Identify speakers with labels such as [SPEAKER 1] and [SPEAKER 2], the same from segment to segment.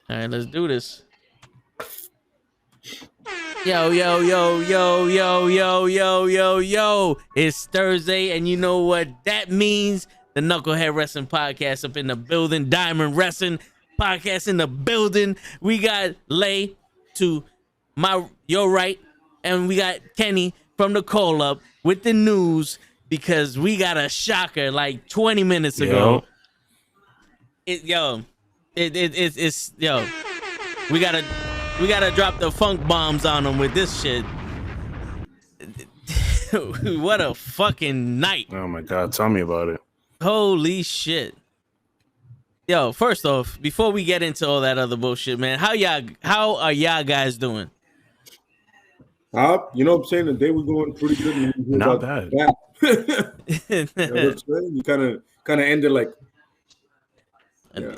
[SPEAKER 1] All right, let's do this. Yo, yo, yo, yo, yo, yo, yo, yo, yo. It's Thursday, and you know what that means. The Nukkle Hedd Wrestling Podcast up in the building. Diamond Wrestling Podcast in the building. We got Lay to your right, and we got Kenny from the call up with the news because we got a shocker like 20 minutes ago. It's we gotta drop the funk bombs on them with this shit. What a fucking night.
[SPEAKER 2] Oh my God, tell me about it.
[SPEAKER 1] Holy shit. Yo, first off, before we get into all that other bullshit, man, how are y'all guys doing?
[SPEAKER 3] You know what I'm saying? The day we're going pretty good.
[SPEAKER 2] Not bad.
[SPEAKER 3] You know what I'm saying? You kind of ended like.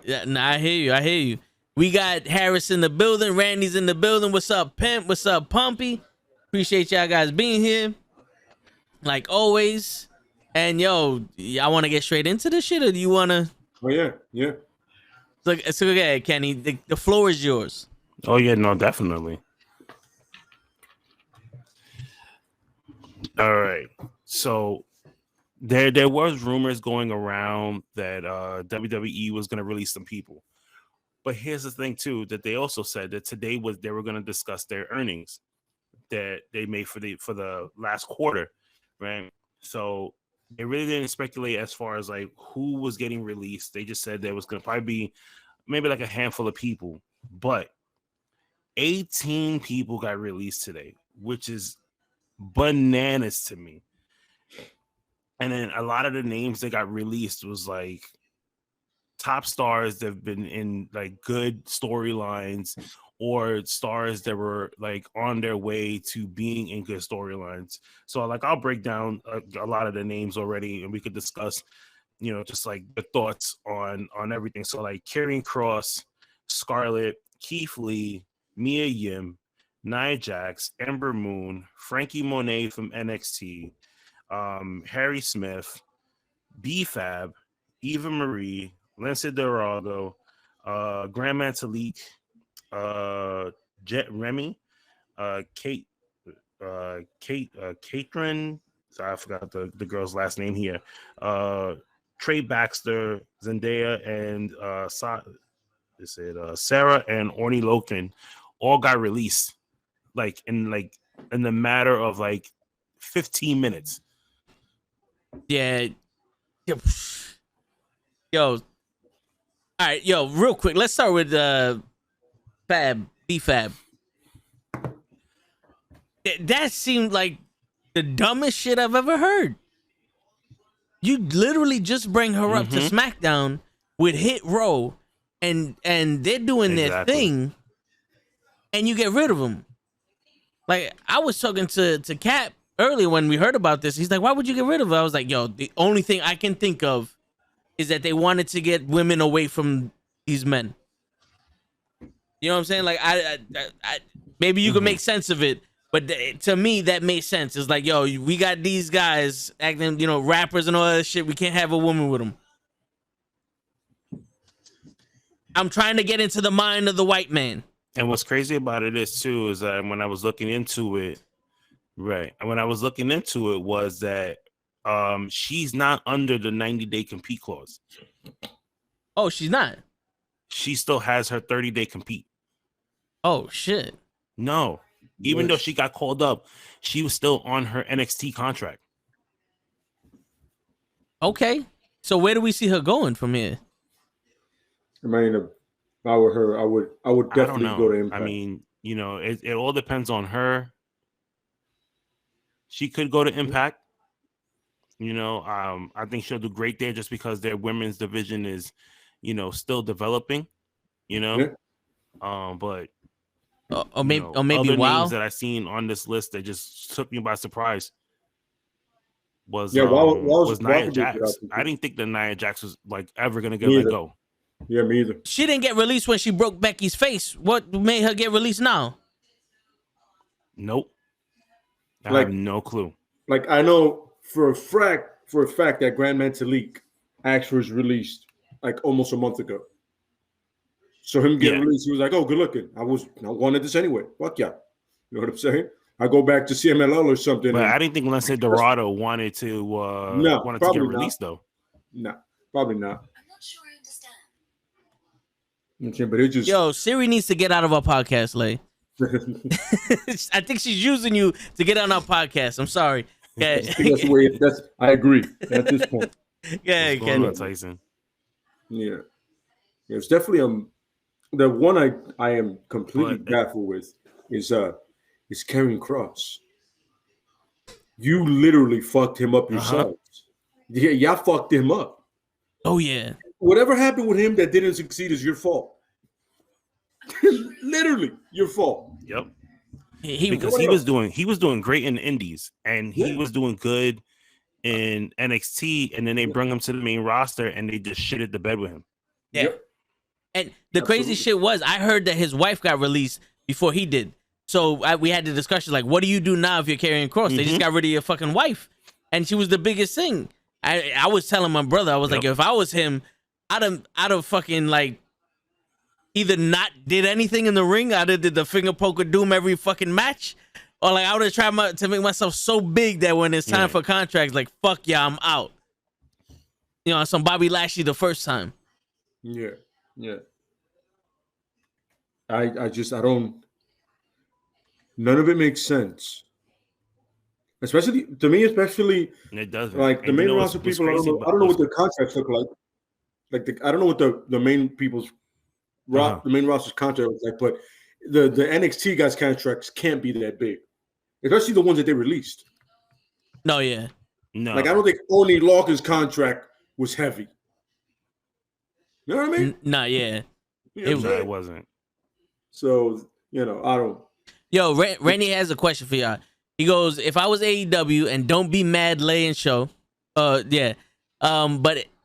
[SPEAKER 1] Yeah. Nah, I hear you. We got Harris in the building. Randy's in the building. What's up, Pimp? What's up, Pumpy? Appreciate y'all guys being here, like always. And yo, I want to get straight into this shit, or do you want to?
[SPEAKER 3] Oh yeah.
[SPEAKER 1] So okay, Kenny, the floor is yours.
[SPEAKER 2] Oh yeah, no, definitely. All right, so there was rumors going around that WWE was going to release some people, but here's the thing too, that they also said that today they were going to discuss their earnings that they made for the last quarter, right? So they really didn't speculate as far as like who was getting released. They just said there was going to probably be maybe like a handful of people, but 18 people got released today, which is bananas to me. And then a lot of the names that got released was like top stars that have been in like good storylines or stars that were like on their way to being in good storylines. So like I'll break down a lot of the names already, and we could discuss, you know, just like the thoughts on everything. So like Karrion Kross, Scarlett, Keith Lee, Mia Yim, Nia Jax, Ember Moon, Frankie Monet from NXT, Harry Smith, B-Fab, Eva Marie, Lindsay Dorado, Grand Metalik, Jet Remy, Catherine. So I forgot the girl's last name here. Trey Baxter, Zendaya, and Sarah and Orny Loken all got released like in the matter of like 15 minutes.
[SPEAKER 1] Yeah. Yo. All right, yo, real quick. Let's start with B-Fab. That seemed like the dumbest shit I've ever heard. You literally just bring her up to SmackDown with Hit Row, and they're doing their thing, and you get rid of them. Like, I was talking to Cap earlier when we heard about this. He's like, why would you get rid of her? I was like, yo, the only thing I can think of is that they wanted to get women away from these men. You know what I'm saying? Like, I maybe you can make sense of it, but to me, that made sense. It's like, yo, we got these guys acting, you know, rappers and all that shit. We can't have a woman with them. I'm trying to get into the mind of the white man.
[SPEAKER 2] And what's crazy about it is too is that when I was looking into it, right? And when I was looking into it was that she's not under the 90-day compete clause.
[SPEAKER 1] Oh, she's not.
[SPEAKER 2] She still has her 30-day compete.
[SPEAKER 1] Oh shit.
[SPEAKER 2] No. Even though she got called up, she was still on her NXT contract.
[SPEAKER 1] Okay. So where do we see her going from here?
[SPEAKER 3] I mean, if I were her, I would definitely go to Impact.
[SPEAKER 2] I mean, you know, it all depends on her. She could go to Impact. You know, I think she'll do great there just because their women's division is, you know, still developing. You know, but
[SPEAKER 1] or maybe
[SPEAKER 2] other
[SPEAKER 1] names
[SPEAKER 2] that I seen on this list that just took me by surprise was Nia Jax. I didn't think that Nia Jax was like ever gonna get let go.
[SPEAKER 3] Yeah, me either.
[SPEAKER 1] She didn't get released when she broke Becky's face. What made her get released now?
[SPEAKER 2] Nope. I have no clue.
[SPEAKER 3] Like, I know for a fact that Grand Metalik actually was released like almost a month ago. So him getting released, he was like, "Oh, good looking. I wanted this anyway. Fuck yeah." You know what I'm saying? I go back to CMLL or something.
[SPEAKER 2] But I didn't think Lince Dorado wanted to get released though.
[SPEAKER 3] No, probably not. I'm not sure I understand. But it just
[SPEAKER 1] Siri needs to get out of our podcast, Lay. I think she's using you to get on our podcast. I'm sorry. Yeah.
[SPEAKER 3] That's the way. I agree at this point.
[SPEAKER 1] Yeah,
[SPEAKER 2] Tyson.
[SPEAKER 3] Yeah, it's definitely the one I am completely baffled with is Karrion Kross. You literally fucked him up yourselves. Yeah, y'all fucked him up.
[SPEAKER 1] Oh yeah.
[SPEAKER 3] Whatever happened with him that didn't succeed is your fault. Literally your fault.
[SPEAKER 2] Yep. Because he was doing great in the indies and he was doing good in NXT, and then they bring him to the main roster and they just shitted the bed with him.
[SPEAKER 1] Yeah. Yep. And the crazy shit was, I heard that his wife got released before he did. So we had the discussion, like, what do you do now if you're Karrion Kross? They just got rid of your fucking wife. And she was the biggest thing. I was telling my brother, I was like, if I was him, I'd have fucking, like, either not did anything in the ring, I'd have did the finger poke of doom every fucking match, or like I would have tried to make myself so big that when it's time for contracts, like, fuck yeah, I'm out. You know, some Bobby Lashley the first time.
[SPEAKER 3] Yeah. I don't. None of it makes sense. Especially to me,
[SPEAKER 2] it doesn't.
[SPEAKER 3] Like the main roster people, I don't know what the contracts look like. I don't know what the main people's the main roster's contract was like, but the NXT guys' contracts can't be that big, especially the ones that they released.
[SPEAKER 1] No, yeah,
[SPEAKER 3] no. Like I don't think Oney Lorcan's contract was heavy. You know what I mean?
[SPEAKER 1] Yeah.
[SPEAKER 2] It wasn't.
[SPEAKER 3] So I don't.
[SPEAKER 1] Yo, Randy has a question for y'all. He goes, if I was AEW, and don't be mad, Lay and Show, but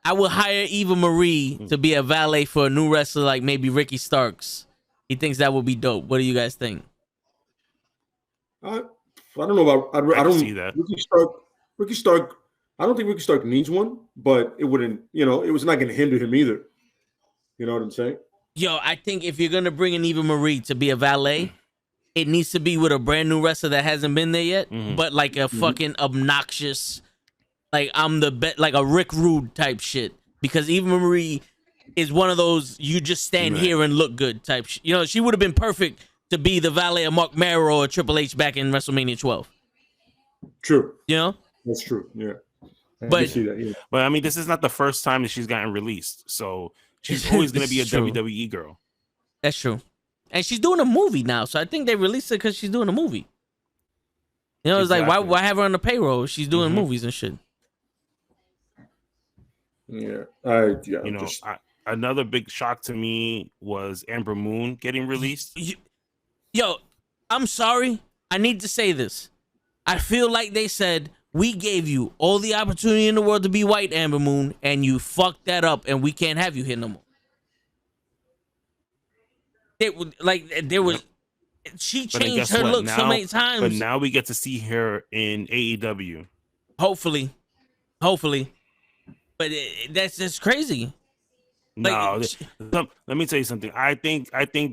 [SPEAKER 1] I would hire Eva Marie to be a valet for a new wrestler like maybe Ricky Starks. He thinks that would be dope. What do you guys think?
[SPEAKER 3] I don't know about. I don't see that. Ricky Stark. I don't think Ricky Stark needs one, but it wouldn't. It was not going to hinder him either. You know what I'm saying?
[SPEAKER 1] Yo, I think if you're gonna bring in Eva Marie to be a valet, it needs to be with a brand new wrestler that hasn't been there yet, but like a fucking obnoxious, like I'm the best, like a Rick Rude type shit. Because Eva Marie is one of those you just stand here and look good type shit. She would have been perfect to be the valet of Mark Mero or Triple H back in WrestleMania 12.
[SPEAKER 3] True.
[SPEAKER 1] That's
[SPEAKER 3] true. Yeah.
[SPEAKER 1] But
[SPEAKER 3] see that, yeah.
[SPEAKER 2] But I mean, this is not the first time that she's gotten released, so she's always going to be a WWE girl.
[SPEAKER 1] That's true. And she's doing a movie now, so I think they released it because she's doing a movie. It's like, why have her on the payroll? She's doing movies and shit.
[SPEAKER 3] Yeah.
[SPEAKER 2] Another big shock to me was Amber Moon getting released.
[SPEAKER 1] Yo, I'm sorry. I need to say this. I feel like they said, we gave you all the opportunity in the world to be white, Amber Moon, and you fucked that up, and we can't have you here no more. She changed her look so many times.
[SPEAKER 2] But now we get to see her in AEW.
[SPEAKER 1] Hopefully. But that's just crazy.
[SPEAKER 2] No, let me tell you something. I think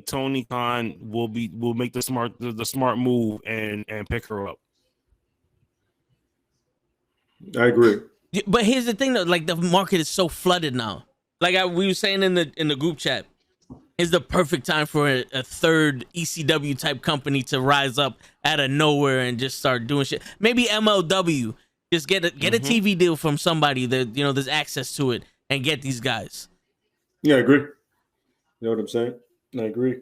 [SPEAKER 2] Tony Khan will make the smart move and pick her up.
[SPEAKER 3] I agree.
[SPEAKER 1] But here's the thing though, like the market is so flooded now. Like we were saying in the group chat, is the perfect time for a third ECW type company to rise up out of nowhere and just start doing shit. Maybe MLW, just get a TV deal from somebody that there's access to it and get these guys.
[SPEAKER 3] Yeah, I agree. You know what I'm saying? I agree.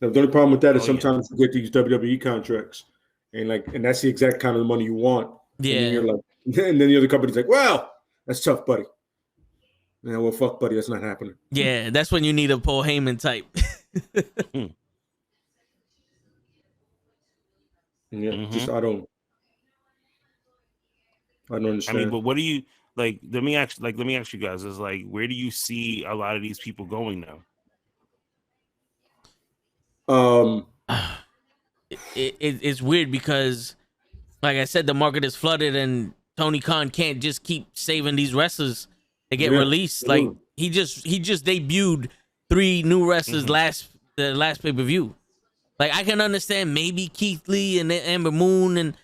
[SPEAKER 3] Now, the only problem with that is sometimes you get these WWE contracts and that's the exact kind of money you want.
[SPEAKER 1] Yeah.
[SPEAKER 3] And then you're like, and then the other company's like, well, that's tough, buddy. Yeah, well, fuck, buddy, that's not happening.
[SPEAKER 1] Yeah, that's when you need a Paul Heyman type.
[SPEAKER 3] Yeah, just I don't understand.
[SPEAKER 2] I mean, but what do you like? Let me ask you guys: is like, where do you see a lot of these people going
[SPEAKER 3] now?
[SPEAKER 1] It's weird because, like I said, the market is flooded, and Tony Khan can't just keep saving these wrestlers. They get released. Like he just debuted 3 new wrestlers the last pay-per-view. Like, I can understand maybe Keith Lee and Amber Moon and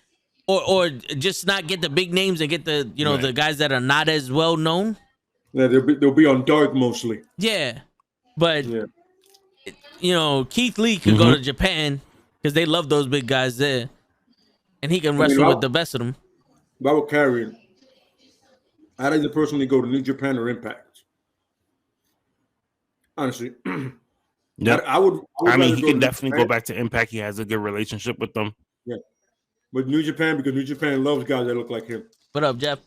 [SPEAKER 1] or just not get the big names and get the the guys that are not as well known.
[SPEAKER 3] Yeah, they'll be on Dark mostly.
[SPEAKER 1] Yeah, but Keith Lee could go to Japan because they love those big guys there, and he can wrestle with the best of them.
[SPEAKER 3] If I were carrying, I'd either personally go to New Japan or Impact. Honestly,
[SPEAKER 2] yeah,
[SPEAKER 3] I would
[SPEAKER 2] he can definitely go back to Impact. He has a good relationship with them.
[SPEAKER 3] Yeah, but New Japan, because New Japan loves guys that look like him.
[SPEAKER 1] What up, Jeff?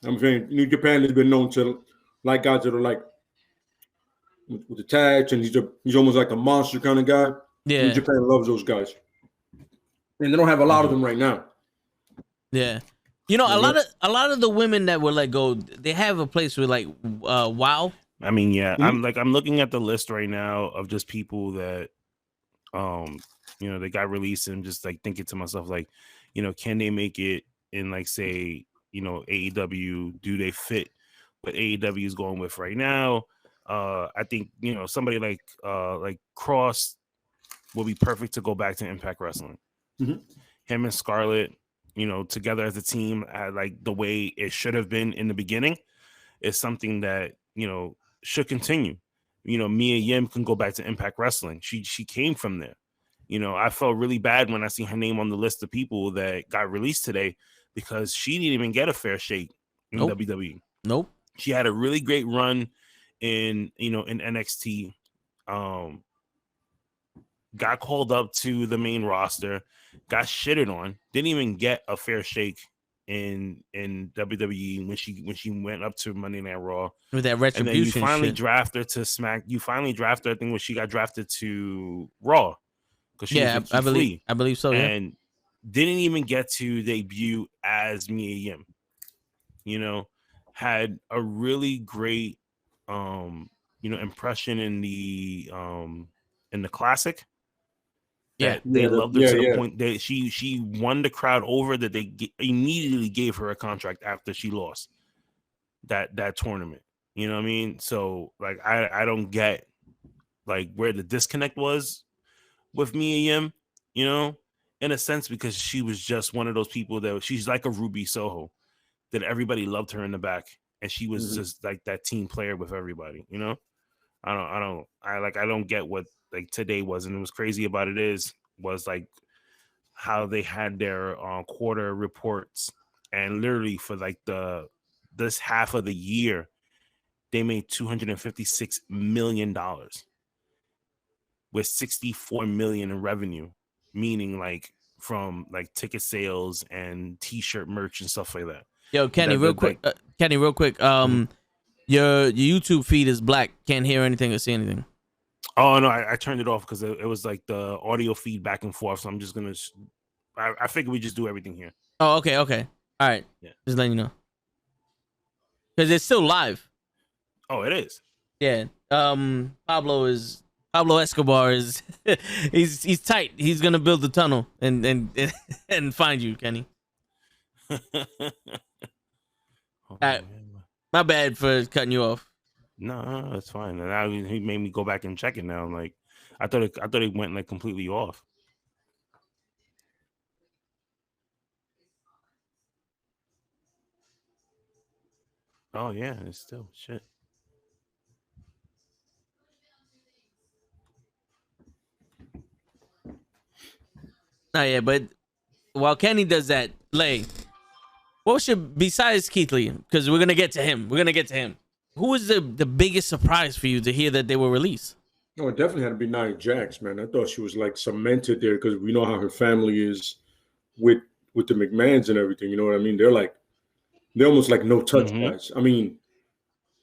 [SPEAKER 3] I'm saying New Japan has been known to like guys that are like with the tags, and he's almost like a monster kind of guy.
[SPEAKER 1] Yeah,
[SPEAKER 3] New Japan loves those guys, and they don't have a lot of them right now.
[SPEAKER 1] Yeah, a lot of the women that were let go, they have a place with like WoW.
[SPEAKER 2] I mean, yeah, I'm looking at the list right now of just people that they got released, and just like thinking to myself, like, can they make it in, like, say, AEW? Do they fit what AEW is going with right now? I think somebody like Cross will be perfect to go back to Impact Wrestling. Him and Scarlett, together as a team, like the way it should have been in the beginning, is something that should continue. Mia Yim can go back to Impact Wrestling. She came from there. I felt really bad when I see her name on the list of people that got released today, because she didn't even get a fair shake in WWE.
[SPEAKER 1] Nope.
[SPEAKER 2] She had a really great run in NXT. Got called up to the main roster, got shitted on, didn't even get a fair shake in WWE when she went up to Monday Night Raw
[SPEAKER 1] with that retribution.
[SPEAKER 2] And then you finally draft her to Smack. You finally draft her, I think, when she got drafted to Raw, because
[SPEAKER 1] I believe so. Yeah.
[SPEAKER 2] And didn't even get to debut as Mia Yim. Had a really great impression in the classic. They loved her to the point that she won the crowd over, that they immediately gave her a contract after she lost that tournament. You know what I mean? So, like, I don't get, like, where the disconnect was with Mia Yim, in a sense, because she was just one of those people that she's like a Ruby Soho, that everybody loved her in the back, and she was just like that team player with everybody. I don't get what, like, today was. And it was crazy about it was like how they had their quarter reports, and literally for like this half of the year, they made $256 million with $64 million in revenue, meaning like from like ticket sales and t-shirt merch and stuff like that.
[SPEAKER 1] Yo, Kenny, real quick. Your YouTube feed is black. Can't hear anything or see anything.
[SPEAKER 2] Oh, no, I turned it off because it was like the audio feed back and forth. So I'm just going to, I figured we just do everything here.
[SPEAKER 1] Oh, okay. All right. Yeah. Just letting you know. Because it's still live.
[SPEAKER 2] Oh, it is?
[SPEAKER 1] Yeah. Pablo Escobar is, he's tight. He's going to build the tunnel and find you, Kenny. My bad for cutting you off.
[SPEAKER 2] No, that's fine. And now he made me go back and check it now. I'm like, I thought it went like completely off. Oh yeah, it's still shit.
[SPEAKER 1] Oh yeah, but while Kenny does that, Lay, what should, besides Keith Lee, because we're gonna get to him. Who was the biggest surprise for you to hear that they were released?
[SPEAKER 3] Oh, it definitely had to be Nia Jax, man. I thought she was like cemented there, because we know how her family is with the McMahons and everything. You know what I mean? They're almost like no touch guys. I mean,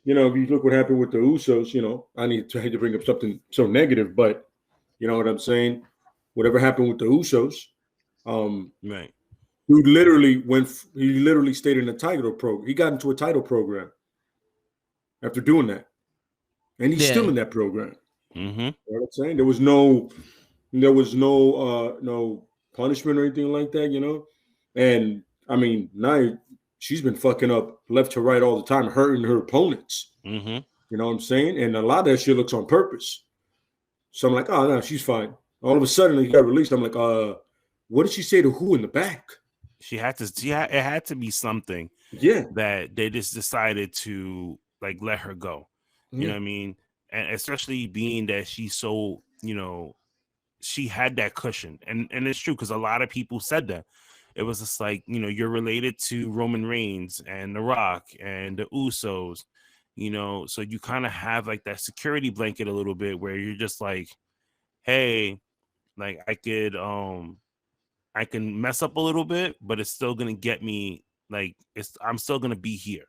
[SPEAKER 3] if you look what happened with the Usos, I hate to bring up something so negative, but you know what I'm saying? Whatever happened with the Usos,
[SPEAKER 2] right?
[SPEAKER 3] He literally stayed in a title program. He got into a title program after doing that, and he's still in that program. You know what I'm saying? There was no punishment or anything like that, And I mean, Nia, she's been fucking up left to right all the time, hurting her opponents. You know what I'm saying? And a lot of that shit looks on purpose. So I'm like, oh no, she's fine. All of a sudden, he got released. I'm like, what did she say to who in the back?
[SPEAKER 2] She had to. It had to be something.
[SPEAKER 3] Yeah.
[SPEAKER 2] That they just decided to like let her go. You know what I mean? And especially being that she's so, she had that cushion, and it's true because a lot of people said that. It was just like, you're related to Roman Reigns and The Rock and the Usos, so you kind of have like that security blanket a little bit where you're just like, hey, like I can mess up a little bit, but it's still gonna get me. Like I'm still gonna be here,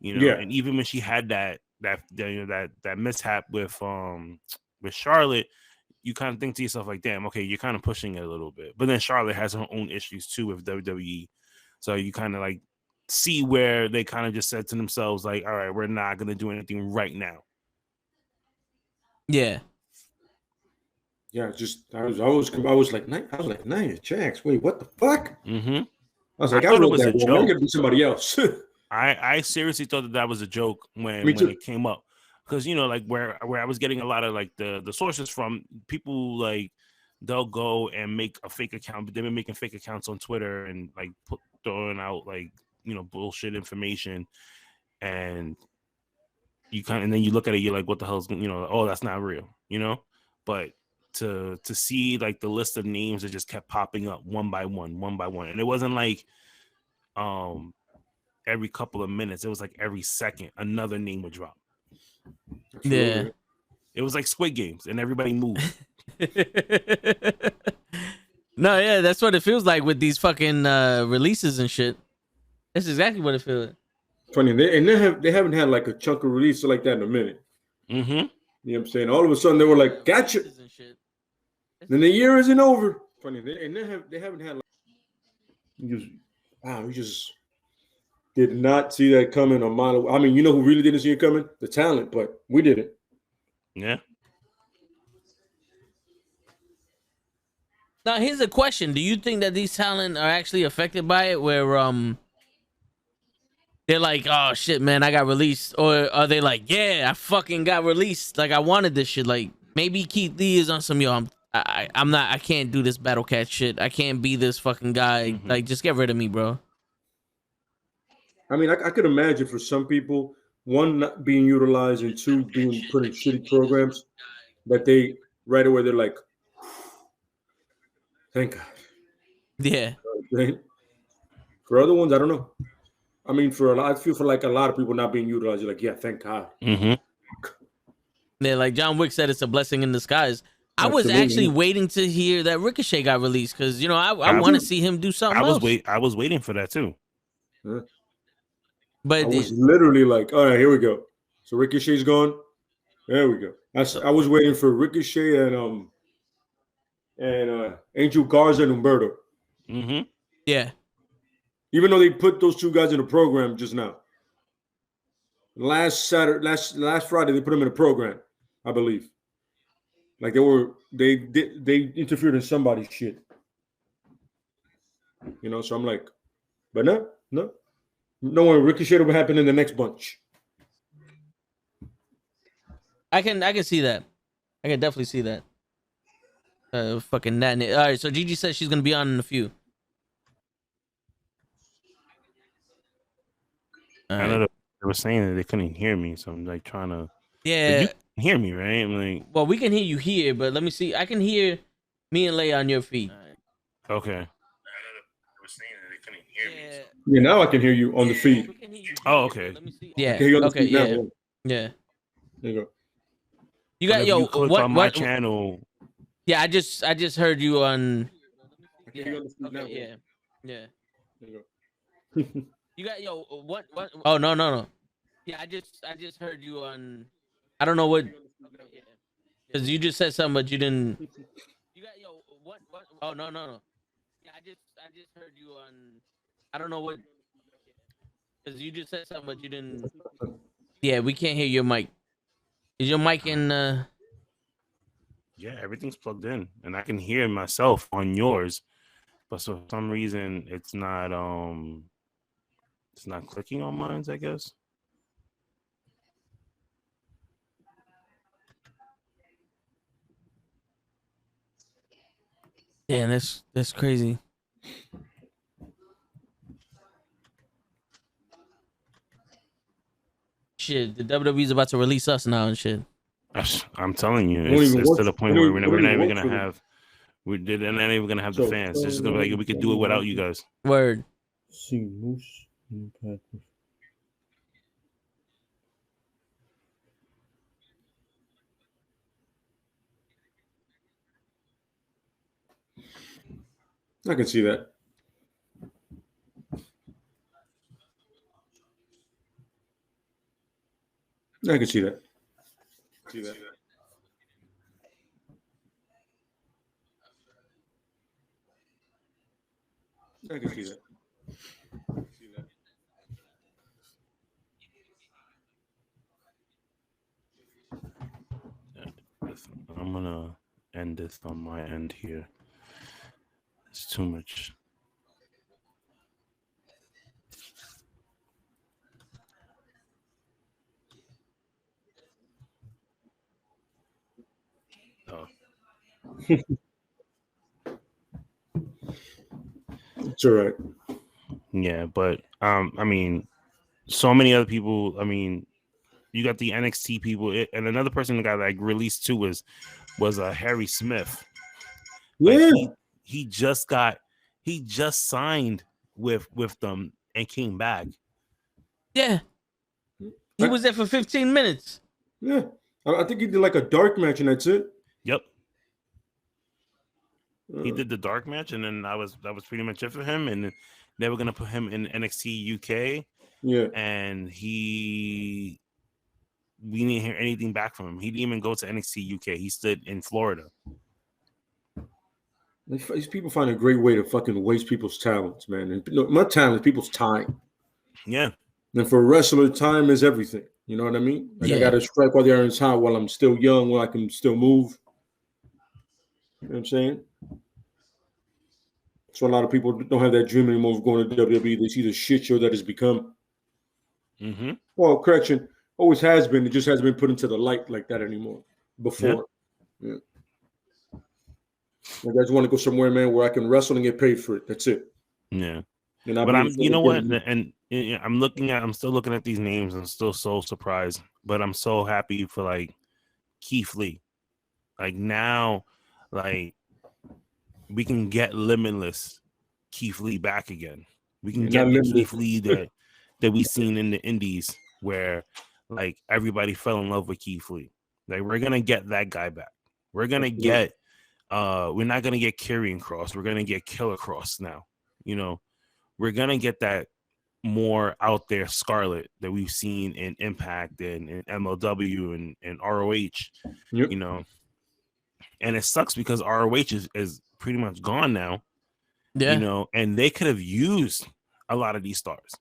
[SPEAKER 2] And even when she had that mishap with Charlotte, you kind of think to yourself like, damn, okay, you're kind of pushing it a little bit. But then Charlotte has her own issues too with WWE, so you kind of like see where they kind of just said to themselves like, all right, we're not gonna do anything right now.
[SPEAKER 1] Yeah.
[SPEAKER 3] Yeah, I was like Nia Jax. Wait, what the fuck?
[SPEAKER 2] Mm-hmm.
[SPEAKER 3] I was like, I thought it was a joke. It could be somebody else.
[SPEAKER 2] I seriously thought that was a joke when it came up, because like where I was getting a lot of like the sources from, people like they'll go and make a fake account, but they've been making fake accounts on Twitter and like throwing out like bullshit information, and and then you look at it, you're like, what the hell's oh, that's not real, but to see like the list of names that just kept popping up one by one, and it wasn't like every couple of minutes, it was like every second another name would drop.
[SPEAKER 1] Yeah,
[SPEAKER 2] it was like Squid Games and everybody moved.
[SPEAKER 1] No, yeah, that's what it feels like with these fucking releases and shit. That's exactly what it feels like.
[SPEAKER 3] Funny, they haven't had like a chunk of release like that in a minute.
[SPEAKER 2] Mm-hmm.
[SPEAKER 3] You know what I'm saying? All of a sudden they were like, gotcha. Then the year isn't over. Funny, they haven't had like, we just did not see that coming a mile. I mean, you know who really didn't see it coming? The talent, but we didn't.
[SPEAKER 2] Yeah.
[SPEAKER 1] Now here's a question: do you think that these talent are actually affected by it? Where they're like, oh shit, man, I got released, or are they like, yeah, I fucking got released, like I wanted this shit. Like maybe Keith Lee is on some I can't do this Battle Cat shit. I can't be this fucking guy. Mm-hmm. Like just get rid of me, bro.
[SPEAKER 3] I mean, I could imagine for some people, one, not being utilized, and two, being put in shitty programs, that they right away they're like, thank God.
[SPEAKER 1] Yeah.
[SPEAKER 3] For other ones, I don't know. I mean, I feel for like a lot of people not being utilized, you're like, yeah, thank God.
[SPEAKER 2] Mm-hmm.
[SPEAKER 1] Yeah, like John Wick said, it's a blessing in disguise. Absolutely. I was actually waiting to hear that Ricochet got released because I want to see him do something else.
[SPEAKER 2] I was waiting for that too.
[SPEAKER 3] Huh?
[SPEAKER 1] But
[SPEAKER 3] I was literally like, all right, here we go. So Ricochet's gone. There we go. I was waiting for Ricochet and Angel Garza and Humberto.
[SPEAKER 2] Mm-hmm.
[SPEAKER 1] Yeah.
[SPEAKER 3] Even though they put those two guys in the program just now. Last Friday, they put them in a program, I believe. Like they interfered in somebody's shit. So I'm like, but no one. Ricochet will happen in the next bunch.
[SPEAKER 1] I can see that. I can definitely see that. Fucking that. All right, so Gigi says she's gonna be on in a few.
[SPEAKER 2] I know they were saying that they couldn't hear me, so I'm like trying to.
[SPEAKER 1] Yeah.
[SPEAKER 2] You can hear me, right? I'm like.
[SPEAKER 1] Well, we can hear you here, but let me see. I can hear me and Leia on your feed.
[SPEAKER 2] Okay.
[SPEAKER 4] I know they were saying that they couldn't hear me. So.
[SPEAKER 3] Yeah, now I can hear you on the feed.
[SPEAKER 2] Oh, okay.
[SPEAKER 1] Let me see. Yeah.
[SPEAKER 3] Okay.
[SPEAKER 1] Yeah.
[SPEAKER 3] Yeah.
[SPEAKER 1] There you go. You
[SPEAKER 2] got you click on my channel.
[SPEAKER 1] Yeah, I just heard you on.
[SPEAKER 3] Yeah.
[SPEAKER 1] Yeah.
[SPEAKER 3] There you
[SPEAKER 1] go. You got what? Oh no. Yeah, I just heard you on. I don't know what. Because you just said something, but you didn't. You got what? Oh no. Yeah, I just heard you on. I don't know what. Because you just said something, but you didn't. Yeah, we can't hear your mic. Is your mic in?
[SPEAKER 2] Yeah, everything's plugged in, and I can hear myself on yours, but for some reason it's not clicking on mine, I guess.
[SPEAKER 1] Yeah, that's crazy. Shit, the WWE's about to release us now and shit.
[SPEAKER 2] I'm telling you,
[SPEAKER 3] Won't even
[SPEAKER 2] it's
[SPEAKER 3] work-
[SPEAKER 2] to the point
[SPEAKER 3] won't
[SPEAKER 2] where
[SPEAKER 3] even-
[SPEAKER 2] we're
[SPEAKER 3] won't
[SPEAKER 2] not
[SPEAKER 3] even
[SPEAKER 2] even
[SPEAKER 3] work
[SPEAKER 2] gonna
[SPEAKER 3] for them.
[SPEAKER 2] have. They're not even gonna have the
[SPEAKER 3] So,
[SPEAKER 2] fans. It's just gonna be like we could do it without you guys.
[SPEAKER 1] Word.
[SPEAKER 3] See Moose Impact. I can see that. I can see that. I can see that.
[SPEAKER 2] I'm gonna end this on my end here. It's too much. Oh.
[SPEAKER 3] It's all right.
[SPEAKER 2] Yeah, but I mean, so many other people. I mean, you got the NXT people, and another person that got like released too was Harry Smith.
[SPEAKER 3] Yeah.
[SPEAKER 2] Like he just signed with them and came back.
[SPEAKER 1] Yeah. He was there for 15 minutes.
[SPEAKER 3] Yeah. I think he did like a dark match and that's it.
[SPEAKER 2] Yep. He did the dark match, and then that was pretty much it for him. And they were gonna put him in NXT UK.
[SPEAKER 3] Yeah.
[SPEAKER 2] And we didn't hear anything back from him. He didn't even go to NXT UK. He stood in Florida.
[SPEAKER 3] These people find a great way to fucking waste people's talents, man. And my talent is people's time.
[SPEAKER 2] Yeah.
[SPEAKER 3] And for a wrestler, time is everything. You know what I mean? Like I got to strike while the iron's hot, while I'm still young, while I can still move. You know what I'm saying? So a lot of people don't have that dream anymore of going to WWE. They see the shit show that has become.
[SPEAKER 2] Mm-hmm.
[SPEAKER 3] Well, correction, always has been. It just hasn't been put into the light like that anymore. Before. Yeah. I just want to go somewhere, man, where I can wrestle and get paid for it. That's it.
[SPEAKER 2] Yeah.
[SPEAKER 3] But
[SPEAKER 2] you know what? And I'm still looking at these names. I'm still so surprised, but I'm so happy for like Keith Lee. Like now, like we can get Limitless Keith Lee back again. We can get the Keith Lee that we seen in the Indies, where like everybody fell in love with Keith Lee. Like we're gonna get that guy back. We're gonna get. We're not gonna get Karrion Kross. We're gonna get Killer Kross now. You know, we're gonna get that more out there Scarlet that we've seen in Impact and in MLW and ROH.
[SPEAKER 3] Yep.
[SPEAKER 2] You know, and it sucks because ROH is pretty much gone now.
[SPEAKER 1] Yeah.
[SPEAKER 2] You know, and they could have used a lot of these stars.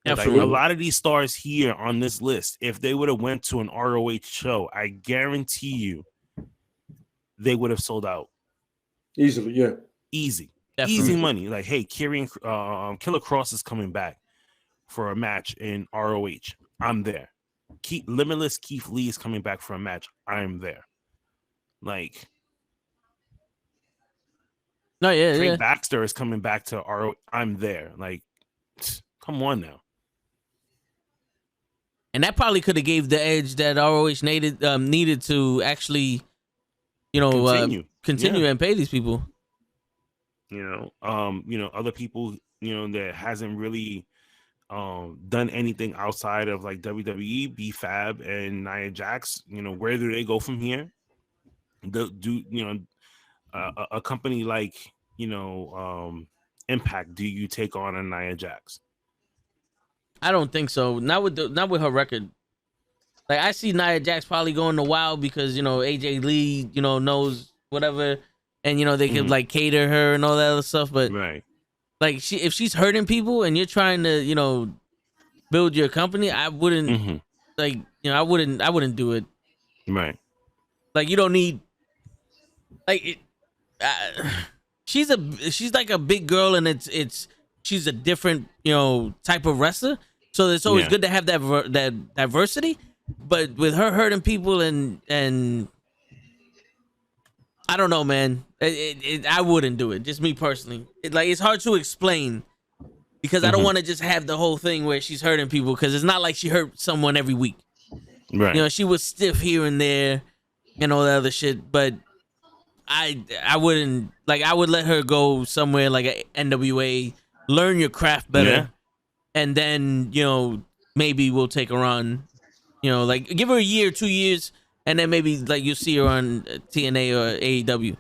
[SPEAKER 2] Like
[SPEAKER 1] Absolutely.
[SPEAKER 2] a lot of these stars here on this list, if they would have went to an ROH show, I guarantee you they would have sold out
[SPEAKER 3] easily. Yeah,
[SPEAKER 2] easy.
[SPEAKER 1] Definitely.
[SPEAKER 2] Easy money. Like, hey, Killer Kross is coming back for a match in ROH. I'm there. Limitless Keith Lee is coming back for a match. I'm there. Like,
[SPEAKER 1] no,
[SPEAKER 2] Trey Baxter is coming back to ROH. I'm there. Like, come on now.
[SPEAKER 1] And that probably could have gave the edge that ROH needed to actually, continue and pay these people.
[SPEAKER 2] Other people, that hasn't really done anything outside of like WWE, B-Fab and Nia Jax. Where do they go from here? A company like Impact, do you take on a Nia Jax?
[SPEAKER 1] I don't think so. Not with her record. Like I see Nia Jax probably going to WoW because AJ Lee knows whatever, and they could like cater her and all that other stuff. But
[SPEAKER 2] right,
[SPEAKER 1] like if she's hurting people and you're trying to build your company, I wouldn't I wouldn't do it.
[SPEAKER 2] Right.
[SPEAKER 1] Like you don't need like she's like a big girl and she's a different type of wrestler, so it's always good to have that diversity. But with her hurting people and I don't know, man. I wouldn't do it. Just me personally. It's hard to explain because I don't want to just have the whole thing where she's hurting people because it's not like she hurt someone every week.
[SPEAKER 2] Right.
[SPEAKER 1] You know, she was stiff here and there and all that other shit, but I wouldn't, like, I would let her go somewhere like a NWA, learn your craft better, and then, you know, maybe we'll take her on, you know, like, give her a year, 2 years, and then maybe, like, you'll see her on TNA or AEW.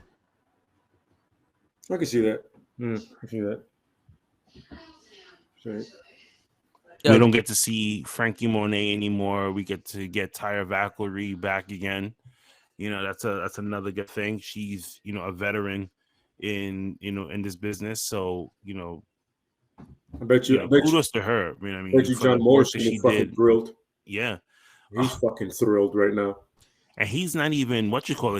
[SPEAKER 3] I can see that. I can see that. Sorry.
[SPEAKER 2] We don't get to see Frankie Monet anymore. We get to get Tyra Valkyrie back again. You know, that's another good thing. She's, you know, a veteran in this business. So, you know,
[SPEAKER 3] I bet you
[SPEAKER 2] kudos to her. You know, I mean,
[SPEAKER 3] bet you John Morrison is fucking thrilled.
[SPEAKER 2] Yeah.
[SPEAKER 3] He's fucking thrilled right now.
[SPEAKER 2] And he's not even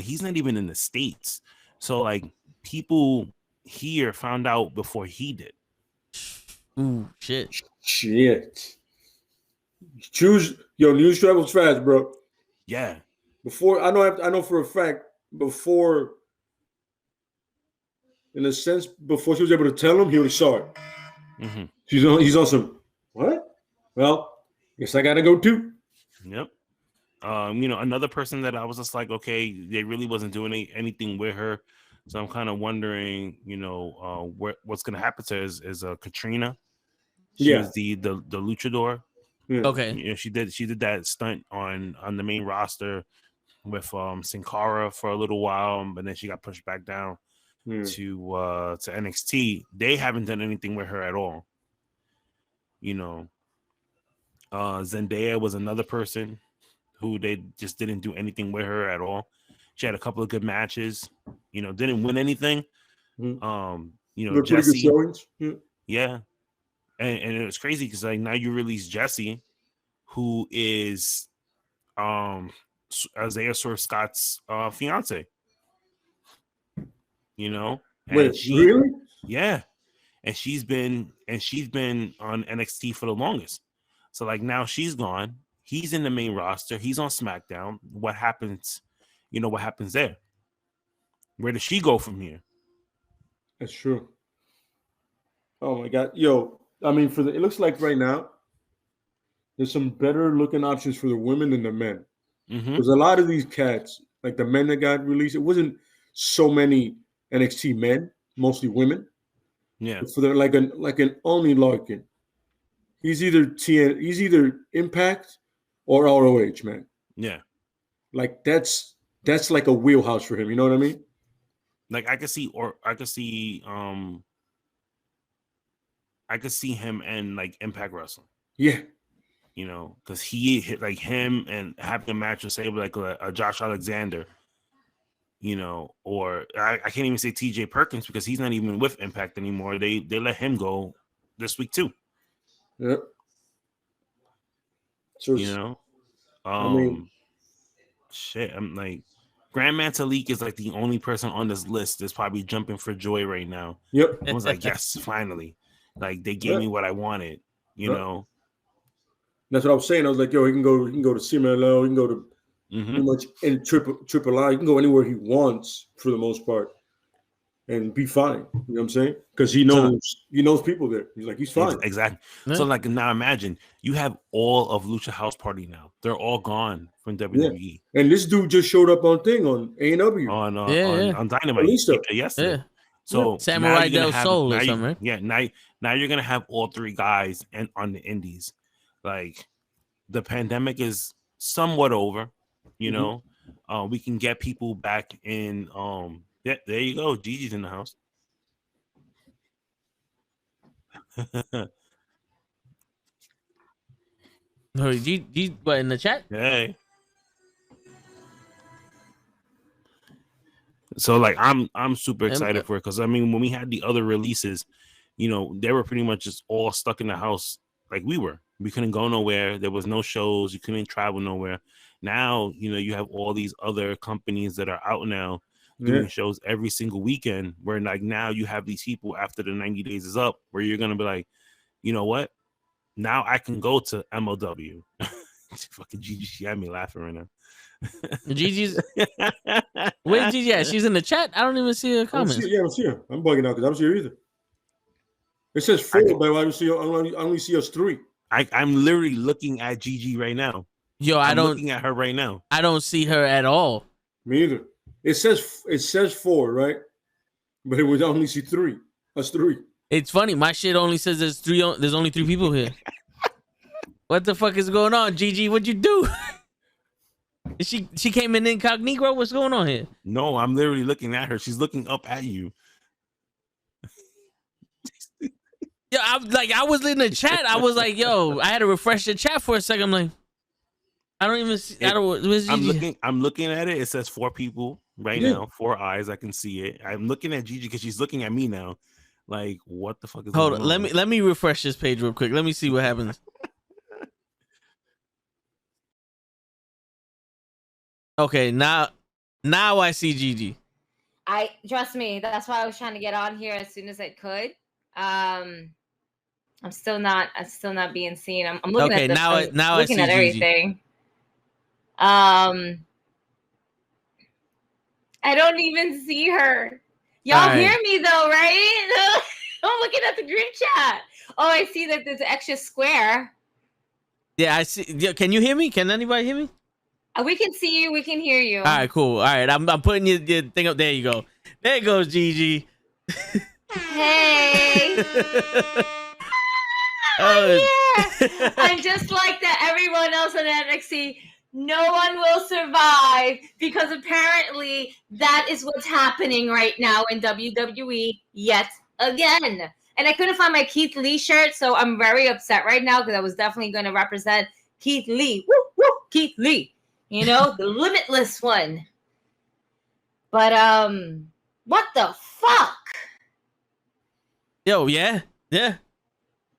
[SPEAKER 2] he's not even in the States. So like people here found out before he did.
[SPEAKER 1] Ooh, shit.
[SPEAKER 3] News travels fast, bro.
[SPEAKER 2] Yeah.
[SPEAKER 3] Before I know for a fact, before in a sense, before she was able to tell him, he already saw it. He's awesome. What? Well, guess I gotta go too.
[SPEAKER 2] Yep. You know, another person that I was just like, okay, they really wasn't doing anything with her. So I'm kind of wondering, you know, what's gonna happen to her is Katrina. She was the luchador.
[SPEAKER 3] Yeah.
[SPEAKER 1] Okay.
[SPEAKER 2] You know, she did that stunt on the main roster with Sin Cara for a little while, but then she got pushed back down to NXT. They haven't done anything with her at all. You know, Zendaya was another person who they just didn't do anything with her at all. She had a couple of good matches, you know, didn't win anything. You know, Jesse, yeah. And it was crazy because like now you release Jesse, who is Isaiah Swerve Scott's fiance. You know, and
[SPEAKER 3] wait, really?
[SPEAKER 2] Yeah, and she's been on NXT for the longest. So like now she's gone. He's in the main roster. He's on SmackDown. What happens? You know what happens there? Where does she go from here?
[SPEAKER 3] That's true. Oh my god, yo! I mean, it looks like right now there's some better looking options for the women than the men. Because a lot of these cats, like the men that got released, it wasn't so many NXT men, mostly women.
[SPEAKER 2] Yeah,
[SPEAKER 3] for the like an Only Larkin. He's either Impact or ROH, man.
[SPEAKER 2] Yeah,
[SPEAKER 3] like that's like a wheelhouse for him. You know what I mean?
[SPEAKER 2] Like I could see him in like Impact Wrestling.
[SPEAKER 3] Yeah.
[SPEAKER 2] You know, because he hit like him and having a match with say like a Josh Alexander, you know, or I can't even say TJ Perkins because he's not even with Impact anymore. They let him go this week too.
[SPEAKER 3] Yep. So
[SPEAKER 2] you know,
[SPEAKER 3] I mean,
[SPEAKER 2] shit. I'm like, Grand Metalik is like the only person on this list that's probably jumping for joy right now.
[SPEAKER 3] Yep.
[SPEAKER 2] I was like, yes, finally. Like they gave me what I wanted. You know.
[SPEAKER 3] That's what I was saying. I was like, yo, he can go to CMLL, he can go to pretty much in triple I. He can go anywhere he wants for the most part and be fine. You know what I'm saying? Because he knows people there. He's like, he's fine.
[SPEAKER 2] Exactly. Yeah. So like now imagine you have all of Lucha House Party now. They're all gone from WWE.
[SPEAKER 3] Yeah. And this dude just showed up on A&W.
[SPEAKER 2] On Dynamite yesterday. Yeah. So
[SPEAKER 1] Samurai Del Sol or something, right?
[SPEAKER 2] Yeah, now you're gonna have all three guys and on the indies. Like the pandemic is somewhat over, you know. We can get people back in. Yeah, there you go. Gigi's in the house.
[SPEAKER 1] Oh, G, what, in the chat?
[SPEAKER 2] Hey. So like I'm super excited for it because I mean when we had the other releases, you know, they were pretty much just all stuck in the house like we were. We couldn't go nowhere. There was no shows. You couldn't travel nowhere. Now, you know, you have all these other companies that are out now doing shows every single weekend where like now you have these people after the 90 days is up where you're going to be like, you know what? Now I can go to MLW. Fucking Gigi, she had me laughing right now.
[SPEAKER 1] Gigi's where's Gigi at? She's in the chat. I don't even see her comments.
[SPEAKER 3] I don't see her. I'm bugging out because I don't see her either. It says 4, but I don't see. I only see us 3.
[SPEAKER 2] I'm literally looking at Gigi right now.
[SPEAKER 1] Yo,
[SPEAKER 2] I'm looking at her right now.
[SPEAKER 1] I don't see her at all.
[SPEAKER 3] Me either. It says 4, right? But it would only see 3. Us 3.
[SPEAKER 1] It's funny. My shit only says there's only 3 people here. What the fuck is going on, Gigi? What'd you do? She came in incognito. What's going on here?
[SPEAKER 2] No, I'm literally looking at her. She's looking up at you.
[SPEAKER 1] Yo, I was in the chat. I was like, yo, I had to refresh the chat for a second. I'm like, I don't even see. Where's Gigi?
[SPEAKER 2] I'm looking at it. It says 4 people right now. 4 eyes. I can see it. I'm looking at Gigi because she's looking at me now. Like, what the fuck is going on?
[SPEAKER 1] Hold on. Let me refresh this page real quick. Let me see what happens. Okay, now I see Gigi.
[SPEAKER 5] Trust me, that's why I was trying to get on here as soon as I could. I'm still not being seen. I'm looking at this.
[SPEAKER 1] Now
[SPEAKER 5] looking
[SPEAKER 1] I see
[SPEAKER 5] at everything. I don't even see her. Y'all hear me though, right? I'm looking at the group chat. Oh, I see that there's an extra square.
[SPEAKER 1] Yeah, I see. Can you hear me? Can anybody hear me?
[SPEAKER 5] We can see you. We can hear you.
[SPEAKER 1] All right, cool. All right, I'm putting your thing up. There you go. There goes Gigi.
[SPEAKER 5] Hey. Yeah. I'm just like that. Everyone else in NXT, no one will survive because apparently that is what's happening right now in WWE yet again. And I couldn't find my Keith Lee shirt, so I'm very upset right now because I was definitely going to represent Keith Lee. Woo, woo, Keith Lee. You know, the limitless one. But what the fuck?
[SPEAKER 1] Yo, yeah.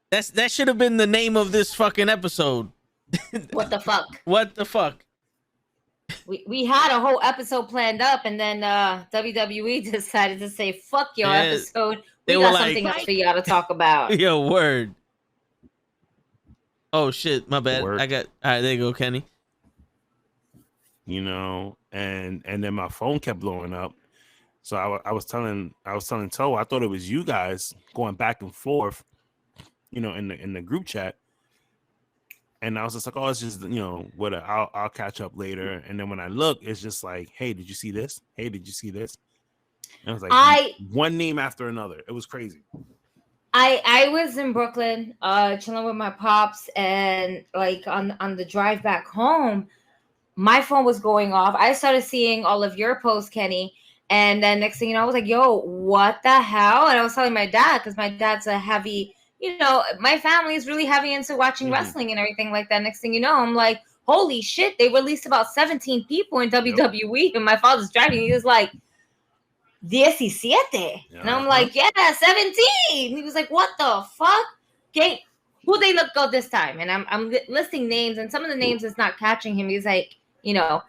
[SPEAKER 1] That should have been the name of this fucking episode.
[SPEAKER 5] What the fuck?
[SPEAKER 1] What the fuck?
[SPEAKER 5] We had a whole episode planned up, and then WWE decided to say, "Fuck your episode. We got something else for y'all to talk about."
[SPEAKER 1] Yo, word. Oh shit, my bad.
[SPEAKER 2] Word.
[SPEAKER 1] All right, there you go, Kenny.
[SPEAKER 2] You know, and then my phone kept blowing up. So I was telling Toe, I thought it was you guys going back and forth, you know, in the group chat. And I was just like, oh, it's just, you know, whatever. I'll catch up later. And then when I look, it's just like, hey, did you see this? Hey, did you see this? And I was like, one name after another. It was crazy.
[SPEAKER 5] I was in Brooklyn, chilling with my pops, and like on the drive back home, my phone was going off. I started seeing all of your posts, Kenny. And then next thing you know, I was like, yo, what the hell? And I was telling my dad, because my dad's a heavy, you know, my family is really heavy into watching wrestling and everything like that. Next thing you know, I'm like, holy shit, they released about 17 people in WWE. And my father's driving. He was like, 17. And I'm like, yeah, 17. He was like, what the fuck? Okay, who they look good this time? And I'm listing names, and some of the names is not catching him. He's like, you know,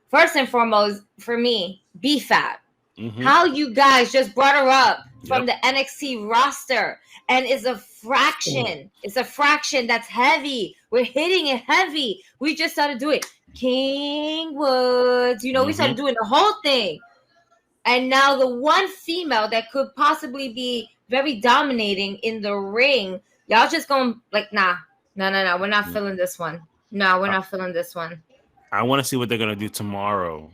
[SPEAKER 5] first and foremost, for me, BFAB. Mm-hmm. How you guys just brought her up from the NXT roster, and is a fraction. It's a fraction that's heavy. We're hitting it heavy. We just started doing King Woods. You know, we started doing the whole thing. And now the one female that could possibly be very dominating in the ring, y'all just going like, nah. We're not feeling this one. No, we're not feeling this one.
[SPEAKER 2] I want to see what they're gonna do tomorrow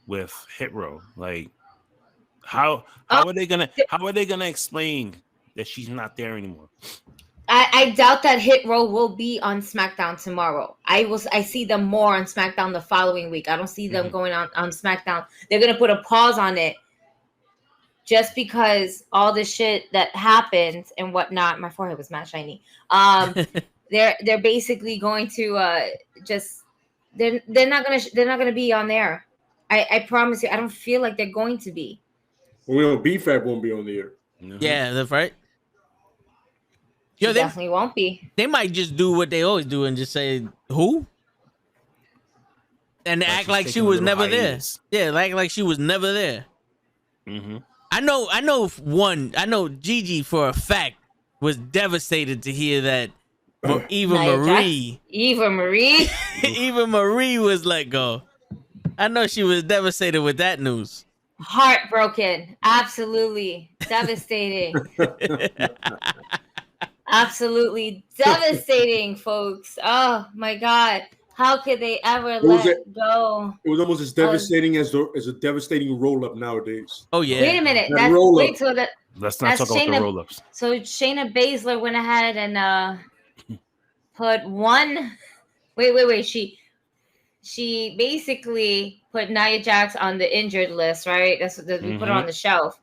[SPEAKER 2] with Hit Row. Like, how are they gonna explain that she's not there anymore?
[SPEAKER 5] I doubt that Hit Row will be on SmackDown tomorrow. I see them more on SmackDown the following week. I don't see them going on SmackDown. They're gonna put a pause on it just because all the shit that happened and whatnot. My forehead was mad shiny. They're basically going to just they're not gonna be on there. I promise you. I don't feel like they're going to be.
[SPEAKER 3] Well, we know BFAB won't be on the air.
[SPEAKER 1] Yeah, that's right.
[SPEAKER 5] Yo, they definitely won't be.
[SPEAKER 1] They might just do what they always do and just say who, and act like she was never there. Yeah, act like she was never there.
[SPEAKER 2] Mm-hmm.
[SPEAKER 1] I know Gigi for a fact was devastated to hear that Eva Marie
[SPEAKER 5] Eva Marie
[SPEAKER 1] was let go. I know she was devastated with that news.
[SPEAKER 5] Heartbroken. Absolutely devastating. Absolutely devastating, folks. Oh my God. How could they ever let go?
[SPEAKER 3] It was almost as devastating as a devastating roll up nowadays.
[SPEAKER 1] Oh yeah.
[SPEAKER 5] Wait a minute.
[SPEAKER 3] That roll-up.
[SPEAKER 5] Wait till that.
[SPEAKER 2] Let's not talk about the roll-ups.
[SPEAKER 5] So Shayna Baszler went ahead and put one. Wait. She basically put Nia Jax on the injured list, right? That's what we put her on the shelf.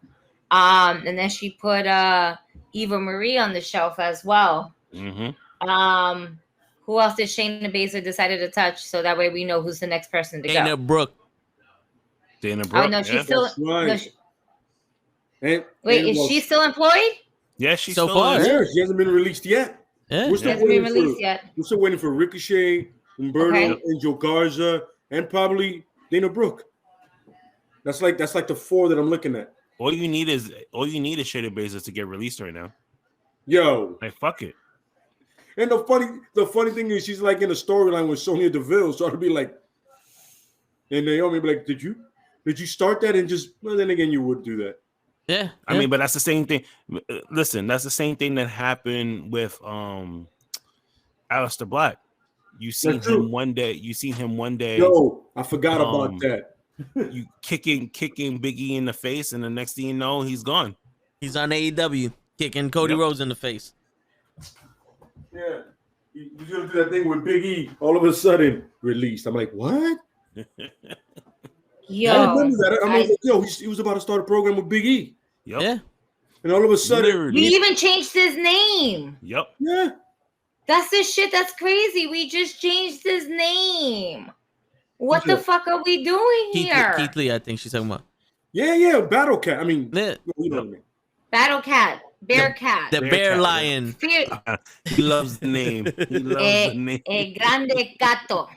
[SPEAKER 5] And then she put Eva Marie on the shelf as well.
[SPEAKER 2] Mm-hmm.
[SPEAKER 5] Who else did Shayna Baszler decided to touch? So that way we know who's the next person to go.
[SPEAKER 1] Dana Brooke.
[SPEAKER 5] Oh no, she's still.
[SPEAKER 3] Right.
[SPEAKER 5] No, is she still employed?
[SPEAKER 2] Yeah, she's
[SPEAKER 1] so
[SPEAKER 2] still
[SPEAKER 1] far.
[SPEAKER 3] Yeah, she hasn't been released yet.
[SPEAKER 1] Yeah.
[SPEAKER 3] We're
[SPEAKER 5] She hasn't been released yet.
[SPEAKER 3] We're still waiting for Ricochet, Humberto, Angel Garza, and probably Dana Brooke. That's like the 4 that I'm looking at.
[SPEAKER 2] All you need is Shayna Baszler to get released right now.
[SPEAKER 3] Yo,
[SPEAKER 2] Like fuck it.
[SPEAKER 3] and the funny thing is she's like in a storyline with Sonya Deville, so I'd be like, and Naomi be like, did you start that and just? Well, then again, you would do that.
[SPEAKER 1] Yeah.
[SPEAKER 2] I mean, but that's the same thing. Listen, that's the same thing that happened with Aleister Black. You seen him one day.
[SPEAKER 3] Yo, I forgot about that.
[SPEAKER 2] You kicking Big E in the face, and the next thing you know, he's gone.
[SPEAKER 1] He's on AEW kicking Cody Rhodes in the face.
[SPEAKER 3] Yeah, he's gonna do that thing with Big E. All of a sudden, released. I'm like, what?
[SPEAKER 5] Yo,
[SPEAKER 3] I remember that. I was like, yo, he was about to start a program with Big E.
[SPEAKER 2] Yep.
[SPEAKER 1] Yeah.
[SPEAKER 3] And all of a sudden,
[SPEAKER 5] we even changed his name.
[SPEAKER 2] Yep.
[SPEAKER 3] Yeah.
[SPEAKER 5] That's the shit. That's crazy. We just changed his name. What the fuck are we doing here?
[SPEAKER 1] Keith Lee, I think she's talking about.
[SPEAKER 3] Yeah. Battle Cat. I mean,
[SPEAKER 1] Yeah.
[SPEAKER 3] you know what I mean.
[SPEAKER 5] Battle Cat. Bear Cat.
[SPEAKER 1] The Bear Lion.
[SPEAKER 2] He loves the name. He loves the name.
[SPEAKER 5] A grande gato.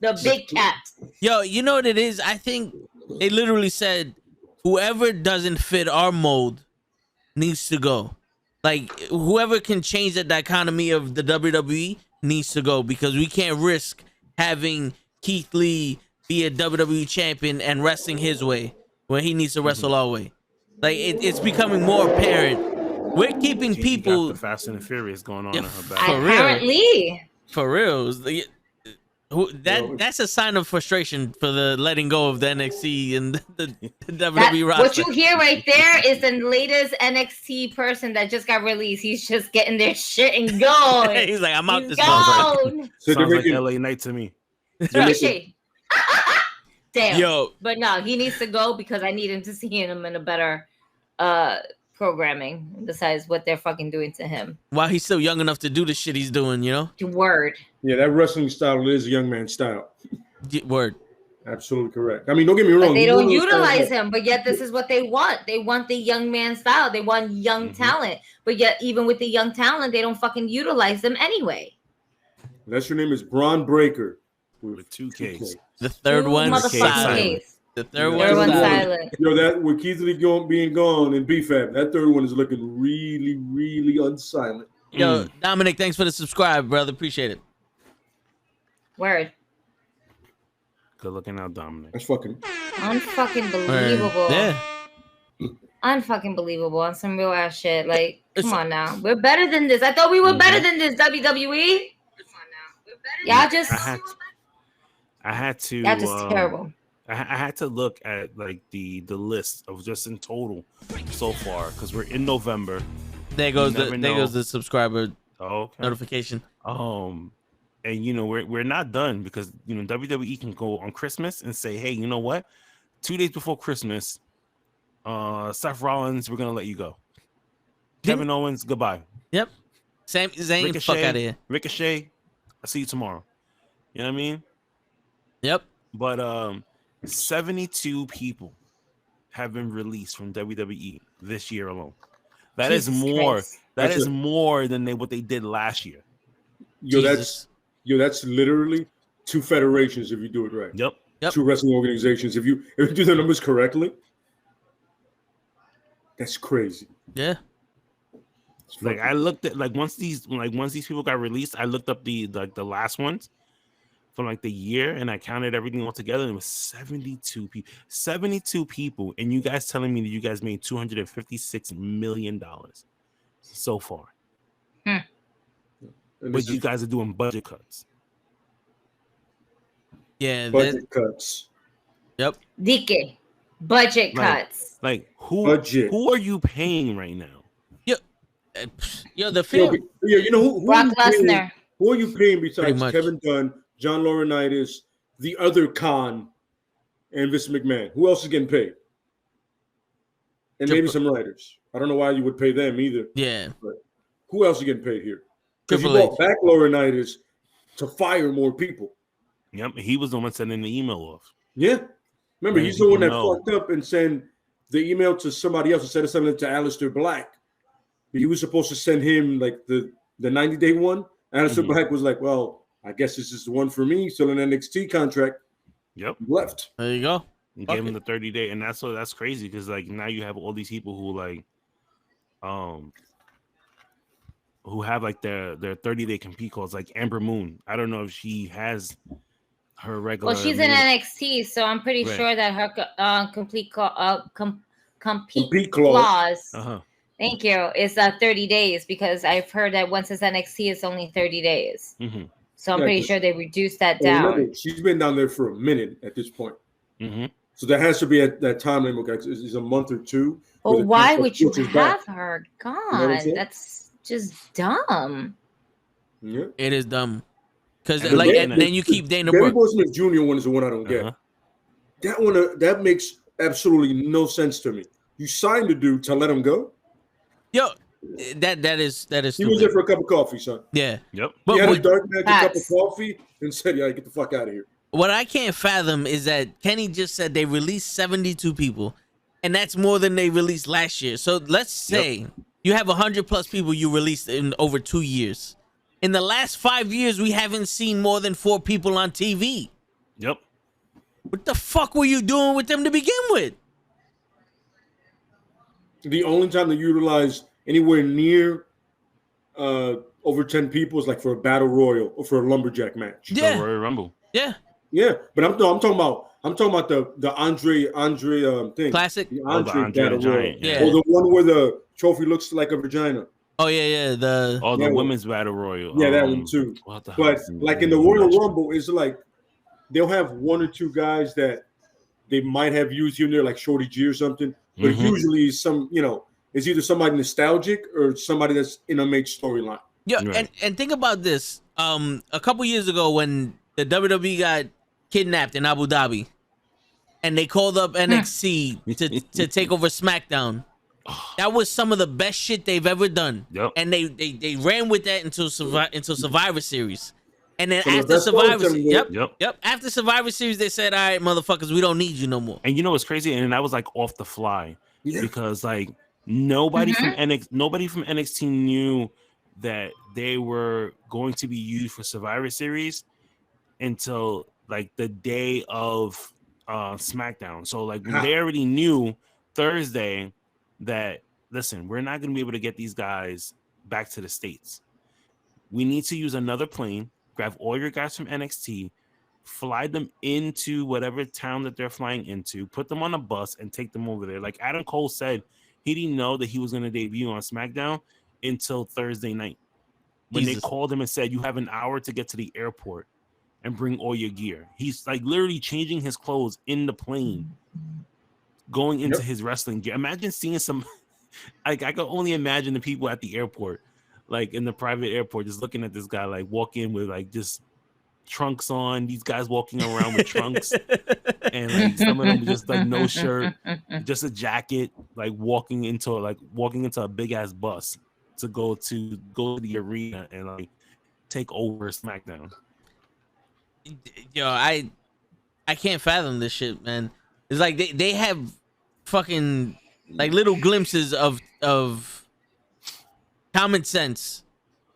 [SPEAKER 5] The big cat.
[SPEAKER 1] Yo, you know what it is? I think they literally said whoever doesn't fit our mold needs to go. Like whoever can change the dichotomy of the WWE needs to go, because we can't risk having Keith Lee be a WWE champion and wrestling his way when he needs to wrestle our way. Like it's becoming more apparent. We're keeping people.
[SPEAKER 2] Got the Fast and the Furious going on in her back.
[SPEAKER 5] Apparently.
[SPEAKER 1] For real. That's a sign of frustration for the letting go of the NXT and the WWE roster.
[SPEAKER 5] What you hear right there is the latest NXT person that just got released. He's just getting their shit and going.
[SPEAKER 1] He's like, I'm out this
[SPEAKER 5] gone.
[SPEAKER 2] Sounds like LA Knight to me.
[SPEAKER 5] Damn.
[SPEAKER 1] Yo.
[SPEAKER 5] But no, he needs to go because I need him to see him in a better programming besides what they're fucking doing to him.
[SPEAKER 1] While he's still young enough to do the shit he's doing, you know?
[SPEAKER 5] Word.
[SPEAKER 3] Yeah, that wrestling style is a young man style.
[SPEAKER 1] Word.
[SPEAKER 3] Absolutely correct. I mean, don't get me wrong.
[SPEAKER 5] But they don't utilize him, but yet this is what they want. They want the young man style. They want young talent. But yet, even with the young talent, they don't fucking utilize them anyway.
[SPEAKER 3] That's your name is Braun Breaker.
[SPEAKER 2] With 2 Ks.
[SPEAKER 1] The third one silent. The third one silent.
[SPEAKER 3] Yo, that with Keith Lee being gone and BFAB, that third one is looking really, really unsilent.
[SPEAKER 1] Yo, Dominic, thanks for the subscribe, brother. Appreciate it.
[SPEAKER 5] Word.
[SPEAKER 2] Good looking out, Dominic.
[SPEAKER 3] That's fucking
[SPEAKER 5] unfucking believable.
[SPEAKER 1] Yeah.
[SPEAKER 5] Unfucking believable on some real ass shit. Like, come on now. We're better than this. I thought we were better than this, WWE. Y'all just
[SPEAKER 2] I had to
[SPEAKER 5] that's just terrible.
[SPEAKER 2] I had to look at like the list of just in total so far because we're in November.
[SPEAKER 1] There goes the subscriber notification.
[SPEAKER 2] And you know we're not done because you know WWE can go on Christmas and say, hey, you know what? 2 days before Christmas, Seth Rollins, we're gonna let you go. Kevin Owens, goodbye.
[SPEAKER 1] Yep. Sami Zayn, fuck out of here.
[SPEAKER 2] Ricochet, I'll see you tomorrow. You know what I mean?
[SPEAKER 1] Yep.
[SPEAKER 2] But 72 people have been released from WWE this year alone. That is more.
[SPEAKER 5] Christ.
[SPEAKER 2] That is more than what they did last year.
[SPEAKER 3] Yo, that's literally 2 federations if you do it right.
[SPEAKER 2] Yep.
[SPEAKER 3] 2 wrestling organizations. If you do the numbers correctly, that's crazy.
[SPEAKER 1] Yeah.
[SPEAKER 2] Like I looked at once these people got released, I looked up the last ones. from like the year, and I counted everything all together, and it was 72 people. 72 people, and you guys telling me that you guys made $256 million so far. But you guys are doing budget cuts.
[SPEAKER 1] Yeah,
[SPEAKER 3] budget cuts.
[SPEAKER 1] Yep.
[SPEAKER 5] DK. Budget cuts.
[SPEAKER 2] Like who are you paying right now?
[SPEAKER 1] Yo, the film.
[SPEAKER 3] You know who
[SPEAKER 5] Brock Lesnar.
[SPEAKER 3] Who are you paying besides Kevin Dunn, John Laurinaitis, the other Khan, and Vince McMahon? Who else is getting paid? And maybe some writers. I don't know why you would pay them either.
[SPEAKER 1] Yeah.
[SPEAKER 3] But who else is getting paid here? Because you brought back Laurinaitis to fire more people.
[SPEAKER 2] Yep, he was the one sending the email off.
[SPEAKER 3] Yeah. Remember, he's the one that fucked up and sent the email to somebody else instead of sending it to Aleister Black. He was supposed to send him like the 90-day one. Aleister Black was like, well, I guess this is the one for me. Still an NXT contract.
[SPEAKER 2] Yep.
[SPEAKER 3] Left.
[SPEAKER 1] There you go.
[SPEAKER 2] And gave him the 30-day. And that's crazy because like now you have all these people who like who have like their 30-day compete calls, like Amber Moon. I don't know if she has her regular.
[SPEAKER 5] Well, she's in NXT, so I'm pretty sure that her compete clause. Thank you. Is 30 days because I've heard that once it's NXT, it's only 30 days. So I'm pretty sure they reduced that down.
[SPEAKER 3] Remember, she's been down there for a minute at this point. So there has to be that time limit. It's a month or two.
[SPEAKER 5] Well, why would you have her gone? That's just dumb.
[SPEAKER 3] Yeah,
[SPEAKER 1] it is dumb. Because then you keep Dana
[SPEAKER 3] Barry
[SPEAKER 1] Brooke.
[SPEAKER 3] Boy Smith Jr. one is the one I don't get. That one that makes absolutely no sense to me. You signed the dude to let him go.
[SPEAKER 1] Yo, that is. Stupid.
[SPEAKER 3] He was there for a cup of coffee, son.
[SPEAKER 1] Yeah.
[SPEAKER 2] Yep.
[SPEAKER 3] He had a dark magic cup of coffee and said, "Yeah, get the fuck out of here."
[SPEAKER 1] What I can't fathom is that Kenny just said they released 72 people, and that's more than they released last year. So let's say you have 100+ people you released in over 2 years. In the last 5 years, we haven't seen more than 4 people on TV.
[SPEAKER 2] Yep.
[SPEAKER 1] What the fuck were you doing with them to begin with?
[SPEAKER 3] The only time they utilize anywhere near over 10 people is like for a battle royal or for a lumberjack match.
[SPEAKER 2] Yeah, Royal Rumble.
[SPEAKER 1] Yeah,
[SPEAKER 3] yeah. But I'm talking about the Andre thing.
[SPEAKER 1] Classic.
[SPEAKER 3] The Andre battle royal.
[SPEAKER 1] Yeah.
[SPEAKER 3] Or the one where the trophy looks like a vagina.
[SPEAKER 1] Oh yeah. The
[SPEAKER 2] women's battle royal.
[SPEAKER 3] Yeah, that one too. But like in the Royal Rumble, it's like they'll have one or two guys that they might have used here and there, like Shorty G or something. But usually it's either somebody nostalgic or somebody that's in a major storyline.
[SPEAKER 1] Yeah, and think about this. A couple years ago when the WWE got kidnapped in Abu Dhabi, and they called up NXT to take over SmackDown. That was some of the best shit they've ever done.
[SPEAKER 2] Yep.
[SPEAKER 1] And they ran with that until Survivor Series. And then after Survivor Series, after Survivor Series, they said, "All right, motherfuckers, we don't need you no more."
[SPEAKER 2] And you know what's crazy? And that was like off the fly because like nobody from NXT knew that they were going to be used for Survivor Series until like the day of SmackDown. So like they already knew Thursday that listen, we're not going to be able to get these guys back to the States. We need to use another plane. Grab all your guys from NXT, fly them into whatever town that they're flying into, put them on a bus, and take them over there. Like Adam Cole said, he didn't know that he was going to debut on SmackDown until Thursday night when they called him and said, "You have an hour to get to the airport and bring all your gear." He's like literally changing his clothes in the plane, going into his wrestling gear. Imagine seeing some. Like I can only imagine the people at the airport. Like in the private airport, just looking at this guy, like walk in with like just trunks on. These guys walking around with trunks, and like some of them just like no shirt, just a jacket, like walking into a big ass bus to go to the arena and like take over SmackDown.
[SPEAKER 1] Yo, I can't fathom this shit, man. It's like they have fucking like little glimpses of common sense.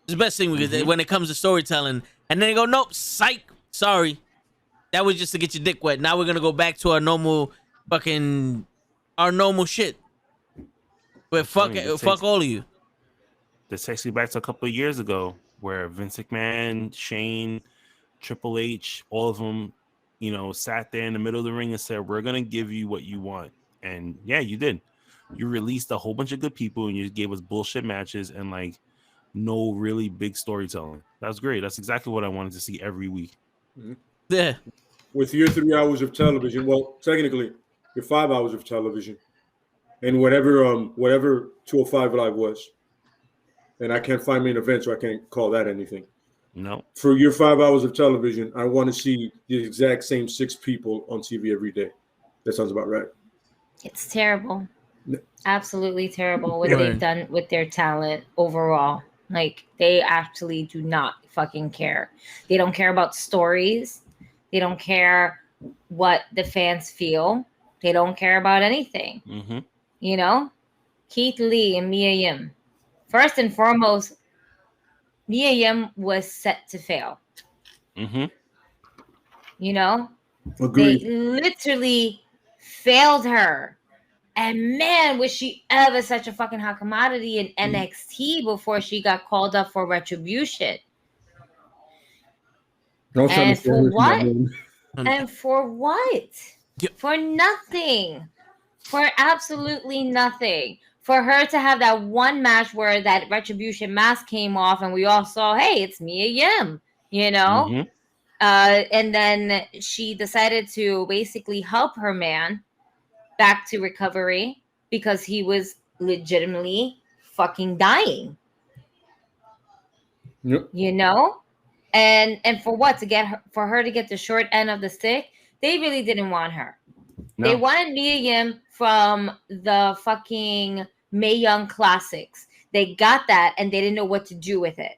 [SPEAKER 1] It's the best thing because when it comes to storytelling, and then they go, "Nope, psych, sorry, that was just to get your dick wet. Now we're gonna go back to our normal shit." But fuck all of you.
[SPEAKER 2] This takes me back to a couple of years ago where Vince McMahon, Shane, Triple H, all of them, you know, sat there in the middle of the ring and said, we're going to give you what you want. And yeah, you did. You released a whole bunch of good people and you gave us bullshit matches and like no really big storytelling. That's great. That's exactly what I wanted to see every week.
[SPEAKER 1] Yeah.
[SPEAKER 3] With your 3 hours of television, well, technically, your 5 hours of television, and whatever 205 Live was, and I can't find main event, so I can't call that anything.
[SPEAKER 2] No.
[SPEAKER 3] For your 5 hours of television, I want to see the exact same 6 people on TV every day. That sounds about right.
[SPEAKER 5] It's terrible. Absolutely terrible what they've done with their talent overall. Like, they actually do not fucking care. They don't care about stories. They don't care what the fans feel. They don't care about anything.
[SPEAKER 2] Mm-hmm.
[SPEAKER 5] You know? Keith Lee and Mia Yim. First and foremost, Mia Yim was set to fail.
[SPEAKER 2] Mm-hmm.
[SPEAKER 5] You know?
[SPEAKER 3] Agreed.
[SPEAKER 5] They literally failed her. And man, was she ever such a fucking hot commodity in NXT before she got called up for Retribution. And for what? And for what?
[SPEAKER 1] Yep.
[SPEAKER 5] For nothing. For absolutely nothing. For her to have that one match where that Retribution mask came off and we all saw, hey, it's Mia Yim, you know?
[SPEAKER 2] Mm-hmm.
[SPEAKER 5] And then she decided to basically help her man back to recovery because he was legitimately fucking dying.
[SPEAKER 3] Yep.
[SPEAKER 5] You know? And for what? For her to get the short end of the stick? They really didn't want her.
[SPEAKER 2] No.
[SPEAKER 5] They wanted Mia Yim from the fucking Mae Young Classics. They got that and they didn't know what to do with it.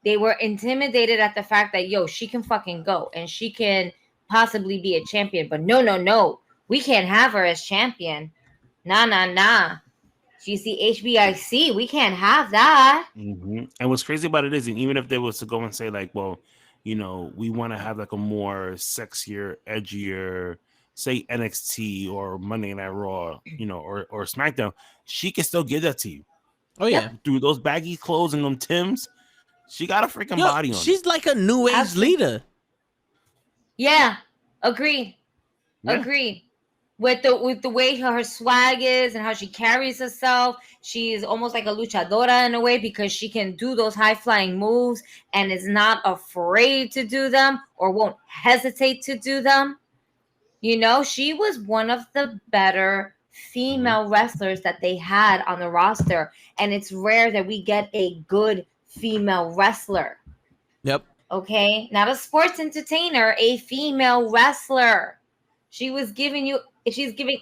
[SPEAKER 5] They were intimidated at the fact that, yo, she can fucking go and she can possibly be a champion. But no. We can't have her as champion. Nah. She's the HBIC. We can't have that.
[SPEAKER 2] Mm-hmm. And what's crazy about it is, and even if they was to go and say like, well, you know, we want to have like a more sexier, edgier, say NXT or Monday Night Raw, you know, or SmackDown, she can still give that to you.
[SPEAKER 1] Oh yeah.
[SPEAKER 2] Through those baggy clothes and them Tims, she got a freaking body on.
[SPEAKER 1] She's like a new age leader.
[SPEAKER 5] Yeah, agreed.
[SPEAKER 2] Yeah.
[SPEAKER 5] Agreed. With the way her swag is and how she carries herself, she's almost like a luchadora in a way because she can do those high flying moves and is not afraid to do them or won't hesitate to do them. You know, she was one of the better female wrestlers that they had on the roster, and it's rare that we get a good female wrestler.
[SPEAKER 1] Yep.
[SPEAKER 5] Okay, not a sports entertainer, a female wrestler. She's giving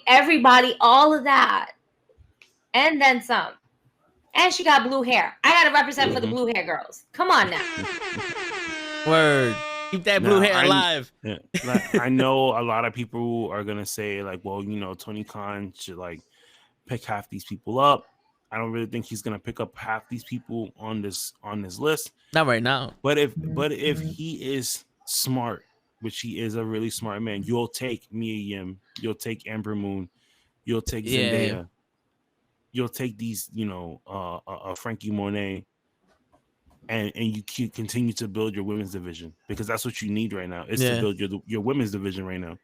[SPEAKER 5] everybody all of that. And then some. And she got blue hair. I gotta represent for the blue hair girls. Come on now.
[SPEAKER 1] Word. Keep that blue hair alive.
[SPEAKER 2] Yeah. Like, I know a lot of people are gonna say, like, well, you know, Tony Khan should like pick half these people up. I don't really think he's gonna pick up half these people on this list.
[SPEAKER 1] Not right now.
[SPEAKER 2] But if he is smart, which he is a really smart man, you'll take Mia Yim, you'll take Ember Moon, you'll take Zendaya, you'll take these, you know, Frankie Monet, and you continue to build your women's division because that's what you need right now is to build your women's division right now.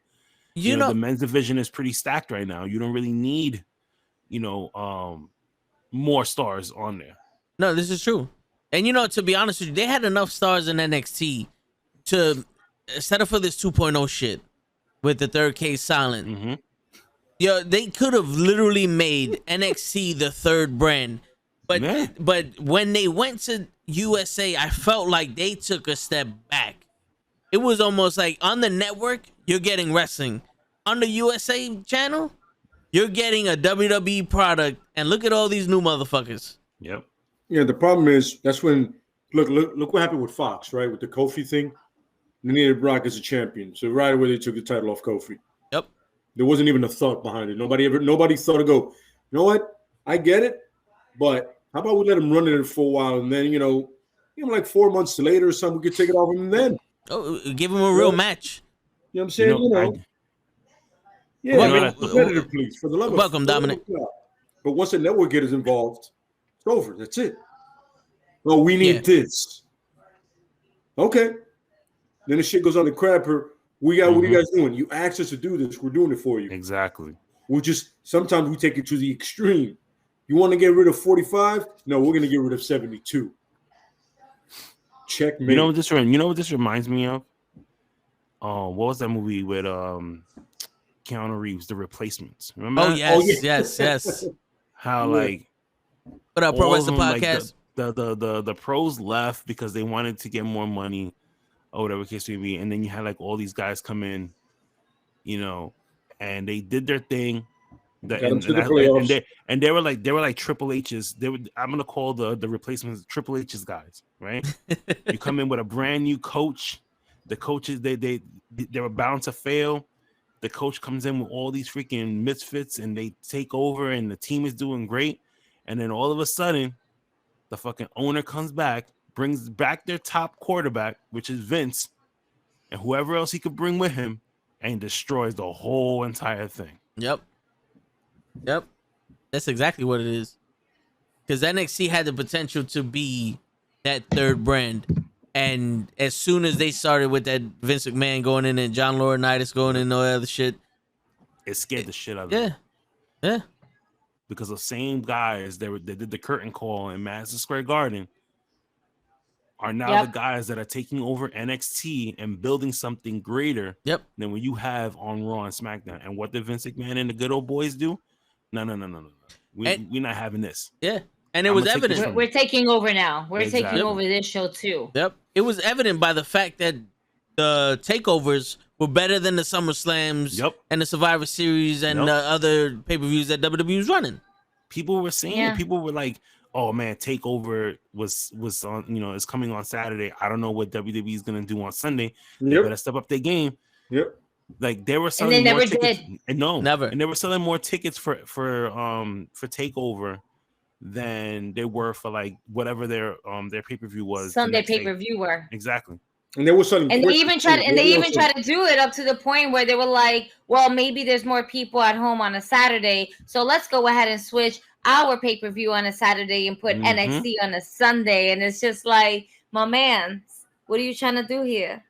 [SPEAKER 2] You know, the men's division is pretty stacked right now. You don't really need, you know, more stars on there.
[SPEAKER 1] No, this is true. And you know, to be honest with you, they had enough stars in NXT to set up for this 2.0 shit with the third case silent.
[SPEAKER 2] Mm-hmm.
[SPEAKER 1] Yo, they could have literally made NXT the third brand. But when they went to USA, I felt like they took a step back. It was almost like on the network, you're getting wrestling. On the USA channel, you're getting a WWE product. And look at all these new motherfuckers.
[SPEAKER 2] Yep.
[SPEAKER 3] Yeah, the problem is that's when look what happened with Fox, right? With the Kofi thing. They needed Brock as a champion. So right away they took the title off Kofi.
[SPEAKER 1] Yep.
[SPEAKER 3] There wasn't even a thought behind it. Nobody thought to go, you know what? I get it, but how about we let him run it for a while and then, you know, like 4 months later or something, we could take it off him then.
[SPEAKER 1] Oh, give him a real match.
[SPEAKER 3] You know what I'm saying? Competitive, please. For the love of
[SPEAKER 1] welcome, Dominic.
[SPEAKER 3] But once the network gets involved, it's over. That's it. Oh, we need this. Okay. Then the shit goes on the crapper. What are you guys doing? You asked us to do this. We're doing it for you.
[SPEAKER 2] Exactly.
[SPEAKER 3] Sometimes we take it to the extreme. You want to get rid of 45? No, we're going to get rid of 72. Checkmate.
[SPEAKER 2] You know what this reminds me of? What was that movie with Keanu Reeves, The Replacements? Remember?
[SPEAKER 1] Oh yes.
[SPEAKER 2] How like
[SPEAKER 1] what up, Pro Wrestling Podcast?
[SPEAKER 2] Like, the pros left because they wanted to get more money or whatever case may be, and then you had like all these guys come in, you know, and they did their thing. And they were like Triple H's. I'm gonna call the Replacements Triple H's guys, right? You come in with a brand new coach. The coaches they were bound to fail. The coach comes in with all these freaking misfits, and they take over, and the team is doing great. And then all of a sudden, the fucking owner comes back, brings back their top quarterback, which is Vince, and whoever else he could bring with him, and destroys the whole entire thing.
[SPEAKER 1] Yep. That's exactly what it is. Because NXT had the potential to be that third brand. And as soon as they started with that Vince McMahon going in and John Laurinaitis going in and all that other shit,
[SPEAKER 2] it scared the shit out of them.
[SPEAKER 1] Yeah.
[SPEAKER 2] Because the same guys that did the curtain call in Madison Square Garden are now the guys that are taking over NXT and building something greater than what you have on Raw and SmackDown. And what did Vince McMahon and the good old boys do? No. We're not having this.
[SPEAKER 1] Yeah. And it was evident.
[SPEAKER 5] We're taking over now. We're taking over this show too.
[SPEAKER 1] Yep. It was evident by the fact that the takeovers were better than the SummerSlams and the Survivor Series and the other pay-per-views that WWE was running.
[SPEAKER 2] People were saying, people were like, oh man, TakeOver was on, you know, it's coming on Saturday. I don't know what WWE is gonna do on Sunday. They better step up their game.
[SPEAKER 3] Yep.
[SPEAKER 2] Like they were selling more tickets.
[SPEAKER 1] Never.
[SPEAKER 2] And they were selling more tickets for TakeOver than they were for like whatever their pay-per-view was.
[SPEAKER 5] Sunday pay-per-view were.
[SPEAKER 2] Exactly.
[SPEAKER 3] And they were selling.
[SPEAKER 5] And they even tried to do it up to the point where they were like, well, maybe there's more people at home on a Saturday, so let's go ahead and switch our pay-per-view on a Saturday and put NXT on a Sunday. And it's just like, my man, what are you trying to do here?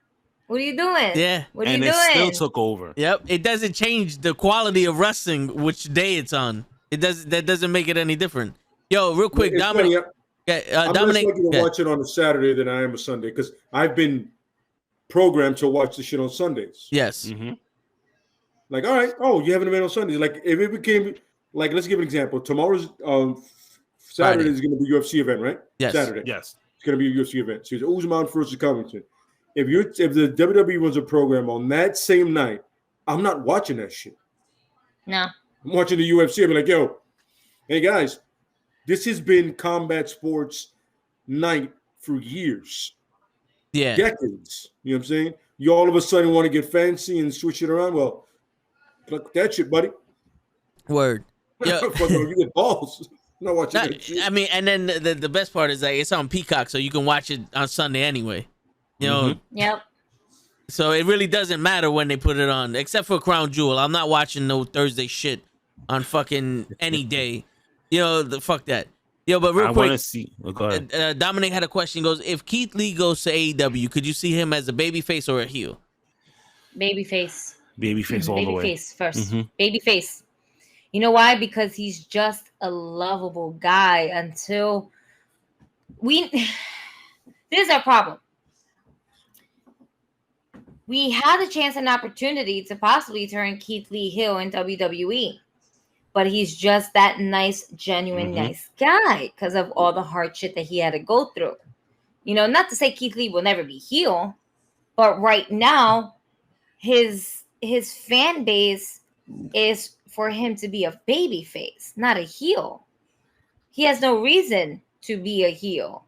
[SPEAKER 5] What are you doing?
[SPEAKER 1] Yeah.
[SPEAKER 5] What are you doing?
[SPEAKER 2] And it still took over.
[SPEAKER 1] Yep. It doesn't change the quality of wrestling which day it's on. That doesn't make it any different. Yo, real quick, Dominic.
[SPEAKER 3] I'm
[SPEAKER 1] Dominic,
[SPEAKER 3] less likely to watch it on a Saturday than I am a Sunday because I've been programmed to watch the shit on Sundays.
[SPEAKER 1] Yes.
[SPEAKER 2] Mm-hmm.
[SPEAKER 3] Like, all right. Oh, you haven't been on Sundays. Like, if it became like, let's give an example. Tomorrow's Saturday is going to be a UFC event, right?
[SPEAKER 1] Yes.
[SPEAKER 3] Saturday.
[SPEAKER 2] Yes.
[SPEAKER 3] It's going to be a UFC event. So it's Usman versus Covington. If the WWE runs a program on that same night, I'm not watching that shit.
[SPEAKER 5] No.
[SPEAKER 3] I'm watching the UFC. I'm like, yo, hey guys, this has been combat sports night for years.
[SPEAKER 1] Yeah.
[SPEAKER 3] Decades. You know what I'm saying? You all of a sudden want to get fancy and switch it around. Well, fuck that shit, buddy.
[SPEAKER 1] Word.
[SPEAKER 3] Yeah. You get balls. I'm not watching that shit.
[SPEAKER 1] I mean, and then the best part is like it's on Peacock, so you can watch it on Sunday anyway. You know?
[SPEAKER 5] Yep.
[SPEAKER 1] So it really doesn't matter when they put it on, except for Crown Jewel. I'm not watching no Thursday shit on fucking any day. You know, fuck that. Yo, but real quick,
[SPEAKER 2] want to see. Go ahead.
[SPEAKER 1] Dominic had a question. He goes, if Keith Lee goes to AEW, could you see him as a babyface or a heel?
[SPEAKER 5] Babyface.
[SPEAKER 2] Babyface all the way.
[SPEAKER 5] Babyface first. Babyface. You know why? Because he's just a lovable guy until this is our problem. We had a chance and opportunity to possibly turn Keith Lee heel in WWE, but he's just that nice, genuine, nice guy because of all the hard shit that he had to go through. You know, not to say Keith Lee will never be heel, but right now, his fan base is for him to be a baby face, not a heel. He has no reason to be a heel.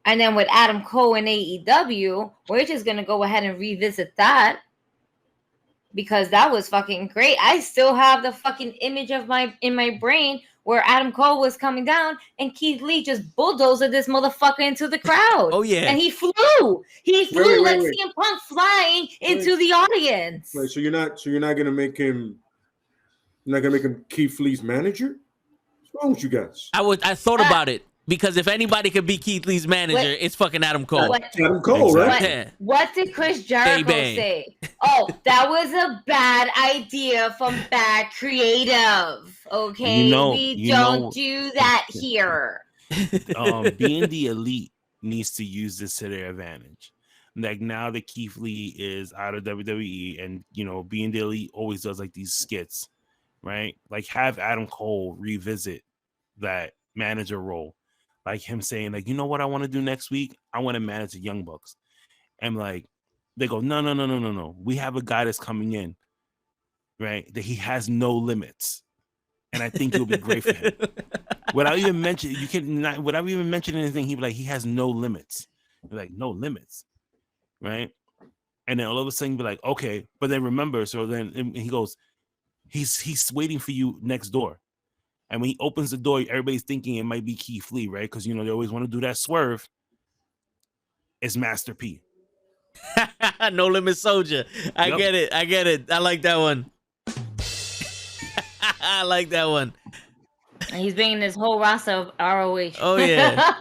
[SPEAKER 5] And then with Adam Cole and AEW, we're just going to go ahead and revisit that because that was fucking great. I still have the fucking image of in my brain where Adam Cole was coming down and Keith Lee just bulldozed this motherfucker into the crowd.
[SPEAKER 1] Oh, yeah.
[SPEAKER 5] And he flew. He flew like CM Punk flying into the audience.
[SPEAKER 3] Wait, so you're not going to make him Keith Lee's manager? What's wrong with you guys?
[SPEAKER 1] I thought about it. Because if anybody could be Keith Lee's manager, it's fucking Adam Cole.
[SPEAKER 3] Adam Cole, right?
[SPEAKER 1] Yeah.
[SPEAKER 5] What did Chris Jericho say? Oh, that was a bad idea from bad creative. Okay, we don't do that here.
[SPEAKER 2] Being the elite needs to use this to their advantage. Like now that Keith Lee is out of WWE, and being the elite always does like these skits, right? Like have Adam Cole revisit that manager role. Like him saying, like, you know what I want to do next week? I want to manage the Young Bucks. And like, they go, no. We have a guy that's coming in, right? That he has no limits. And I think it'll be great for him. Without even mentioning anything, he'd be like, he has no limits. You're like, no limits. Right? And then all of a sudden, be like, okay, but then remember, so then he goes, he's waiting for you next door. And when he opens the door, everybody's thinking it might be Keith Lee, right? Because, they always want to do that swerve. It's Master P.
[SPEAKER 1] No Limit Soldier. I get it. I like that one. I like that one.
[SPEAKER 5] And he's bringing this whole roster of ROH.
[SPEAKER 1] Oh, yeah.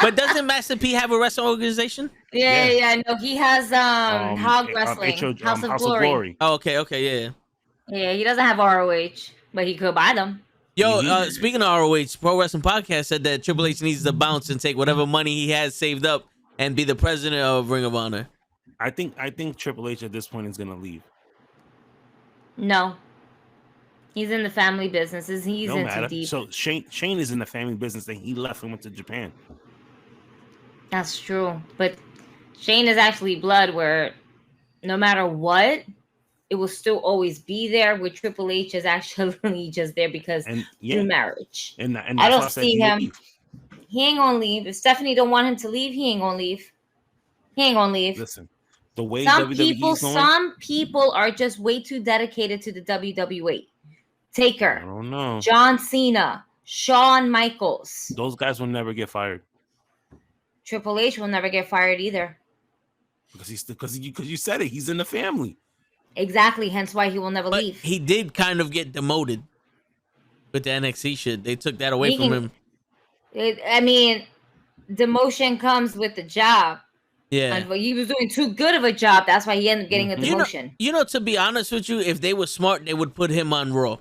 [SPEAKER 1] But doesn't Master P have a wrestling organization?
[SPEAKER 5] Yeah. No, he has Hog Wrestling, House of Glory.
[SPEAKER 1] Oh, okay, yeah.
[SPEAKER 5] Yeah, he doesn't have ROH, but he could buy them.
[SPEAKER 1] Yo, speaking of ROH, Pro Wrestling Podcast said that Triple H needs to bounce and take whatever money he has saved up and be the president of Ring of Honor.
[SPEAKER 2] I think Triple H at this point is gonna leave.
[SPEAKER 5] No, he's in the family businesses. He's in too deep.
[SPEAKER 2] So Shane is in the family business, and he left and went to Japan.
[SPEAKER 5] That's true, but Shane is actually blood, where no matter what, it will still always be there. With Triple H is actually just there because through marriage. And I don't see him. Leave. He ain't gonna leave. If Stephanie don't want him to leave, he ain't gonna leave.
[SPEAKER 2] Listen, the way
[SPEAKER 5] some people are just way too dedicated to the WWE. Taker.
[SPEAKER 2] I don't know.
[SPEAKER 5] John Cena, Shawn Michaels.
[SPEAKER 2] Those guys will never get fired.
[SPEAKER 5] Triple H will never get fired either.
[SPEAKER 2] Because you said it. He's in the family.
[SPEAKER 5] Exactly. Hence why he will never leave.
[SPEAKER 1] He did kind of get demoted with the NXT shit. They took that away from him.
[SPEAKER 5] Demotion comes with the job.
[SPEAKER 1] Yeah.
[SPEAKER 5] And he was doing too good of a job. That's why he ended up getting a demotion.
[SPEAKER 1] To be honest with you, if they were smart, they would put him on Raw.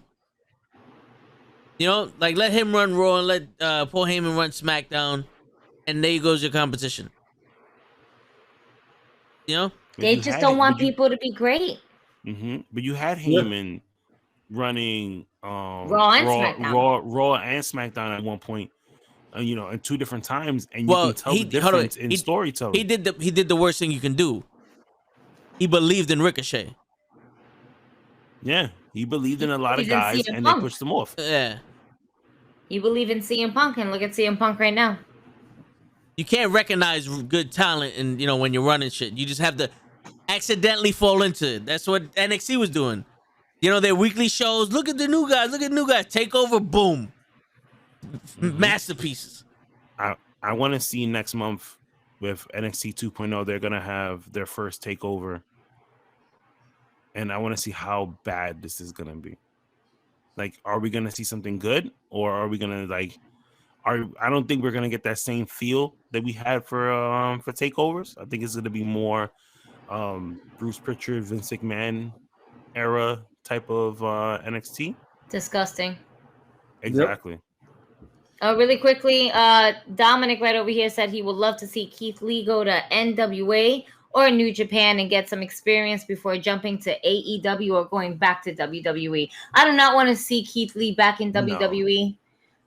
[SPEAKER 1] Like let him run Raw and let Paul Heyman run SmackDown, and there goes your competition.
[SPEAKER 5] They just don't want people to be great.
[SPEAKER 2] Mm-hmm. But you had Heyman running
[SPEAKER 5] Raw and
[SPEAKER 2] SmackDown at one point, in two different times, and you can tell the difference in storytelling.
[SPEAKER 1] He did the worst thing you can do. He believed in Ricochet.
[SPEAKER 2] Yeah, he believed in a lot of guys, and they pushed them off.
[SPEAKER 1] Yeah,
[SPEAKER 5] he believed in CM Punk, and look at CM Punk right now.
[SPEAKER 1] You can't recognize good talent, and when you're running shit, you just have to accidentally fall into it. That's what NXT was doing. Their weekly shows. Look at the new guys. Take over. Boom. Masterpieces.
[SPEAKER 2] I want to see next month with NXT 2.0. They're gonna have their first takeover, and I want to see how bad this is gonna be. Like, are we gonna see something good, or are we gonna I don't think we're gonna get that same feel that we had for takeovers. I think it's gonna be more Bruce Pritchard, Vince McMahon era type of NXT.
[SPEAKER 5] Disgusting.
[SPEAKER 2] Exactly.
[SPEAKER 5] Yep. Really quickly, Dominic right over here said he would love to see Keith Lee go to NWA or New Japan and get some experience before jumping to AEW or going back to WWE. I do not want to see Keith Lee back in WWE.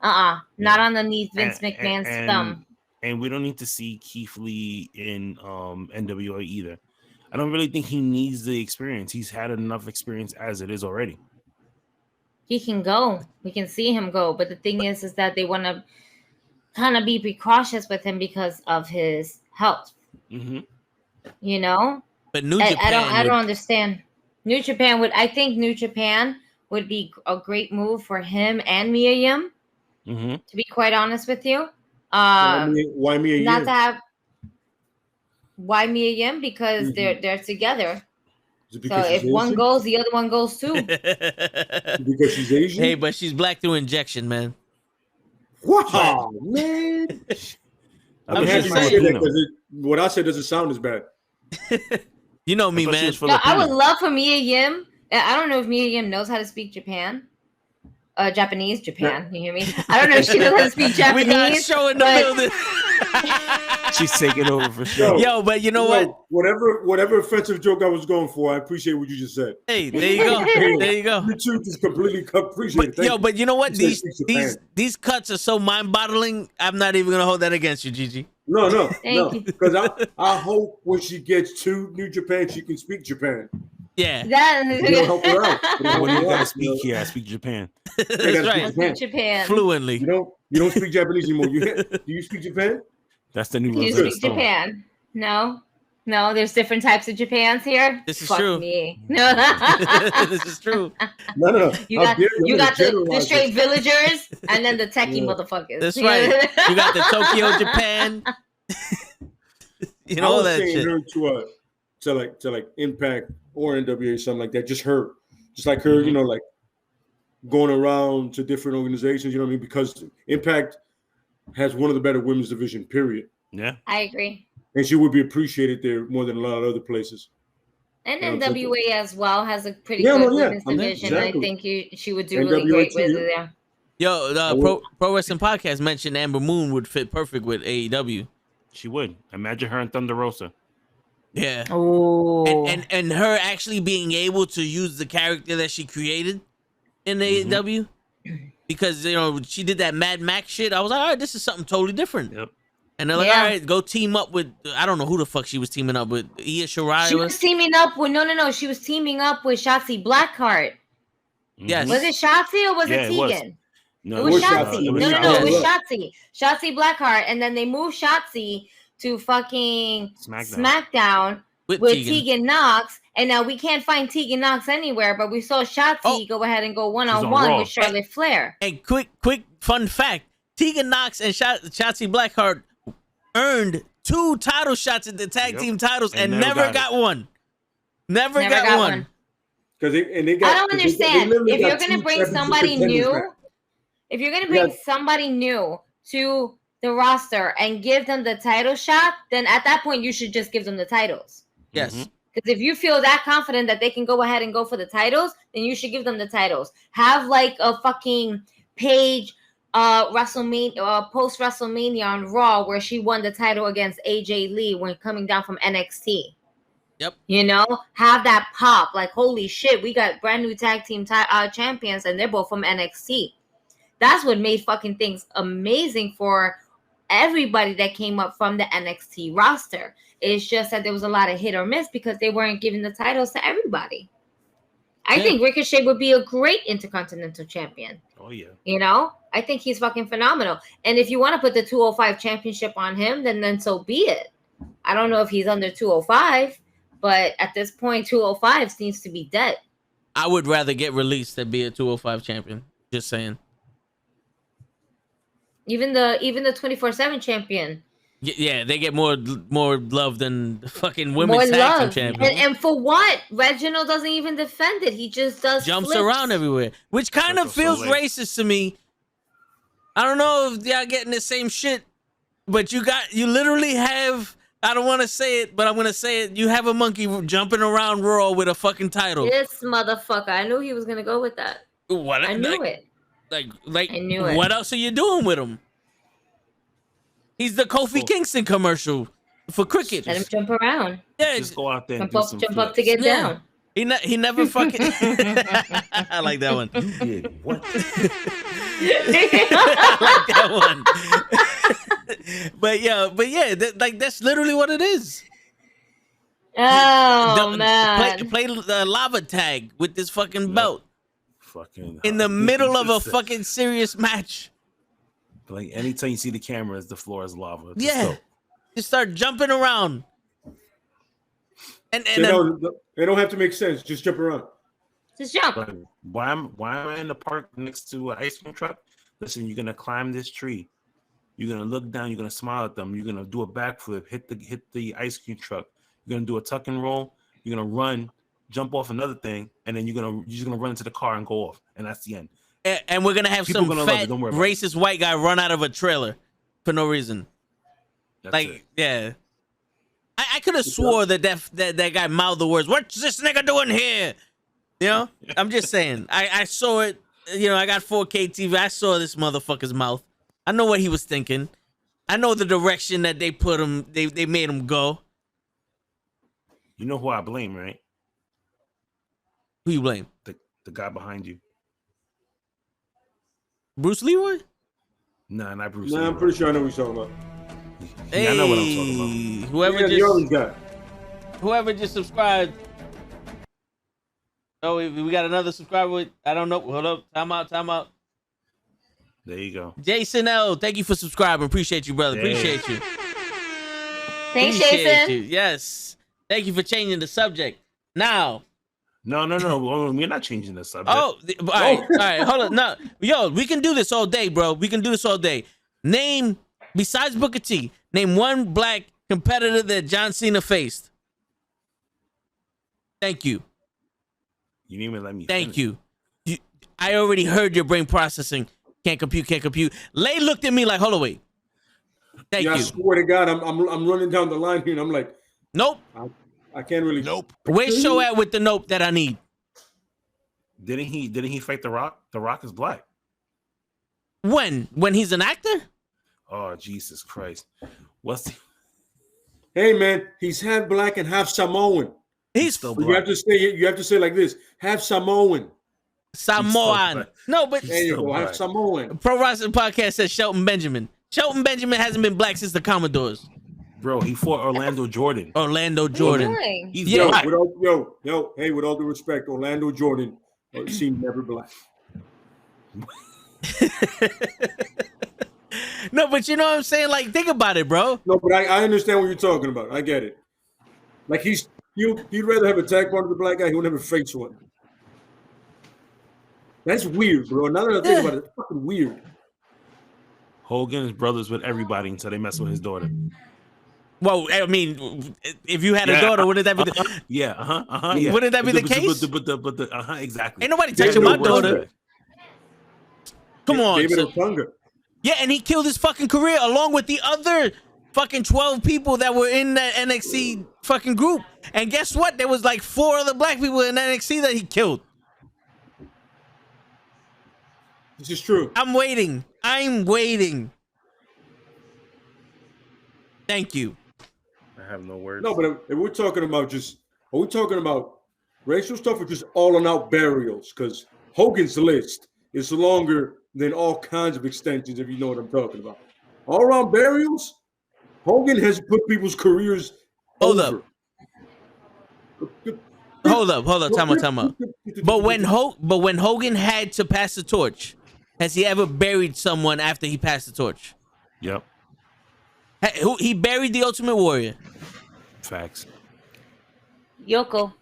[SPEAKER 5] Not underneath Vince McMahon's thumb.
[SPEAKER 2] And we don't need to see Keith Lee in NWA either. I don't really think he needs the experience. He's had enough experience as it is already.
[SPEAKER 5] He can go. We can see him go. But the thing is that they want to kind of be precautious with him because of his health.
[SPEAKER 2] Mm-hmm.
[SPEAKER 1] But New Japan
[SPEAKER 5] I don't understand. New Japan would be a great move for him and Mia Yim.
[SPEAKER 2] Mm-hmm.
[SPEAKER 5] To be quite honest with you,
[SPEAKER 3] why Mia Yim?
[SPEAKER 5] Not to have why Mia Yim because they're together. So if one goes, the other one goes too.
[SPEAKER 3] Because she's Asian.
[SPEAKER 1] Hey, but she's black through injection, man.
[SPEAKER 3] Wow, man. I'm happy you said that because what I said doesn't sound as bad.
[SPEAKER 1] You know me, man.
[SPEAKER 5] No, I would love for Mia Yim. I don't know if Mia Yim knows how to speak Japanese. Japan. You hear me? I don't know if she knows how to speak Japanese.
[SPEAKER 1] We got a show in the building.
[SPEAKER 2] She's taking over for sure.
[SPEAKER 1] Yo, but you know what?
[SPEAKER 3] Whatever offensive joke I was going for, I appreciate what you just said.
[SPEAKER 1] Hey, there you go. There you go.
[SPEAKER 3] You too, just completely appreciate it.
[SPEAKER 1] But you know what? These cuts are so mind-boggling. I'm not even gonna hold that against you, Gigi.
[SPEAKER 3] No. Because I hope when she gets to New Japan, she can speak Japan.
[SPEAKER 1] Yeah.
[SPEAKER 3] You'll help her out.
[SPEAKER 2] When you gotta speak here, I speak Japan.
[SPEAKER 1] That's right.
[SPEAKER 5] Speak Japan
[SPEAKER 1] Fluently.
[SPEAKER 3] You don't speak Japanese anymore. Do you speak Japan?
[SPEAKER 2] That's the new.
[SPEAKER 5] Do you speak Japan? No. There's different types of Japans here.
[SPEAKER 1] This is
[SPEAKER 5] Fuck
[SPEAKER 1] true.
[SPEAKER 5] Me. No.
[SPEAKER 1] This is true.
[SPEAKER 3] No.
[SPEAKER 5] You got the straight villagers and then the techie motherfuckers.
[SPEAKER 1] That's right. You got the Tokyo Japan. You know all that shit.
[SPEAKER 3] Her to like Impact or NWA or something like that. Just her, like her, like going around to different organizations. You know what I mean? Because Impact has one of the better women's division. Period.
[SPEAKER 2] Yeah,
[SPEAKER 5] I agree.
[SPEAKER 3] And she would be appreciated there more than a lot of other places.
[SPEAKER 5] And NWA as well has a pretty good women's division. Exactly. I think she would do really great with it there.
[SPEAKER 1] Yo, Pro Wrestling Podcast mentioned Amber Moon would fit perfect with AEW.
[SPEAKER 2] She would. Imagine her and Thunder Rosa.
[SPEAKER 1] Yeah.
[SPEAKER 5] Oh.
[SPEAKER 1] And her actually being able to use the character that she created in AEW, because she did that Mad Max shit. I was like, all right, this is something totally different.
[SPEAKER 2] Yep.
[SPEAKER 1] And they're like, all right, go team up with, I don't know who the fuck she was teaming up with. Io Shirai.
[SPEAKER 5] She was teaming up with, no. She was teaming up with Shotzi Blackheart.
[SPEAKER 1] Yes.
[SPEAKER 5] Was it Shotzi or was it Tegan?
[SPEAKER 2] No,
[SPEAKER 5] it was Shotzi.
[SPEAKER 2] No,
[SPEAKER 5] it was Shotzi. Shotzi Blackheart. And then they moved Shotzi to fucking SmackDown with Tegan Knox. And now we can't find Tegan Knox anywhere, but we saw Shotzi go ahead and go one-on-one with Charlotte Flair.
[SPEAKER 1] And quick fun fact, Tegan Knox and Shotzi Blackheart earned 2 title shots at the tag team titles and never got one. Never got one.
[SPEAKER 3] I
[SPEAKER 5] don't understand. If you're going to bring somebody new, to the roster and give them the title shot, then at that point you should just give them the titles.
[SPEAKER 1] Yes.
[SPEAKER 5] Because if you feel that confident that they can go ahead and go for the titles, then you should give them the titles. Have like a fucking Paige WrestleMania post WrestleMania on Raw where she won the title against AJ Lee when coming down from NXT.
[SPEAKER 1] Yep.
[SPEAKER 5] Have that pop. Like, holy shit, we got brand new tag team champions and they're both from NXT. That's what made fucking things amazing for everybody that came up from the NXT roster. It's just that there was a lot of hit or miss because they weren't giving the titles to everybody. I think Ricochet would be a great Intercontinental Champion.
[SPEAKER 2] Oh, yeah.
[SPEAKER 5] I think he's fucking phenomenal. And if you want to put the 205 championship on him, then so be it. I don't know if he's under 205, but at this point, 205 seems to be dead.
[SPEAKER 1] I would rather get released than be a 205 champion. Just saying.
[SPEAKER 5] Even the 24/7 champion.
[SPEAKER 1] Yeah, they get more love than the fucking women's tag team champion.
[SPEAKER 5] And for what? Reginald doesn't even defend it. He just
[SPEAKER 1] jumps
[SPEAKER 5] flips
[SPEAKER 1] around everywhere, which kind of feels racist to me. I don't know if y'all getting the same shit, but you literally have, I don't want to say it, but I'm going to say it. You have a monkey jumping around Raw with a fucking title.
[SPEAKER 5] This motherfucker. I knew he was going to go with that.
[SPEAKER 1] What?
[SPEAKER 5] I knew it.
[SPEAKER 1] Like,
[SPEAKER 5] I knew it.
[SPEAKER 1] What else are you doing with him? He's the Kofi Kingston commercial for cricket.
[SPEAKER 5] Let him jump around.
[SPEAKER 2] Yeah, just go out there and
[SPEAKER 5] jump up to get down.
[SPEAKER 1] He never fucking. I like that one.
[SPEAKER 2] What?
[SPEAKER 1] I like that one. but yeah, that's literally what it is.
[SPEAKER 5] Oh man!
[SPEAKER 1] Play lava tag with this fucking belt.
[SPEAKER 2] Fucking
[SPEAKER 1] in the middle of a fucking serious match.
[SPEAKER 2] Like anytime you see the cameras, the floor is lava.
[SPEAKER 1] Just start jumping around. And
[SPEAKER 3] they don't have to make sense. Just jump around.
[SPEAKER 5] Just jump.
[SPEAKER 2] Like, why am I in the park next to an ice cream truck? Listen, you're gonna climb this tree. You're gonna look down. You're gonna smile at them. You're gonna do a backflip. Hit the ice cream truck. You're gonna do a tuck and roll. You're gonna run, jump off another thing, and then you're just gonna run into the car and go off. And that's the end.
[SPEAKER 1] And we're gonna have
[SPEAKER 2] People
[SPEAKER 1] some
[SPEAKER 2] gonna love
[SPEAKER 1] fat
[SPEAKER 2] it. Don't worry about it.
[SPEAKER 1] racist white guy run out of a trailer for no reason.
[SPEAKER 2] That's
[SPEAKER 1] Like,
[SPEAKER 2] it.
[SPEAKER 1] yeah. I could have swore that guy mouthed the words, "What's this nigga doing here?" You know? I'm just saying. I saw it. You know, I got 4K TV. I saw this motherfucker's mouth. I know what he was thinking. I know the direction that they put him. They made him go.
[SPEAKER 2] You know who I blame, right?
[SPEAKER 1] Who you blame?
[SPEAKER 2] The guy behind you.
[SPEAKER 1] Bruce Leroy?
[SPEAKER 2] Nah, not Bruce.
[SPEAKER 3] Nah,
[SPEAKER 2] Leroy.
[SPEAKER 3] I'm pretty sure I know what you're talking about.
[SPEAKER 2] Yeah, I know what I'm talking about.
[SPEAKER 1] Hey,
[SPEAKER 3] The orange guy.
[SPEAKER 1] whoever just subscribed. Oh, we got another subscriber. I don't know. Hold up. Time out.
[SPEAKER 2] There you go.
[SPEAKER 1] Jason L, thank you for subscribing. Appreciate you, brother.
[SPEAKER 2] Yeah.
[SPEAKER 1] Appreciate you.
[SPEAKER 5] Thanks,
[SPEAKER 1] Appreciate
[SPEAKER 5] Jason.
[SPEAKER 1] you. Yes. Thank you for changing the subject. Now.
[SPEAKER 2] No. We're not changing the subject.
[SPEAKER 1] All right. Hold on. No, yo, we can do this all day, bro. We can do this all day. Name, besides Booker T, name one black competitor that John Cena faced. Thank you.
[SPEAKER 2] You didn't even let me.
[SPEAKER 1] Thank
[SPEAKER 2] finish.
[SPEAKER 1] you. I already heard your brain processing. Can't compute. Lay looked at me like, hold on, wait. Thank
[SPEAKER 3] I
[SPEAKER 1] you.
[SPEAKER 3] swear to God, I'm running down the line here, and I'm like,
[SPEAKER 1] Nope.
[SPEAKER 3] I can't really.
[SPEAKER 2] Nope.
[SPEAKER 1] Where's show at with the nope that I need?
[SPEAKER 2] Didn't he fight The Rock? The Rock is black.
[SPEAKER 1] When he's an actor?
[SPEAKER 2] Oh, Jesus Christ.
[SPEAKER 3] Hey man, he's half black and half Samoan.
[SPEAKER 1] He's
[SPEAKER 2] still
[SPEAKER 3] You
[SPEAKER 2] black.
[SPEAKER 3] have to say like this: half Samoan.
[SPEAKER 1] Samoan. No, but
[SPEAKER 3] There you
[SPEAKER 2] Still
[SPEAKER 3] go, half
[SPEAKER 2] black.
[SPEAKER 3] Samoan.
[SPEAKER 1] Pro Wrestling Podcast says Shelton Benjamin. Shelton Benjamin hasn't been black since the Commodores.
[SPEAKER 2] Bro, he fought Orlando Jordan.
[SPEAKER 1] Orlando Jordan.
[SPEAKER 5] Doing?
[SPEAKER 2] He's
[SPEAKER 1] Yeah.
[SPEAKER 2] black.
[SPEAKER 3] With all due respect, Orlando Jordan seemed never black.
[SPEAKER 1] No, but you know what I'm saying? Like, think about it, bro.
[SPEAKER 3] No, but I understand what you're talking about. I get it. Like he'd rather have a tag partner with a black guy. He'll never face one. That's weird, bro. Now that I think about it, it's fucking weird.
[SPEAKER 2] Hogan is brothers with everybody until they mess with his daughter.
[SPEAKER 1] Well, I mean, if you had a daughter, wouldn't that be the,
[SPEAKER 2] Yeah.
[SPEAKER 1] Wouldn't that be the case?
[SPEAKER 2] But exactly.
[SPEAKER 1] Ain't nobody touching my
[SPEAKER 3] David
[SPEAKER 1] daughter.
[SPEAKER 3] Otunga.
[SPEAKER 1] Come on.
[SPEAKER 3] David
[SPEAKER 1] So-
[SPEAKER 3] Otunga.
[SPEAKER 1] yeah, and he killed his fucking career along with the other fucking 12 people that were in that NXT fucking group. And guess what? There was like 4 other black people in NXT that he killed.
[SPEAKER 3] This is true.
[SPEAKER 1] I'm waiting. Thank you.
[SPEAKER 2] I have no words.
[SPEAKER 3] No, but if we're talking about are we talking about racial stuff or just all on out burials? Because Hogan's list is longer than all kinds of extensions, if you know what I'm talking about. All around burials, Hogan has put people's careers
[SPEAKER 1] Hold
[SPEAKER 3] over.
[SPEAKER 1] Hold up. Time out. But when Hogan had to pass the torch, has he ever buried someone after he passed the torch?
[SPEAKER 2] Yep.
[SPEAKER 1] He buried the Ultimate Warrior.
[SPEAKER 2] Facts.
[SPEAKER 5] Yoko.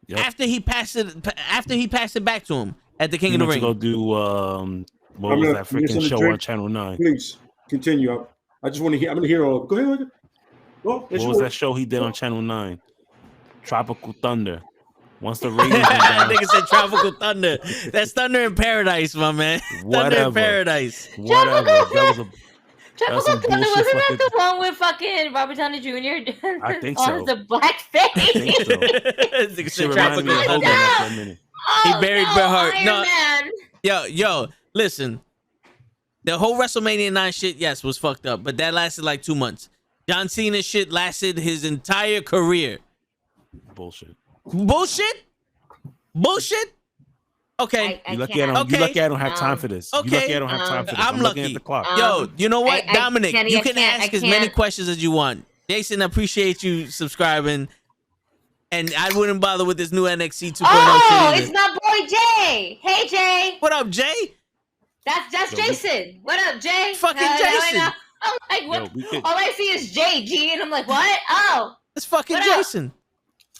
[SPEAKER 2] Yep.
[SPEAKER 1] After he passed it back to him at the King
[SPEAKER 2] He
[SPEAKER 1] of the
[SPEAKER 2] went to
[SPEAKER 1] Ring.
[SPEAKER 2] go do what
[SPEAKER 3] I'm
[SPEAKER 2] was
[SPEAKER 3] gonna
[SPEAKER 2] that
[SPEAKER 3] finish on
[SPEAKER 2] freaking
[SPEAKER 3] the
[SPEAKER 2] show
[SPEAKER 3] drink.
[SPEAKER 2] on Channel 9?
[SPEAKER 3] Please continue. I just want to hear. I'm going to hear all of it. Go ahead. Well,
[SPEAKER 2] What was that show he did on Channel 9? Tropical Thunder. Once the ratings went down,
[SPEAKER 1] Nigga said Tropical Thunder. That's Thunder in Paradise, my man. Thunder in
[SPEAKER 2] Whatever.
[SPEAKER 1] Paradise.
[SPEAKER 2] whatever. That was a
[SPEAKER 5] Tropical
[SPEAKER 2] some
[SPEAKER 5] Thunder,
[SPEAKER 2] bullshit
[SPEAKER 5] wasn't that
[SPEAKER 2] fucking-
[SPEAKER 5] the one with fucking Robert Downey Jr.?
[SPEAKER 2] I think
[SPEAKER 5] Oh,
[SPEAKER 2] so.
[SPEAKER 5] the black face.
[SPEAKER 2] I think so.
[SPEAKER 1] Nigga
[SPEAKER 2] Shit
[SPEAKER 1] said
[SPEAKER 2] reminded me
[SPEAKER 1] Tropical
[SPEAKER 2] of Hogan
[SPEAKER 1] Thunder.
[SPEAKER 2] after a minute.
[SPEAKER 5] Oh,
[SPEAKER 1] He buried
[SPEAKER 5] no,
[SPEAKER 1] Bret Hart.
[SPEAKER 5] Iron
[SPEAKER 1] No.
[SPEAKER 5] Man.
[SPEAKER 1] Yo, listen. The whole WrestleMania 9 shit, yes, was fucked up, but that lasted like 2 months. John Cena shit lasted his entire career.
[SPEAKER 2] Bullshit.
[SPEAKER 1] Bullshit? Okay.
[SPEAKER 5] I
[SPEAKER 2] You lucky
[SPEAKER 5] can't.
[SPEAKER 2] you lucky I don't have time for this.
[SPEAKER 1] Okay.
[SPEAKER 2] You lucky I don't have time for this.
[SPEAKER 1] I'm
[SPEAKER 2] looking
[SPEAKER 1] lucky.
[SPEAKER 2] at the clock.
[SPEAKER 1] Yo, you know what,
[SPEAKER 5] I-
[SPEAKER 1] Dominic?
[SPEAKER 5] Kenny,
[SPEAKER 1] you
[SPEAKER 5] I
[SPEAKER 1] can
[SPEAKER 5] can't-
[SPEAKER 1] ask
[SPEAKER 5] I
[SPEAKER 1] as many
[SPEAKER 5] can't.
[SPEAKER 1] questions as you want. Jason, I appreciate you subscribing. And I wouldn't bother with this new NXT 2.0
[SPEAKER 5] Oh,
[SPEAKER 1] shit
[SPEAKER 5] it's
[SPEAKER 1] either.
[SPEAKER 5] my boy Jay. Hey Jay.
[SPEAKER 1] What up, Jay?
[SPEAKER 5] That's
[SPEAKER 2] Yo,
[SPEAKER 5] Jason. What up, Jay?
[SPEAKER 1] Fucking
[SPEAKER 5] now I
[SPEAKER 1] Jason.
[SPEAKER 5] know. I'm like, what?
[SPEAKER 2] Yo, we could-
[SPEAKER 5] All I see is JG, and I'm like, what? Oh,
[SPEAKER 1] It's fucking
[SPEAKER 5] What up?
[SPEAKER 1] Jason.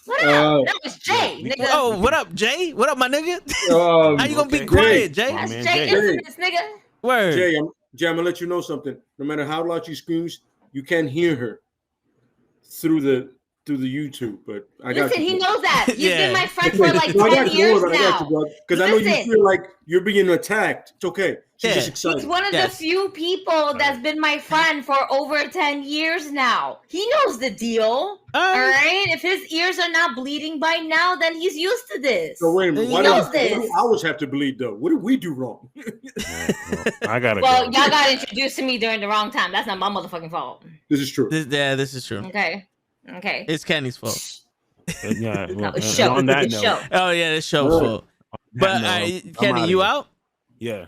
[SPEAKER 5] what up? That was Jay,
[SPEAKER 2] we-
[SPEAKER 5] nigga.
[SPEAKER 1] Oh, what up, Jay? What up, my nigga?
[SPEAKER 3] Um,
[SPEAKER 1] How you gonna be
[SPEAKER 2] okay.
[SPEAKER 1] quiet, Jay?
[SPEAKER 2] My
[SPEAKER 5] That's
[SPEAKER 2] man
[SPEAKER 5] Jay,
[SPEAKER 2] Jay.
[SPEAKER 5] isn't this nigga?
[SPEAKER 1] Word.
[SPEAKER 3] Jay, I'm gonna let you know something. No matter how loud she screams, you can't hear her through through the YouTube, but I got
[SPEAKER 5] Listen,
[SPEAKER 3] you.
[SPEAKER 5] he knows that. He's
[SPEAKER 1] Yeah.
[SPEAKER 5] been my friend for like
[SPEAKER 3] No, I
[SPEAKER 5] 10
[SPEAKER 3] got you.
[SPEAKER 5] years
[SPEAKER 3] Hold on, I got
[SPEAKER 5] now.
[SPEAKER 3] you, bro. Because I know you
[SPEAKER 5] Listen.
[SPEAKER 3] feel like you're being attacked. It's okay. She's
[SPEAKER 1] Yeah.
[SPEAKER 3] just excited.
[SPEAKER 5] He's one of
[SPEAKER 1] Yes.
[SPEAKER 5] the few people that's been my friend for over 10 years now. He knows the deal. All right? If his ears are not bleeding by now, then he's used to this.
[SPEAKER 3] So wait a minute.
[SPEAKER 5] He
[SPEAKER 3] Why
[SPEAKER 5] knows
[SPEAKER 3] do
[SPEAKER 5] this.
[SPEAKER 3] ours have to bleed though? What did we do wrong?
[SPEAKER 2] I gotta
[SPEAKER 5] Well,
[SPEAKER 2] go.
[SPEAKER 5] y'all got introduced to me during the wrong time. That's not my motherfucking fault.
[SPEAKER 3] This is true.
[SPEAKER 1] This is true.
[SPEAKER 5] Okay.
[SPEAKER 1] It's Kenny's fault.
[SPEAKER 2] Yeah,
[SPEAKER 5] No,
[SPEAKER 2] well,
[SPEAKER 5] it's
[SPEAKER 2] and
[SPEAKER 5] show.
[SPEAKER 2] on that
[SPEAKER 5] It's
[SPEAKER 2] note,
[SPEAKER 5] show.
[SPEAKER 1] Oh yeah, this show's
[SPEAKER 3] Right.
[SPEAKER 1] fault. But Kenny,
[SPEAKER 2] outta
[SPEAKER 1] you
[SPEAKER 2] here.
[SPEAKER 1] out?
[SPEAKER 2] Yeah.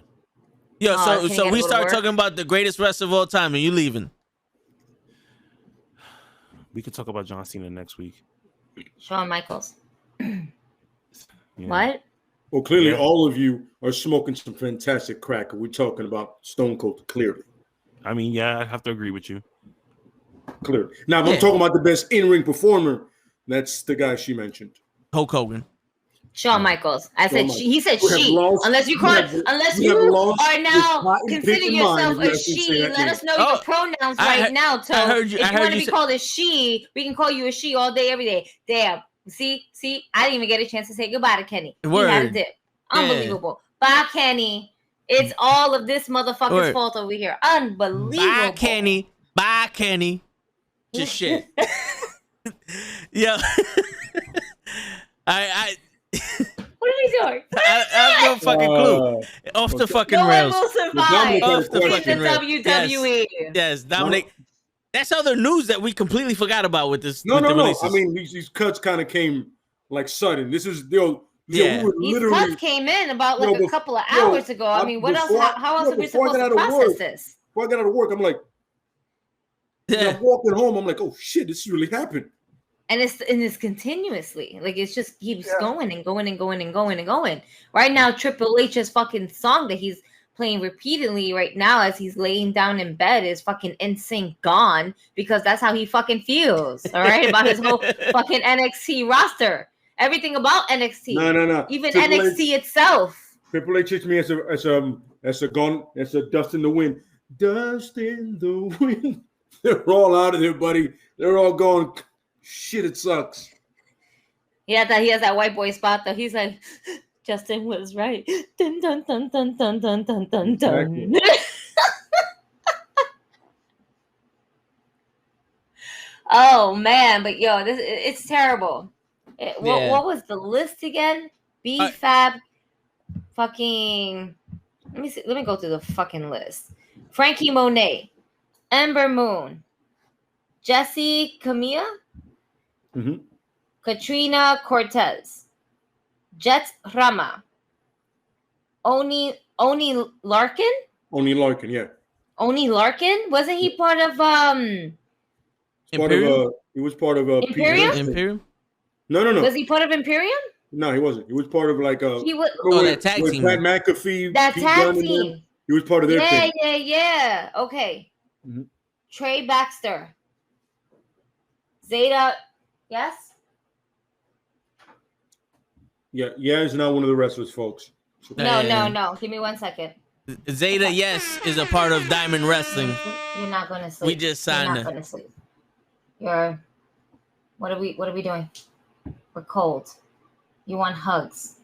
[SPEAKER 1] Yo,
[SPEAKER 5] Oh,
[SPEAKER 1] so
[SPEAKER 5] Kenny
[SPEAKER 1] so
[SPEAKER 5] gotta
[SPEAKER 1] we
[SPEAKER 5] go to
[SPEAKER 1] start
[SPEAKER 5] work?
[SPEAKER 1] talking about the greatest wrestler of all time, and you leaving?
[SPEAKER 2] We could talk about John Cena next week.
[SPEAKER 5] Shawn Michaels.
[SPEAKER 2] Yeah.
[SPEAKER 5] What?
[SPEAKER 3] Well, clearly
[SPEAKER 2] Yeah.
[SPEAKER 3] all of you are smoking some fantastic crack. We're talking about Stone Cold, clearly.
[SPEAKER 2] I mean, yeah, I have to agree with you.
[SPEAKER 3] Clearly. Now, if
[SPEAKER 1] Yeah.
[SPEAKER 3] I'm talking about the best in-ring performer, that's the guy she mentioned.
[SPEAKER 1] Hulk Hogan.
[SPEAKER 5] Shawn Michaels. I said
[SPEAKER 3] Shawn
[SPEAKER 5] she. He said
[SPEAKER 3] You have
[SPEAKER 5] she.
[SPEAKER 3] lost-
[SPEAKER 5] Unless you
[SPEAKER 3] you
[SPEAKER 5] call,
[SPEAKER 3] have-
[SPEAKER 5] unless
[SPEAKER 3] you have
[SPEAKER 5] you
[SPEAKER 3] lost
[SPEAKER 5] are
[SPEAKER 3] your
[SPEAKER 5] now
[SPEAKER 3] cotton
[SPEAKER 5] consider
[SPEAKER 3] picking mind
[SPEAKER 5] yourself
[SPEAKER 3] if
[SPEAKER 5] a
[SPEAKER 3] you actually say
[SPEAKER 5] she.
[SPEAKER 3] that
[SPEAKER 5] Let
[SPEAKER 3] name.
[SPEAKER 5] us know
[SPEAKER 1] Oh,
[SPEAKER 5] your pronouns
[SPEAKER 1] I
[SPEAKER 5] right
[SPEAKER 1] heard-
[SPEAKER 5] now. So
[SPEAKER 1] I heard you-
[SPEAKER 5] if
[SPEAKER 1] I
[SPEAKER 5] you
[SPEAKER 1] heard
[SPEAKER 5] want to
[SPEAKER 1] you
[SPEAKER 5] be
[SPEAKER 1] say-
[SPEAKER 5] called a she, we can call you a she all day, every day. Damn. See, I didn't even get a chance to say goodbye to Kenny. He had a
[SPEAKER 1] Word.
[SPEAKER 5] dip.
[SPEAKER 1] Yeah.
[SPEAKER 5] Unbelievable. Bye, Kenny. It's all of this motherfucker's
[SPEAKER 1] Word.
[SPEAKER 5] fault over here. Unbelievable.
[SPEAKER 1] Bye, Kenny. Bye, Kenny. Just shit. Yo. I
[SPEAKER 5] What are we doing?
[SPEAKER 1] have no fucking clue. Off the fucking
[SPEAKER 5] No one
[SPEAKER 1] rails.
[SPEAKER 5] will survive
[SPEAKER 3] Dominic
[SPEAKER 1] Off the
[SPEAKER 5] in
[SPEAKER 1] fucking
[SPEAKER 5] the
[SPEAKER 1] rails.
[SPEAKER 5] WWE.
[SPEAKER 1] Yes, Dominic. That's other news that we completely forgot about with this.
[SPEAKER 3] No.
[SPEAKER 1] with the releases.
[SPEAKER 3] I mean, these cuts kind of came like sudden. This is
[SPEAKER 1] Yeah.
[SPEAKER 3] we were
[SPEAKER 5] These
[SPEAKER 3] literally
[SPEAKER 5] cuts came in about like
[SPEAKER 3] Yo,
[SPEAKER 5] a couple of
[SPEAKER 3] yo,
[SPEAKER 5] hours ago. I mean, what else?
[SPEAKER 3] before-
[SPEAKER 5] How else
[SPEAKER 3] yo,
[SPEAKER 5] are we
[SPEAKER 3] before I
[SPEAKER 5] supposed
[SPEAKER 3] got
[SPEAKER 5] to
[SPEAKER 3] out of
[SPEAKER 5] process
[SPEAKER 3] work-
[SPEAKER 5] this?
[SPEAKER 3] before I got out of work. I'm like,
[SPEAKER 1] Yeah.
[SPEAKER 3] I'm walking home. I'm like, oh shit, this really happened.
[SPEAKER 5] And it's continuously like it just keeps going and going and going and going and going. Right now, Triple H's fucking song that he's playing repeatedly right now as he's laying down in bed is fucking NSYNC Gone, because that's how he fucking feels. All right, about his whole fucking NXT roster, everything about NXT,
[SPEAKER 3] No.
[SPEAKER 5] even
[SPEAKER 3] Triple
[SPEAKER 5] NXT itself.
[SPEAKER 3] Triple H hits me as a dust in the wind. Dust in the wind. They're all out of there, buddy. They're all going. Shit, it sucks.
[SPEAKER 5] Yeah, that he has that white boy spot though. He's like, Justin was right. Dun dun dun dun dun dun dun dun dun.
[SPEAKER 3] Exactly.
[SPEAKER 5] Oh man, but yo, it's terrible.
[SPEAKER 1] Yeah.
[SPEAKER 5] What was the list again? B-Fab, fucking. Let me see. Let me go through the fucking list. Frankie Monet, Ember Moon, Jesse Camilla,
[SPEAKER 3] Mhm.
[SPEAKER 5] Katrina Cortez, Jet Rama, Oni Larkin.
[SPEAKER 3] Only Larkin, yeah.
[SPEAKER 5] Oni Larkin, wasn't he part of
[SPEAKER 3] He was part of
[SPEAKER 5] Imperium?
[SPEAKER 1] Imperium?
[SPEAKER 3] No.
[SPEAKER 5] Was he part of Imperium?
[SPEAKER 3] No, he wasn't. He was part of like a.
[SPEAKER 5] He was
[SPEAKER 1] that tag team.
[SPEAKER 3] Pat McAfee.
[SPEAKER 5] that
[SPEAKER 3] Pete
[SPEAKER 5] tag
[SPEAKER 3] Dunne, and them.
[SPEAKER 5] team.
[SPEAKER 3] He was part of their thing.
[SPEAKER 5] Yeah. Okay.
[SPEAKER 3] Mhm.
[SPEAKER 5] Trey Baxter. Zeta. Yes.
[SPEAKER 3] Yeah, it's not one of the wrestlers, folks.
[SPEAKER 5] No. Give me 1 second.
[SPEAKER 1] Zeta, yes, is a part of Diamond Wrestling.
[SPEAKER 5] You're not gonna sleep.
[SPEAKER 1] We just signed
[SPEAKER 5] You're
[SPEAKER 1] her.
[SPEAKER 5] not gonna sleep. You're. What are we doing? We're cold. You want hugs.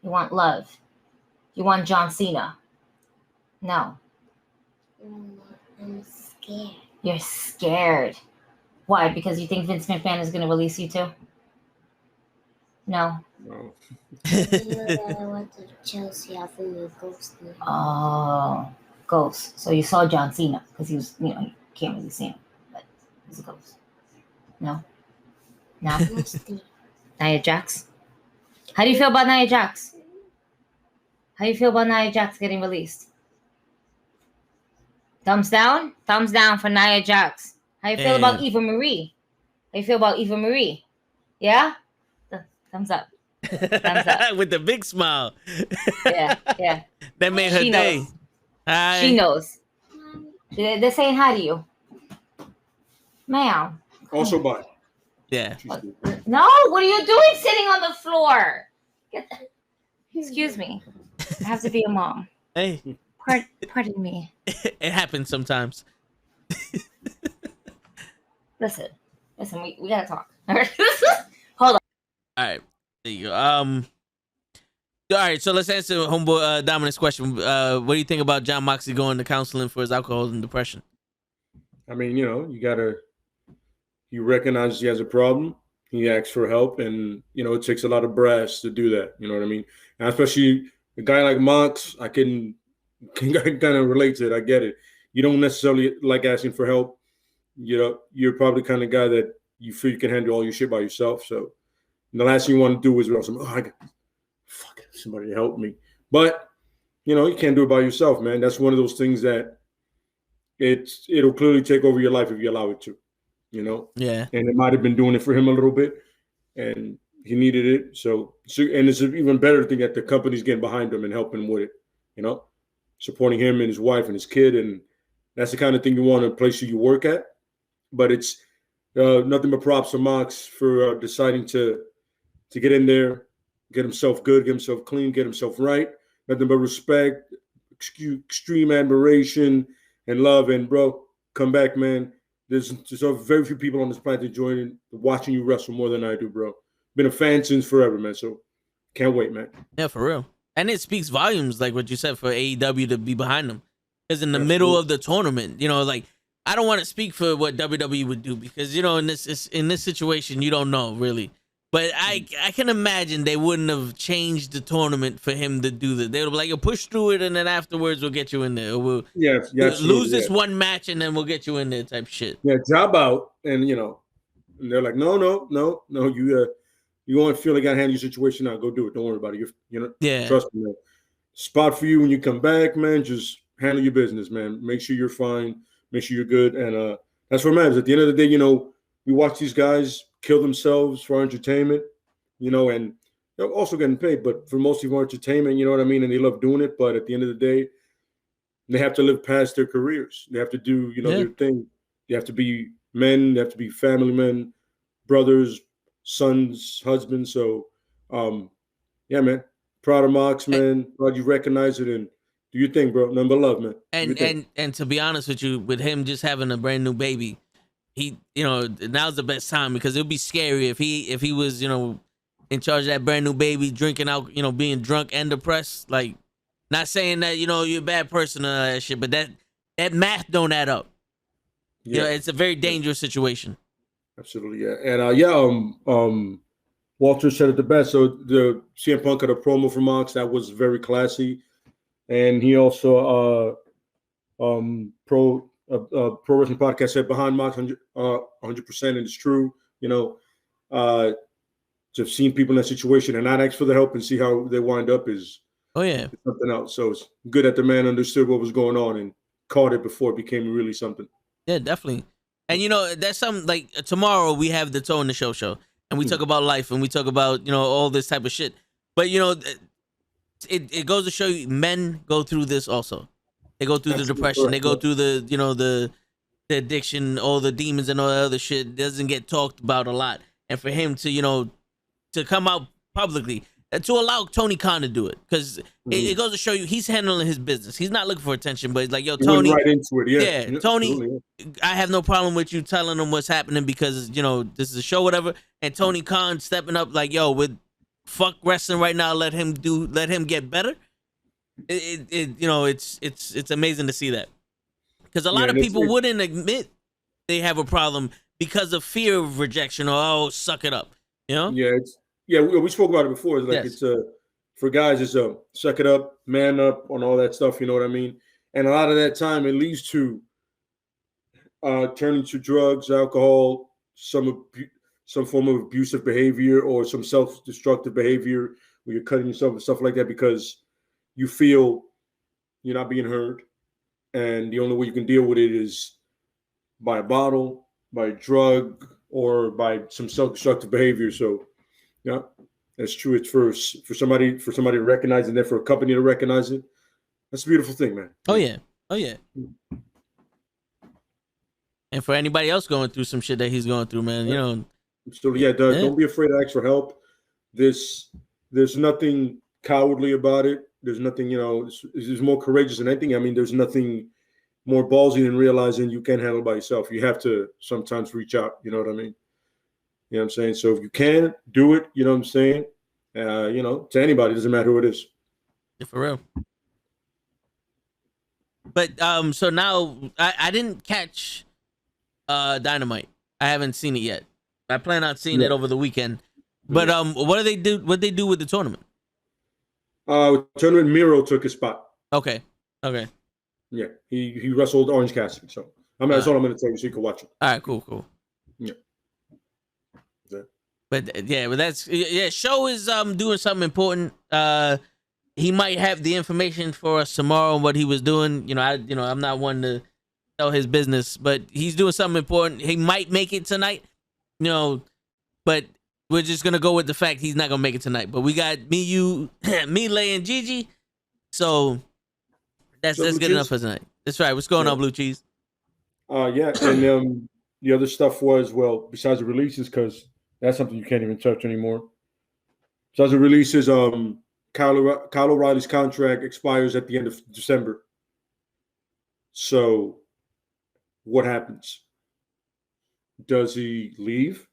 [SPEAKER 5] You want love. You want John Cena. No.
[SPEAKER 6] I'm scared.
[SPEAKER 5] You're scared. Why? Because you think Vince McMahon is gonna release you too? No.
[SPEAKER 3] No.
[SPEAKER 6] You know that I went to Chelsea after the ghost name.
[SPEAKER 5] Oh, ghost. So you saw John Cena because he was, you can't really see him, but he's a ghost. No.
[SPEAKER 6] Musty.
[SPEAKER 5] Nia Jax. How do you feel about Nia Jax? How do you feel about Nia Jax getting released? Thumbs down? Thumbs down for Nia Jax. How you feel about Eva Marie? How you feel about Eva Marie? Yeah? Thumbs up. Thumbs up.
[SPEAKER 1] With the big smile.
[SPEAKER 5] Yeah.
[SPEAKER 1] That made her
[SPEAKER 5] She
[SPEAKER 1] day.
[SPEAKER 5] knows.
[SPEAKER 1] Hi.
[SPEAKER 5] She knows. They're saying hi to you. Ma'am.
[SPEAKER 3] Also by.
[SPEAKER 1] Yeah.
[SPEAKER 5] No, what are you doing sitting on the floor? Excuse me. I have to be a mom.
[SPEAKER 1] Hey,
[SPEAKER 5] Pardon me.
[SPEAKER 1] it happens sometimes.
[SPEAKER 5] Listen, we gotta talk. Hold on.
[SPEAKER 1] All right, there you go. All right, so let's answer homeboy Dominic's question. What do you think about John Moxley going to counseling for his alcohol and depression?
[SPEAKER 3] I mean, he recognizes he has a problem. He asks for help, and it takes a lot of brass to do that. You know what I mean? And especially a guy like Mox, I can kind of relate to it. I get it. You don't necessarily like asking for help. You're probably the kind of guy that you feel you can handle all your shit by yourself. So the last thing you want to do is somebody to help me. But you can't do it by yourself, man. That's one of those things that it'll clearly take over your life if you allow it to.
[SPEAKER 1] Yeah.
[SPEAKER 3] And it might have been doing it for him a little bit, and he needed it. So and it's an even better thing that the company's getting behind him and helping him with it. Supporting him and his wife and his kid, and that's the kind of thing you want in a place you work at. But it's nothing but props to Mox for deciding to get in there, get himself good, get himself clean, get himself right. Nothing but respect, extreme admiration, and love. And bro, come back, man. There's very few people on this planet watching you wrestle more than I do, bro. Been a fan since forever, man. So can't wait, man.
[SPEAKER 1] Yeah, for real. And it speaks volumes, like what you said, for AEW to be behind them. Because in the middle of the tournament, I don't want to speak for what WWE would do because, in this situation, you don't know really. But I can imagine they wouldn't have changed the tournament for him to do that. They would be like, push through it, and then afterwards we'll get you in there. Or we'll lose this one match, and then we'll get you in there type shit.
[SPEAKER 3] Yeah, job out. And, and they're like, no, you want to feel like I handle your situation now. Go do it. Don't worry about it. Trust me, man. Spot for you when you come back, man. Just handle your business, man. Make sure you're fine. Make sure you're good. And that's what matters. At the end of the day, we watch these guys kill themselves for entertainment, and they're also getting paid, but for most people entertainment, you know what I mean? And they love doing it. But at the end of the day, they have to live past their careers. They have to do, their thing. They have to be men. They have to be family men, brothers, sons, husbands. So, yeah, man, proud of Mox, man. Glad you recognize it and do your thing, bro. Number love, man.
[SPEAKER 1] And to be honest with you, with him just having a brand new baby, he, now's the best time because it'd be scary if he was, in charge of that brand new baby, drinking out, being drunk and depressed. Like, not saying that, you're a bad person or that shit, but that math don't add up.
[SPEAKER 3] Yeah,
[SPEAKER 1] it's a very dangerous situation.
[SPEAKER 3] Absolutely, yeah. And Walter said it the best. So the CM Punk had a promo for Mox that was very classy, and he also Pro Wrestling Podcast said behind Mox 100%, and it's true. To have seen people in that situation and not ask for the help and see how they wind up is something else. So it's good that the man understood what was going on and caught it before it became really something.
[SPEAKER 1] Yeah, definitely. And that's something like tomorrow we have the Toe in the Show, and we talk about life and we talk about all this type of shit. But it goes to show you, men go through this also. They go through the depression. They go through the addiction, all the demons and all that other shit. It doesn't get talked about a lot. And for him to to come out publicly and to allow Tony Khan to do it, because it goes to show you he's handling his business. He's not looking for attention, but he's like, yo, Tony,
[SPEAKER 3] right into it. Yeah,
[SPEAKER 1] Tony,
[SPEAKER 3] absolutely.
[SPEAKER 1] I have no problem with you telling him what's happening because this is a show, whatever. And Tony Khan stepping up like, yo, with fuck wrestling right now, let him get better. It's amazing to see that, because a lot of people wouldn't admit they have a problem because of fear of rejection or suck it up,
[SPEAKER 3] Yeah, we spoke about it before. It's like it's for guys, it's suck it up, man up, on all that stuff. You know what I mean? And a lot of that time it leads to turning to drugs, alcohol, some form of abusive behavior or some self-destructive behavior where you're cutting yourself and stuff like that because you feel you're not being heard, and the only way you can deal with it is by a bottle, by a drug, or by some self-destructive behavior. So, yeah, that's true. It's for somebody to recognize, and then for a company to recognize it. That's a beautiful thing, man.
[SPEAKER 1] Oh yeah. And for anybody else going through some shit that he's going through, man,
[SPEAKER 3] don't be afraid to ask for help. There's nothing cowardly about it. There's nothing, there's more courageous than anything. I mean, there's nothing more ballsy than realizing you can't handle it by yourself. You have to sometimes reach out. You know what I mean? You know what I'm saying? So if you can do it, you know what I'm saying? To anybody, doesn't matter who it is.
[SPEAKER 1] Yeah, for real. But so now I didn't catch Dynamite. I haven't seen it yet. I plan on seeing it over the weekend. But what do they do? What they do with the tournament?
[SPEAKER 3] Tournament Miro took his spot.
[SPEAKER 1] Okay.
[SPEAKER 3] Yeah, he wrestled Orange Cassidy. So that's all I'm going to tell you, so you can watch it.
[SPEAKER 1] All right, cool.
[SPEAKER 3] Yeah.
[SPEAKER 1] But that's Show is doing something important. He might have the information for us tomorrow on what he was doing. I'm not one to tell his business, but he's doing something important. He might make it tonight. But we're just gonna go with the fact he's not gonna make it tonight. But we got me, you, me, Lay, and Gigi. So that's good enough for tonight. That's right. What's going on, Blue Cheese?
[SPEAKER 3] Yeah, and the other stuff was, besides the releases, because that's something you can't even touch anymore. Besides the releases, Kyle O'Reilly's contract expires at the end of December. So what happens? Does he leave,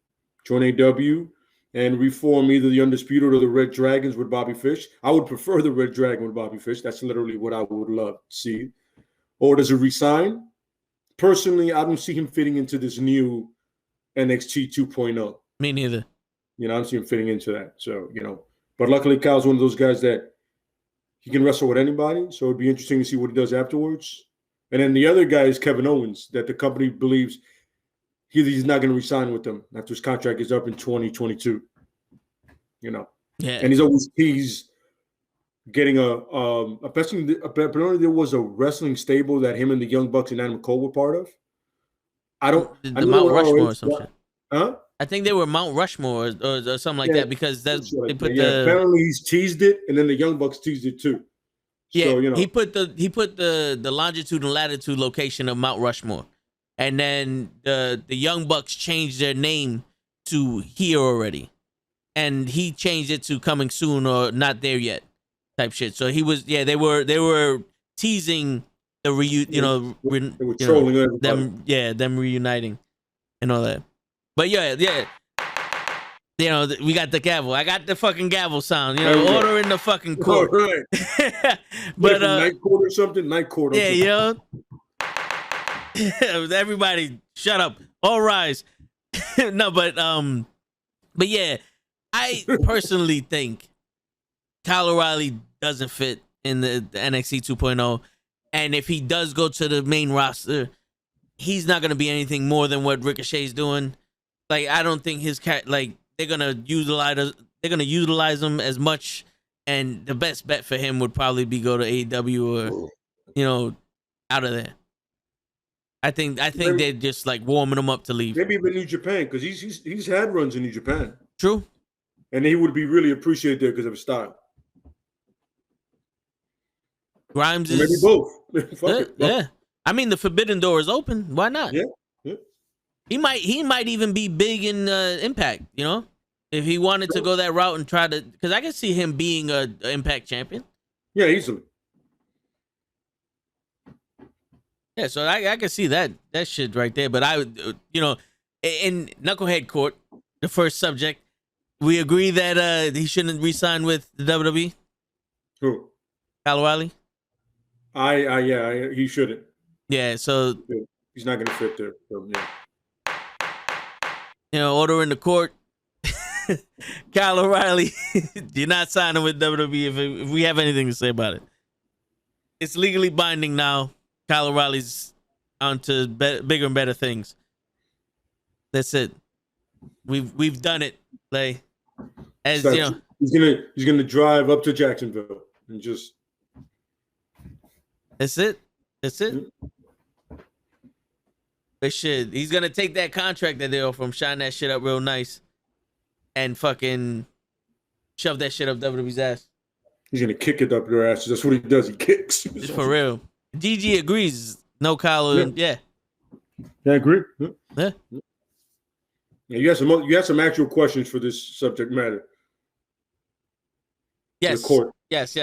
[SPEAKER 3] join AW, and reform either the Undisputed or the Red Dragons with Bobby Fish? I would prefer the Red Dragon with Bobby Fish. That's literally what I would love to see. Or does he resign? Personally, I don't see him fitting into this new NXT 2.0.
[SPEAKER 1] Me neither.
[SPEAKER 3] I don't see him fitting into that. So, but luckily Kyle's one of those guys that he can wrestle with anybody. So it'd be interesting to see what he does afterwards. And then the other guy is Kevin Owens, that the company believes he's not going to resign with them after his contract is up in 2022. Yeah. And he's getting apparently there was a wrestling stable that him and the Young Bucks and Adam Cole were part of.
[SPEAKER 1] The Mount Rushmore or something.
[SPEAKER 3] Huh?
[SPEAKER 1] I think they were Mount Rushmore or something like that, because they put
[SPEAKER 3] apparently he's teased it, and then the Young Bucks teased it too.
[SPEAKER 1] Yeah,
[SPEAKER 3] so,
[SPEAKER 1] he put the longitude and latitude location of Mount Rushmore, and then the Young Bucks changed their name to Here Already, and he changed it to Coming Soon or Not There Yet type shit. So he was they were teasing the
[SPEAKER 3] they were trolling everybody.
[SPEAKER 1] them reuniting and all that. But we got the gavel. I got the fucking gavel sound. Order in the fucking court.
[SPEAKER 3] Right.
[SPEAKER 1] But
[SPEAKER 3] night court or something. Night court.
[SPEAKER 1] Yeah, everybody, shut up. All rise. No, but yeah, I personally think Kyle O'Reilly doesn't fit in the NXT 2.0, and if he does go to the main roster, he's not gonna be anything more than what Ricochet's doing. Like, I don't think they're gonna utilize him as much, and the best bet for him would probably be go to AEW or out of there. I think they're just like warming him up to leave.
[SPEAKER 3] Maybe even New Japan, because he's had runs in New Japan.
[SPEAKER 1] True.
[SPEAKER 3] And he would be really appreciated there because of his style.
[SPEAKER 1] Grimes
[SPEAKER 3] maybe
[SPEAKER 1] is
[SPEAKER 3] both.
[SPEAKER 1] Yeah. I mean, the forbidden door is open. Why not?
[SPEAKER 3] Yeah.
[SPEAKER 1] He might even be big in Impact, if he wanted to go that route and try to, because I can see him being a Impact champion.
[SPEAKER 3] Yeah, easily.
[SPEAKER 1] Yeah, so I can see that shit right there. But in Nukkle Hedd Court, the first subject, we agree that he shouldn't re-sign with the WWE.
[SPEAKER 3] Who?
[SPEAKER 1] Kyle O'Reilly.
[SPEAKER 3] He shouldn't.
[SPEAKER 1] Yeah, so
[SPEAKER 3] he's not gonna fit there. So, yeah.
[SPEAKER 1] Order in the court. Kyle O'Reilly, you're not signing with WWE if we have anything to say about it. It's legally binding now. Kyle O'Reilly's on to bigger and better things. That's it. We've done it. Like, as
[SPEAKER 3] he's gonna drive up to Jacksonville and just.
[SPEAKER 1] That's it. But shit, he's gonna take that contract that they offer him, shine that shit up real nice, and fucking shove that shit up WWE's ass.
[SPEAKER 3] He's gonna kick it up their asses. That's what he does. He kicks.
[SPEAKER 1] Just for real. GG agrees. No Kyle. Yeah.
[SPEAKER 3] I agree.
[SPEAKER 1] Yeah.
[SPEAKER 3] You had some actual questions for this subject matter.
[SPEAKER 1] Yes.
[SPEAKER 3] The court.
[SPEAKER 1] Yes.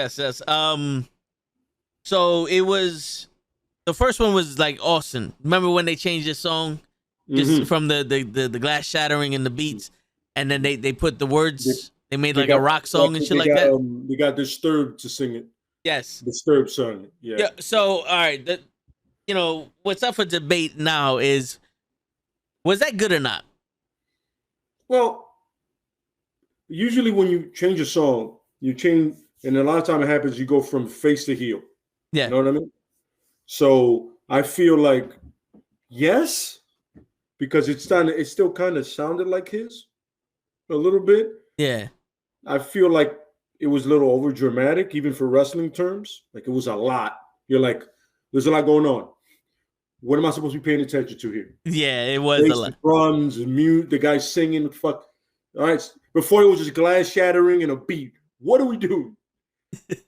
[SPEAKER 1] So it was, the first one was like awesome. Remember when they changed the song just from the glass shattering and the beats? and then they put the words. They made like a rock song and shit like that.
[SPEAKER 3] They got Disturbed to sing it.
[SPEAKER 1] Yes,
[SPEAKER 3] Disturbed sung it. Yeah.
[SPEAKER 1] So all right, what's up for debate now is, was that good or not?
[SPEAKER 3] Well, usually when you change a song, you change, and a lot of time it happens. You go from face to heel.
[SPEAKER 1] Yeah,
[SPEAKER 3] you know what I mean. So I feel like yes, because it still kind of sounded like his a little bit.
[SPEAKER 1] Yeah.
[SPEAKER 3] I feel like it was a little over dramatic, even for wrestling terms. Like it was a lot. You're like, there's a lot going on. What am I supposed to be paying attention to here?
[SPEAKER 1] Yeah, it was a lot.
[SPEAKER 3] Drums, mute, the guy singing. Fuck. All right. Before it was just glass shattering and a beat. What are we doing?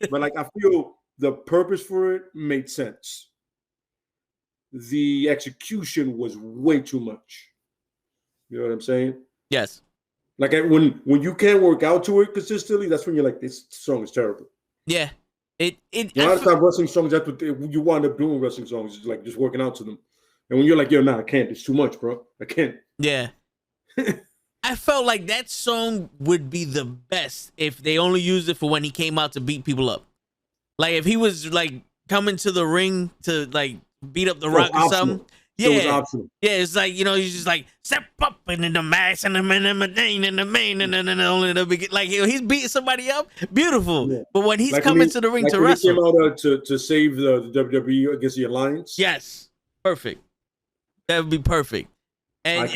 [SPEAKER 3] But like, I feel the purpose for it made sense. The execution was way too much. You know what I'm saying?
[SPEAKER 1] Yes.
[SPEAKER 3] Like when you can't work out to it consistently, that's when you're like, this song is terrible.
[SPEAKER 1] Yeah. A
[SPEAKER 3] lot of times wrestling songs, that's what you wind up doing. Wrestling songs is like just working out to them. And when you're like, yo, I can't. It's too much, bro. I can't.
[SPEAKER 1] Yeah. I felt like that song would be the best if they only used it for when he came out to beat people up. Like if he was like coming to the ring to like beat up the Rock or something. Yeah, it's like, he's just like step up and in the mass and the main and the main and then only the begin. Like he's beating somebody up, beautiful. Yeah. But when he's like coming to the ring to wrestle,
[SPEAKER 3] he came out to save the WWE against the Alliance.
[SPEAKER 1] Yes, perfect. That would be perfect. And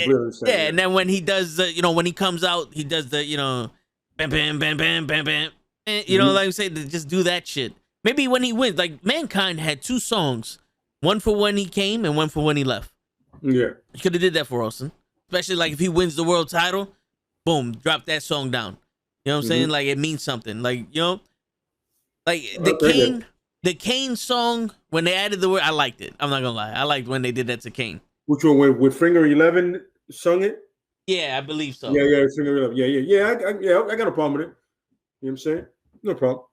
[SPEAKER 1] and then when he does the, when he comes out, he does the, bam, bam, bam, bam, bam, bam. And, like I say, to just do that shit. Maybe when he wins, like Mankind had 2 songs. One for when he came and one for when he left.
[SPEAKER 3] Yeah.
[SPEAKER 1] He could have did that for Austin. Especially like if he wins the world title, boom, drop that song down. You know what I'm saying? Like it means something. Like, like the Kane song, when they added the word, I liked it. I'm not gonna lie. I liked when they did that to Kane.
[SPEAKER 3] Which one? With Finger 11 sung it?
[SPEAKER 1] Yeah, I believe so.
[SPEAKER 3] Yeah, Finger 11. Yeah. I got a problem with it. You know what I'm saying? No problem.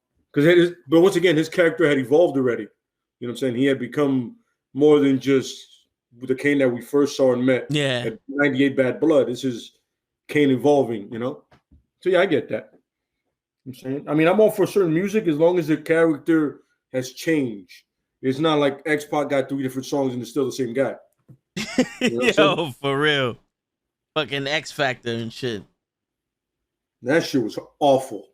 [SPEAKER 3] But once again, his character had evolved already. You know what I'm saying? He had become more than just the Kane that we first saw and met.
[SPEAKER 1] Yeah.
[SPEAKER 3] At 98 Bad Blood. This is Kane evolving, So yeah, I get that. You know what I'm saying? I mean, I'm all for certain music as long as the character has changed. It's not like X-Pac got 3 different songs and it's still the same guy.
[SPEAKER 1] Yo, for real. Fucking X Factor and shit.
[SPEAKER 3] That shit was awful.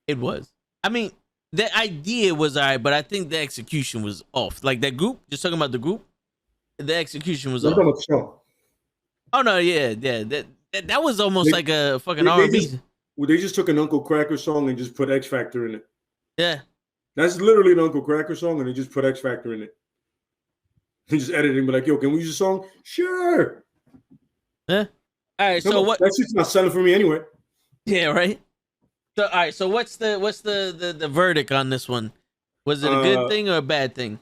[SPEAKER 1] It was. I mean, the idea was all right, but I think the execution was off. Like that group, just talking about the group, the execution was off. Oh no, yeah. That was almost like a fucking R&B.
[SPEAKER 3] They just took an Uncle Kracker song and just put X Factor in it.
[SPEAKER 1] Yeah.
[SPEAKER 3] That's literally an Uncle Kracker song, and they just put X Factor in it. He just edited and be like, yo, can we use a song? Sure.
[SPEAKER 1] Yeah. All right, so what?
[SPEAKER 3] That shit's not selling for me anyway.
[SPEAKER 1] Yeah, right. So all right, so what's the verdict on this one? Was it a good thing or a bad thing?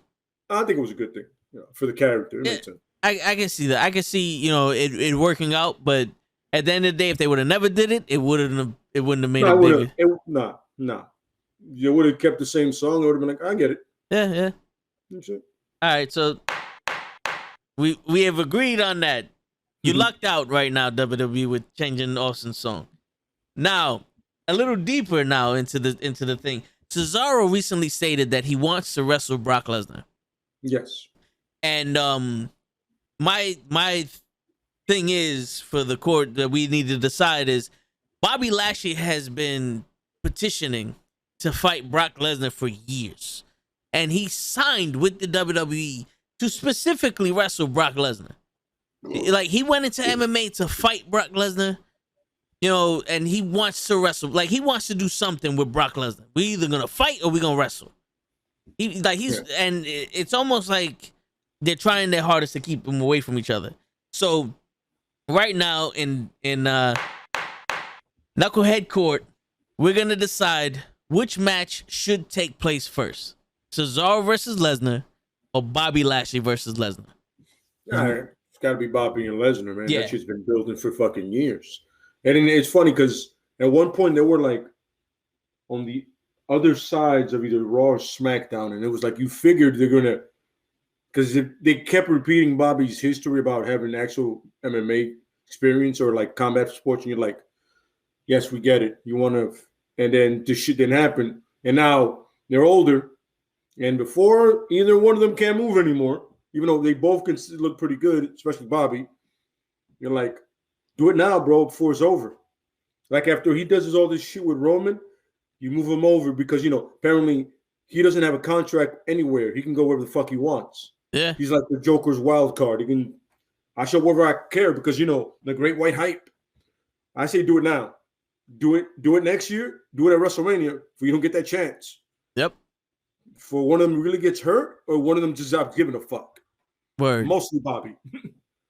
[SPEAKER 3] I think it was a good thing for the character. It makes sense.
[SPEAKER 1] I can see that. I can see, it working out, but at the end of the day, if they would have never did it, it wouldn't have made it bigger.
[SPEAKER 3] Nah. You would have kept the same song. It would have been like, I get it.
[SPEAKER 1] Yeah. All right, so we have agreed on that. You lucked out right now, WWE, with changing Austin's song. Now, a little deeper now into the thing. Cesaro recently stated that he wants to wrestle Brock Lesnar.
[SPEAKER 3] Yes.
[SPEAKER 1] And my thing is, for the court that we need to decide is, Bobby Lashley has been petitioning to fight Brock Lesnar for years. And he signed with the WWE to specifically wrestle Brock Lesnar. Like, he went into MMA to fight Brock Lesnar, and he wants to wrestle. Like, he wants to do something with Brock Lesnar. We either gonna fight or we gonna wrestle. And it's almost like they're trying their hardest to keep them away from each other. So right now in Knuckle Hedd Court, we're gonna decide which match should take place first: Cesaro versus Lesnar or Bobby Lashley versus Lesnar.
[SPEAKER 3] All right. It's got to be Bobby and Lesnar, man. Yeah. That shit's been building for fucking years. And it's funny because at one point they were like on the other sides of either Raw or SmackDown, and it was like you figured they're gonna, because they kept repeating Bobby's history about having actual MMA experience or like combat sports, and you're like, yes, we get it. You want to, and then this shit didn't happen, and now they're older, and before either one of them can't move anymore, even though they both can look pretty good, especially Bobby. You're like, do it now, bro, before it's over. Like after he does all this shit with Roman, you move him over because apparently he doesn't have a contract anywhere. He can go wherever the fuck he wants.
[SPEAKER 1] Yeah,
[SPEAKER 3] he's like the Joker's wild card. I show wherever I care because the great white hype. I say do it now. Do it next year. Do it at WrestleMania if you don't get that chance.
[SPEAKER 1] Yep.
[SPEAKER 3] For one of them really gets hurt or one of them just stops giving a fuck.
[SPEAKER 1] Word.
[SPEAKER 3] Mostly Bobby.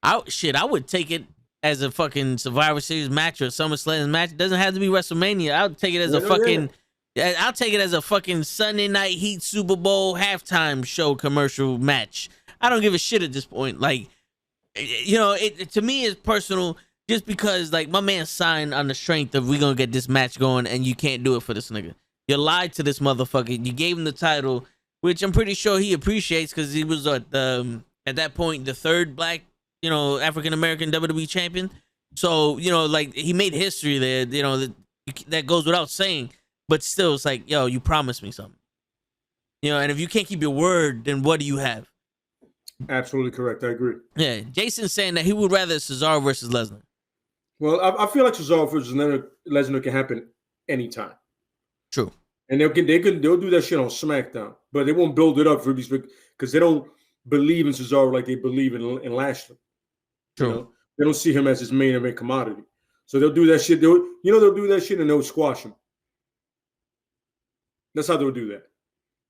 [SPEAKER 1] I would take it as a fucking Survivor Series match or SummerSlam match. It doesn't have to be WrestleMania. I'll take it as I'll take it as a fucking Sunday Night Heat Super Bowl halftime show commercial match. I don't give a shit at this point. Like, it to me is personal just because like my man signed on the strength of we gonna get this match going and you can't do it for this nigga. You lied to this motherfucker. You gave him the title, which I'm pretty sure he appreciates because he was at that point the third black African American WWE champion. So like he made history there. That goes without saying. But still, it's like, yo, you promised me something. And if you can't keep your word, then what do you have?
[SPEAKER 3] Absolutely correct. I agree.
[SPEAKER 1] Yeah, Jason's saying that he would rather Cesaro versus Lesnar.
[SPEAKER 3] Well, I feel like Cesaro versus Lesnar can happen anytime.
[SPEAKER 1] True. And
[SPEAKER 3] they'll do that shit on SmackDown, but they won't build it up for these because they don't believe in Cesaro like they believe in Lashley.
[SPEAKER 1] True.
[SPEAKER 3] They don't see him as his main event commodity. So they'll do that shit. They'll do that shit and they'll squash him. That's how they'll do that.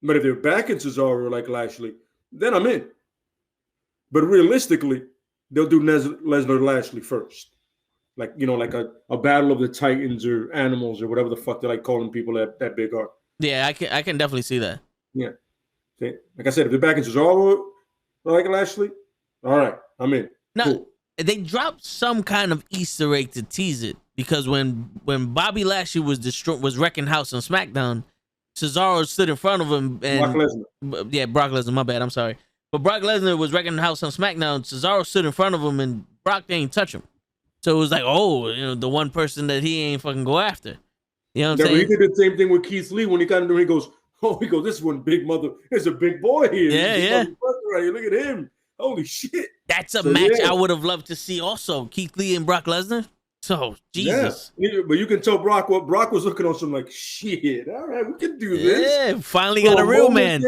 [SPEAKER 3] But if they're back in Cesaro like Lashley, then I'm in. But realistically, they'll do Lesnar Lashley first. Like, like a battle of the Titans or animals or whatever the fuck they like calling people that big are.
[SPEAKER 1] Yeah, I can definitely see that.
[SPEAKER 3] Yeah. Okay. Like I said, if they're back in Cesaro like Lashley, all right, I'm in.
[SPEAKER 1] Now,
[SPEAKER 3] cool.
[SPEAKER 1] They dropped some kind of Easter egg to tease it because when Bobby Lashley was wrecking house on SmackDown, Cesaro stood in front of him and
[SPEAKER 3] Brock Lesnar.
[SPEAKER 1] Yeah, Brock Lesnar, my bad, I'm sorry. But Brock Lesnar was wrecking the house on SmackDown. Cesaro stood in front of him and Brock didn't touch him. So it was like, the one person that he ain't fucking go after. You know what I'm saying?
[SPEAKER 3] He did the same thing with Keith Lee when he got into him. He goes, this is one big mother. There's a big boy here.
[SPEAKER 1] Yeah.
[SPEAKER 3] Right here. Look at him. Holy shit.
[SPEAKER 1] That's a match I would have loved to see also. Keith Lee and Brock Lesnar. So, Jesus.
[SPEAKER 3] Yeah. But you can tell Brock was looking on some like, shit, all right, we can do this.
[SPEAKER 1] Yeah, finally got a real man.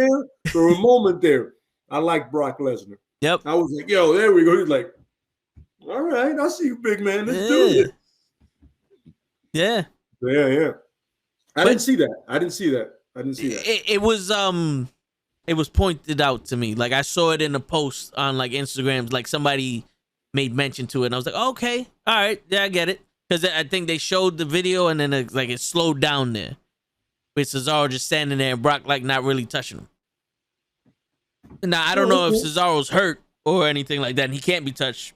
[SPEAKER 3] For a moment there, I like Brock Lesnar.
[SPEAKER 1] Yep.
[SPEAKER 3] I was like, yo, there we go. He's like, all right, I see you, big man. Let's do it.
[SPEAKER 1] Yeah.
[SPEAKER 3] Yeah. I didn't see that.
[SPEAKER 1] It was pointed out to me. Like I saw it in a post on like Instagram. Like somebody made mention to it, and I was like, okay, all right, yeah, I get it. Because I think they showed the video, and then it slowed down there, with Cesaro just standing there and Brock like not really touching him. Now I don't know if Cesaro's hurt or anything like that, and he can't be touched.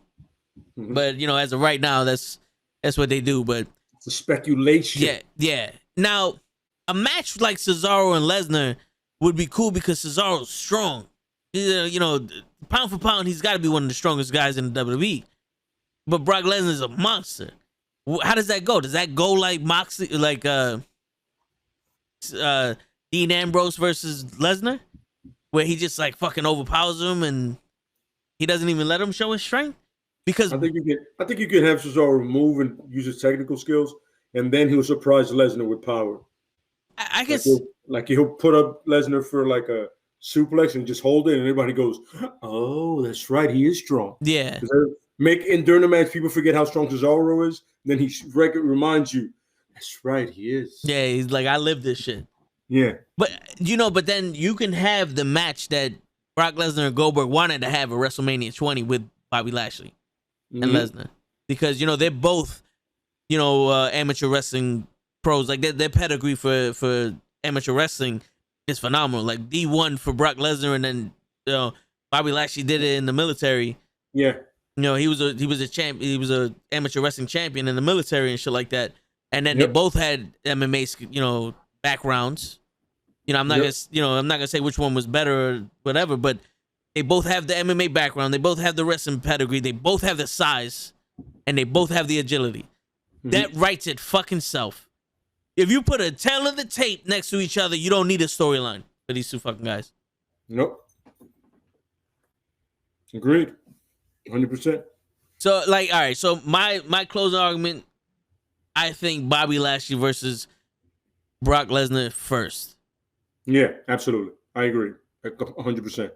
[SPEAKER 1] Mm-hmm. But as of right now, that's what they do. But
[SPEAKER 3] it's a speculation.
[SPEAKER 1] Yeah. Now a match like Cesaro and Lesnar would be cool because Cesaro's strong. Pound for pound, he's got to be one of the strongest guys in the WWE. But Brock Lesnar is a monster. How does that go? Does that go like Moxley, like Dean Ambrose versus Lesnar, where he just like fucking overpowers him and he doesn't even let him show his strength? Because
[SPEAKER 3] I think you can have Cesaro move and use his technical skills, and then he'll surprise Lesnar with power.
[SPEAKER 1] I guess
[SPEAKER 3] like he'll put up Lesnar for like a suplex and just hold it, and everybody goes, "Oh, that's right, he is strong."
[SPEAKER 1] Yeah.
[SPEAKER 3] During the match, people forget how strong Cesaro is. Then he reminds you, "That's right, he is."
[SPEAKER 1] Yeah, he's like, "I live this shit."
[SPEAKER 3] Yeah.
[SPEAKER 1] But but then you can have the match that Brock Lesnar and Goldberg wanted to have at WrestleMania 20 with Bobby Lashley and Lesnar, because they're both amateur wrestling pros. Like their pedigree for amateur wrestling is phenomenal. Like D1 for Brock Lesnar, and then Bobby Lashley did it in the military.
[SPEAKER 3] Yeah.
[SPEAKER 1] He was a champ. He was a amateur wrestling champion in the military and shit like that. And then they both had MMA backgrounds. I'm not gonna say which one was better or whatever, but they both have the MMA background. They both have the wrestling pedigree. They both have the size. and they both have the agility.
[SPEAKER 3] Mhm.
[SPEAKER 1] That writes it fucking self. If you put a tail of the tape next to each other, you don't need a storyline for these two fucking guys.
[SPEAKER 3] Nope. Agreed. 100%.
[SPEAKER 1] So, like, all right. So my closing argument, I think Bobby Lashley versus Brock Lesnar first.
[SPEAKER 3] Yeah, absolutely. I agree. 100%.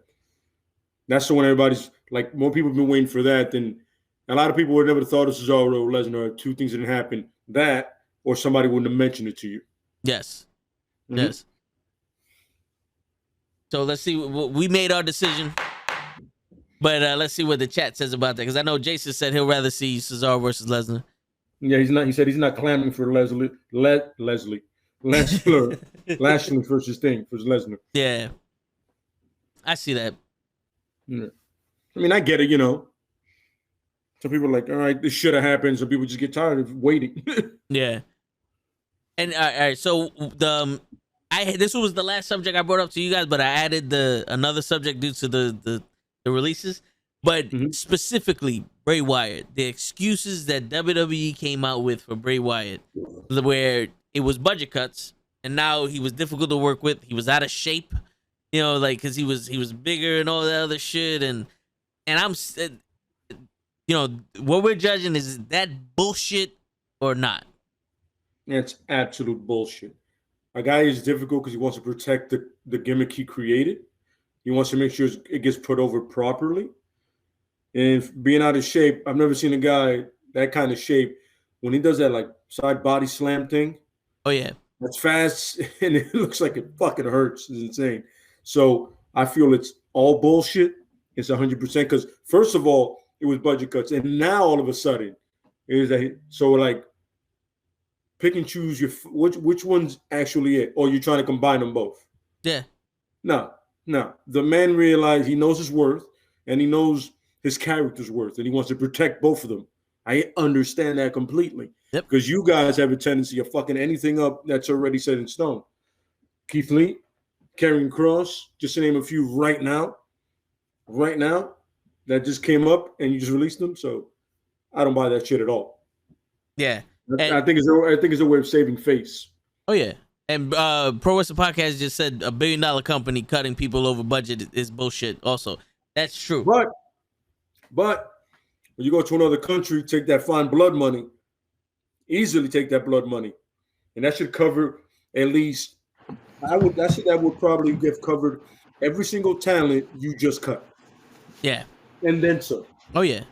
[SPEAKER 3] That's the one everybody's like. More people have been waiting for that than a lot of people would never have thought of Cesaro or Lesnar. Two things didn't happen. That or somebody wouldn't have mentioned it to you.
[SPEAKER 1] Yes.
[SPEAKER 3] Mhm.
[SPEAKER 1] Yes. So let's see. We made our decision, but let's see what the chat says about that. Because I know Jason said he'll rather see Cesaro versus Lesnar.
[SPEAKER 3] Yeah, he's not. He said he's not clamoring for Lashley versus Sting versus Lesnar.
[SPEAKER 1] Yeah, I see that.
[SPEAKER 3] Yeah. I mean, I get it. You know, some people are like, all right, this should have happened. Some people just get tired of waiting.
[SPEAKER 1] Yeah. And all right, so this was the last subject I brought up to you guys, but I added another subject due to the releases. But specifically, Bray Wyatt, the excuses that WWE came out with for Bray Wyatt, where it was budget cuts, and now he was difficult to work with. He was out of shape, you know, like because he was bigger and all that other shit, and I'm, you know, what we're judging is that bullshit or not.
[SPEAKER 3] It's absolute bullshit. A guy is difficult because he wants to protect the gimmick he created. He wants to make sure it gets put over properly. And being out of shape, I've never seen a guy that kind of shape when he does that like side body slam thing.
[SPEAKER 1] Oh yeah,
[SPEAKER 3] that's fast and it looks like it fucking hurts. It's insane. So I feel it's all bullshit. It's 100% because first of all, it was budget cuts, and now all of a sudden, so like pick and choose your which one's actually it, or you're trying to combine them both.
[SPEAKER 1] Yeah.
[SPEAKER 3] No. The man realized he knows his worth, and he knows his character's worth, and he wants to protect both of them. I understand that completely.
[SPEAKER 1] Yep.
[SPEAKER 3] Because you guys have a tendency of fucking anything up that's already set in stone. Keith Lee, Karrion Kross, just to name a few right now, that just came up and you just released them. So I don't buy that shit at all.
[SPEAKER 1] Yeah.
[SPEAKER 3] I think it's a way of saving face.
[SPEAKER 1] Oh yeah. And Pro Wrestling Podcast just said $1 billion company cutting people over budget is bullshit. Also, that's true.
[SPEAKER 3] But when you go to another country, take that fine blood money, easily take that blood money, and that should cover at least. That would probably get covered every single talent you just cut.
[SPEAKER 1] Yeah.
[SPEAKER 3] And then some.
[SPEAKER 1] Oh yeah.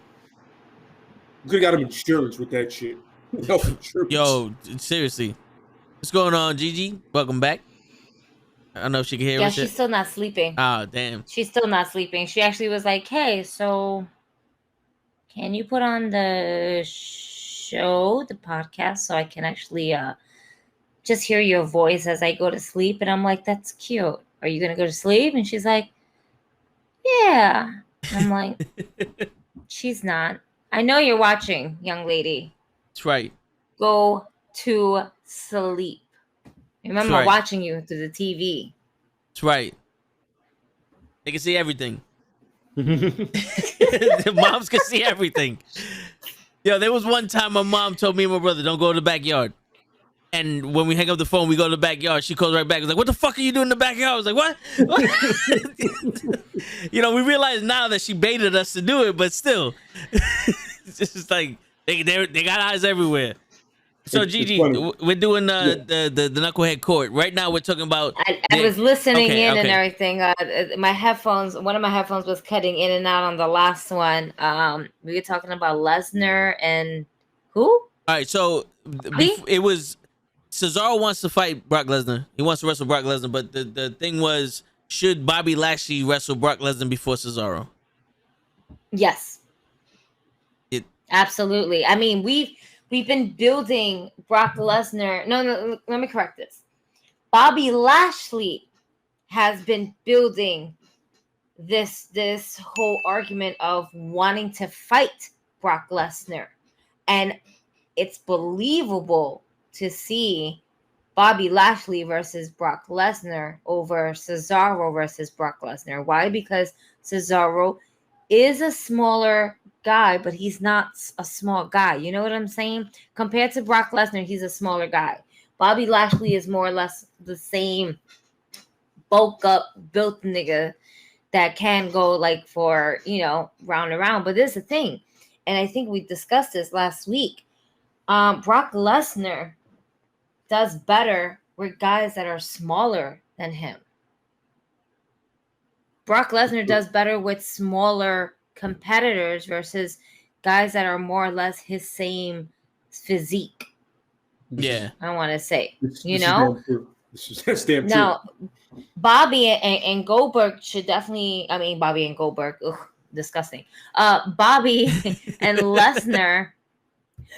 [SPEAKER 3] You could have got him insurance with that shit.
[SPEAKER 1] Yo, seriously. What's going on, Gigi? Welcome back. I don't know if she can hear us.
[SPEAKER 5] Yeah, she's still not sleeping.
[SPEAKER 1] Oh, damn.
[SPEAKER 5] She's still not sleeping. She actually was like, hey, so can you put on the show, the podcast, so I can actually just hear your voice as I go to sleep? And I'm like, that's cute. Are you going to go to sleep? And she's like, yeah. And I'm like, she's not. I know you're watching, young lady.
[SPEAKER 1] That's right.
[SPEAKER 5] Go to sleep. Remember
[SPEAKER 1] right.
[SPEAKER 5] watching you through the TV.
[SPEAKER 1] That's right. They can see everything. The moms can see everything. Yo, there was one time my mom told me and my brother, don't go to the backyard. And when we hang up the phone, we go to the backyard. She calls right back. It's like, what the fuck are you doing in the backyard? I was like, what? You know, we realize now that she baited us to do it, but still. It's just like, they got eyes everywhere. So Gigi, we're doing the Nukkle Hedd Court right now. We're talking about.
[SPEAKER 5] I was listening and everything. My headphones, one of my headphones was cutting in and out on the last one. We were talking about Lesnar and who?
[SPEAKER 1] All right, so it was Cesaro wants to fight Brock Lesnar. He wants to wrestle Brock Lesnar, but the thing was, should Bobby Lashley wrestle Brock Lesnar before Cesaro?
[SPEAKER 5] Yes. Absolutely. I mean, we've been building Brock Lesnar. No, let me correct this. Bobby Lashley has been building this whole argument of wanting to fight Brock Lesnar. And it's believable to see Bobby Lashley versus Brock Lesnar over Cesaro versus Brock Lesnar. Why? Because Cesaro is a smaller guy, but he's not a small guy. You know what I'm saying? Compared to Brock Lesnar, he's a smaller guy. Bobby Lashley is more or less the same bulk up, built nigga that can go like for, round and round. But there's the thing, and I think we discussed this last week. Brock Lesnar does better with guys that are smaller than him. Brock Lesnar does better with smaller competitors versus guys that are more or less his same physique.
[SPEAKER 1] Yeah.
[SPEAKER 5] I want to say,
[SPEAKER 3] That's damn true.
[SPEAKER 5] Now, Bobby and Goldberg should definitely, Bobby and Goldberg, disgusting. Bobby and Lesnar,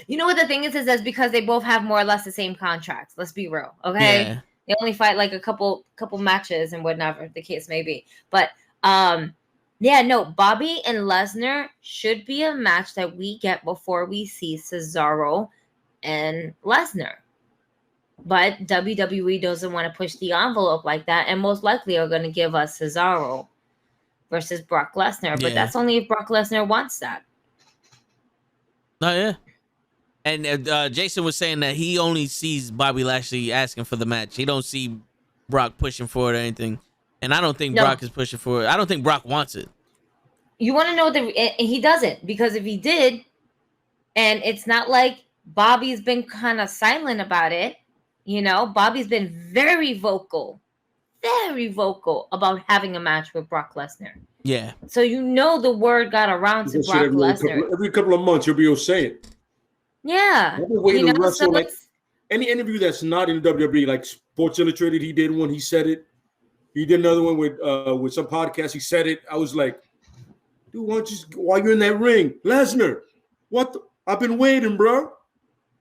[SPEAKER 5] you know what the thing is that's because they both have more or less the same contracts. Let's be real, okay?
[SPEAKER 1] Yeah.
[SPEAKER 5] They only fight like a couple matches and whatever the case may be. But Bobby and Lesnar should be a match that we get before we see Cesaro and Lesnar. But WWE doesn't want to push the envelope like that, and most likely are going to give us Cesaro versus Brock Lesnar. But that's only if Brock Lesnar wants that.
[SPEAKER 1] Oh, yeah. And Jason was saying that he only sees Bobby Lashley asking for the match. He don't see Brock pushing for it or anything. And I don't think Brock is pushing for it. I don't think Brock wants it.
[SPEAKER 5] You want to know he doesn't, because if he did, and it's not like Bobby's been kind of silent about it, Bobby's been very vocal about having a match with Brock Lesnar.
[SPEAKER 1] Yeah.
[SPEAKER 5] So the word got around to Brock Lesnar.
[SPEAKER 3] Every couple of months, you'll be able to say it.
[SPEAKER 5] Yeah.
[SPEAKER 3] I've been waiting to wrestle, like any interview that's not in WWE, like Sports Illustrated, he did one, he said it. He did another one with some podcast, he said it. I was like, dude, why you're in that ring? Lesnar, I've been waiting, bro.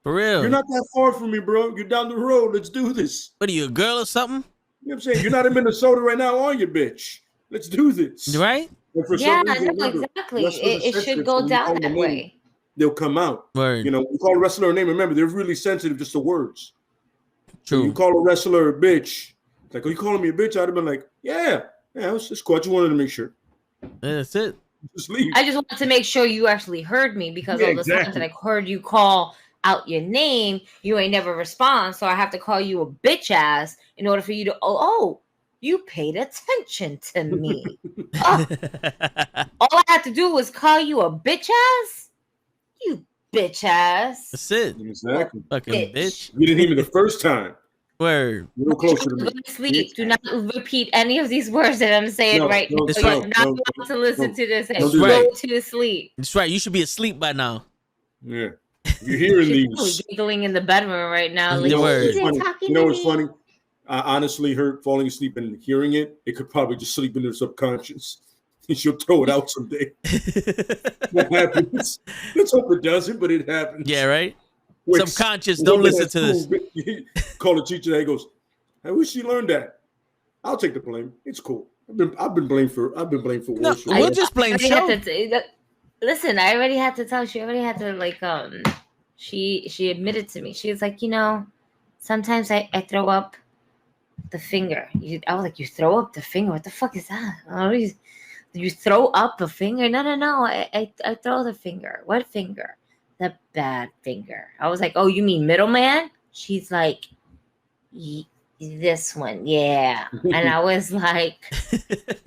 [SPEAKER 1] For real.
[SPEAKER 3] You're not that far from me, bro. You're down the road. Let's do this.
[SPEAKER 1] What are you, a girl or something?
[SPEAKER 3] You know what I'm saying? You're not in Minnesota right now, are you, bitch? Let's do this.
[SPEAKER 1] Right?
[SPEAKER 5] Exactly. It should go down that way.
[SPEAKER 3] They'll come out.
[SPEAKER 1] Word.
[SPEAKER 3] You call a wrestler a name. Remember, they're really sensitive just to words.
[SPEAKER 1] True.
[SPEAKER 3] So you call a wrestler a bitch. It's like, are you calling me a bitch? I'd have been like, yeah, it's cool. I just wanted to make sure.
[SPEAKER 1] That's it.
[SPEAKER 3] Just leave.
[SPEAKER 5] I just wanted to make sure you actually heard me, because all the times that I heard you call out your name, you ain't never respond. So I have to call you a bitch ass in order for you to, you paid attention to me. All I had to do was call you a bitch ass. You bitch ass.
[SPEAKER 1] That's it.
[SPEAKER 3] Exactly.
[SPEAKER 1] Fucking bitch.
[SPEAKER 3] You didn't even the first time.
[SPEAKER 1] Word.
[SPEAKER 3] A little closer to me.
[SPEAKER 5] Go to sleep. Do not repeat any of these words that I'm saying right now. You're not allowed to listen to this. Go to sleep.
[SPEAKER 1] That's right. You should be asleep by now.
[SPEAKER 3] Yeah. You're hearing these.
[SPEAKER 5] Giggling in the bedroom right now.
[SPEAKER 1] You
[SPEAKER 3] know what's funny? I honestly heard falling asleep and hearing it. It could probably just sleep in their subconscious. She'll throw it out someday. What happens? Let's hope it doesn't, but it happens.
[SPEAKER 1] Yeah, right? Subconscious, don't listen to this.
[SPEAKER 3] Call the teacher that goes, I wish she learned that. I'll take the blame. It's cool. I've been blamed for worse.
[SPEAKER 1] We'll just blame Show.
[SPEAKER 5] Listen, I already had to tell. She already had to she admitted to me. She was like, sometimes I throw up the finger. I was like, you throw up the finger? What the fuck is that? You throw up a finger? No. I throw the finger. What finger? The bad finger. I was like, oh, you mean middleman? She's like, this one, yeah. And I was like,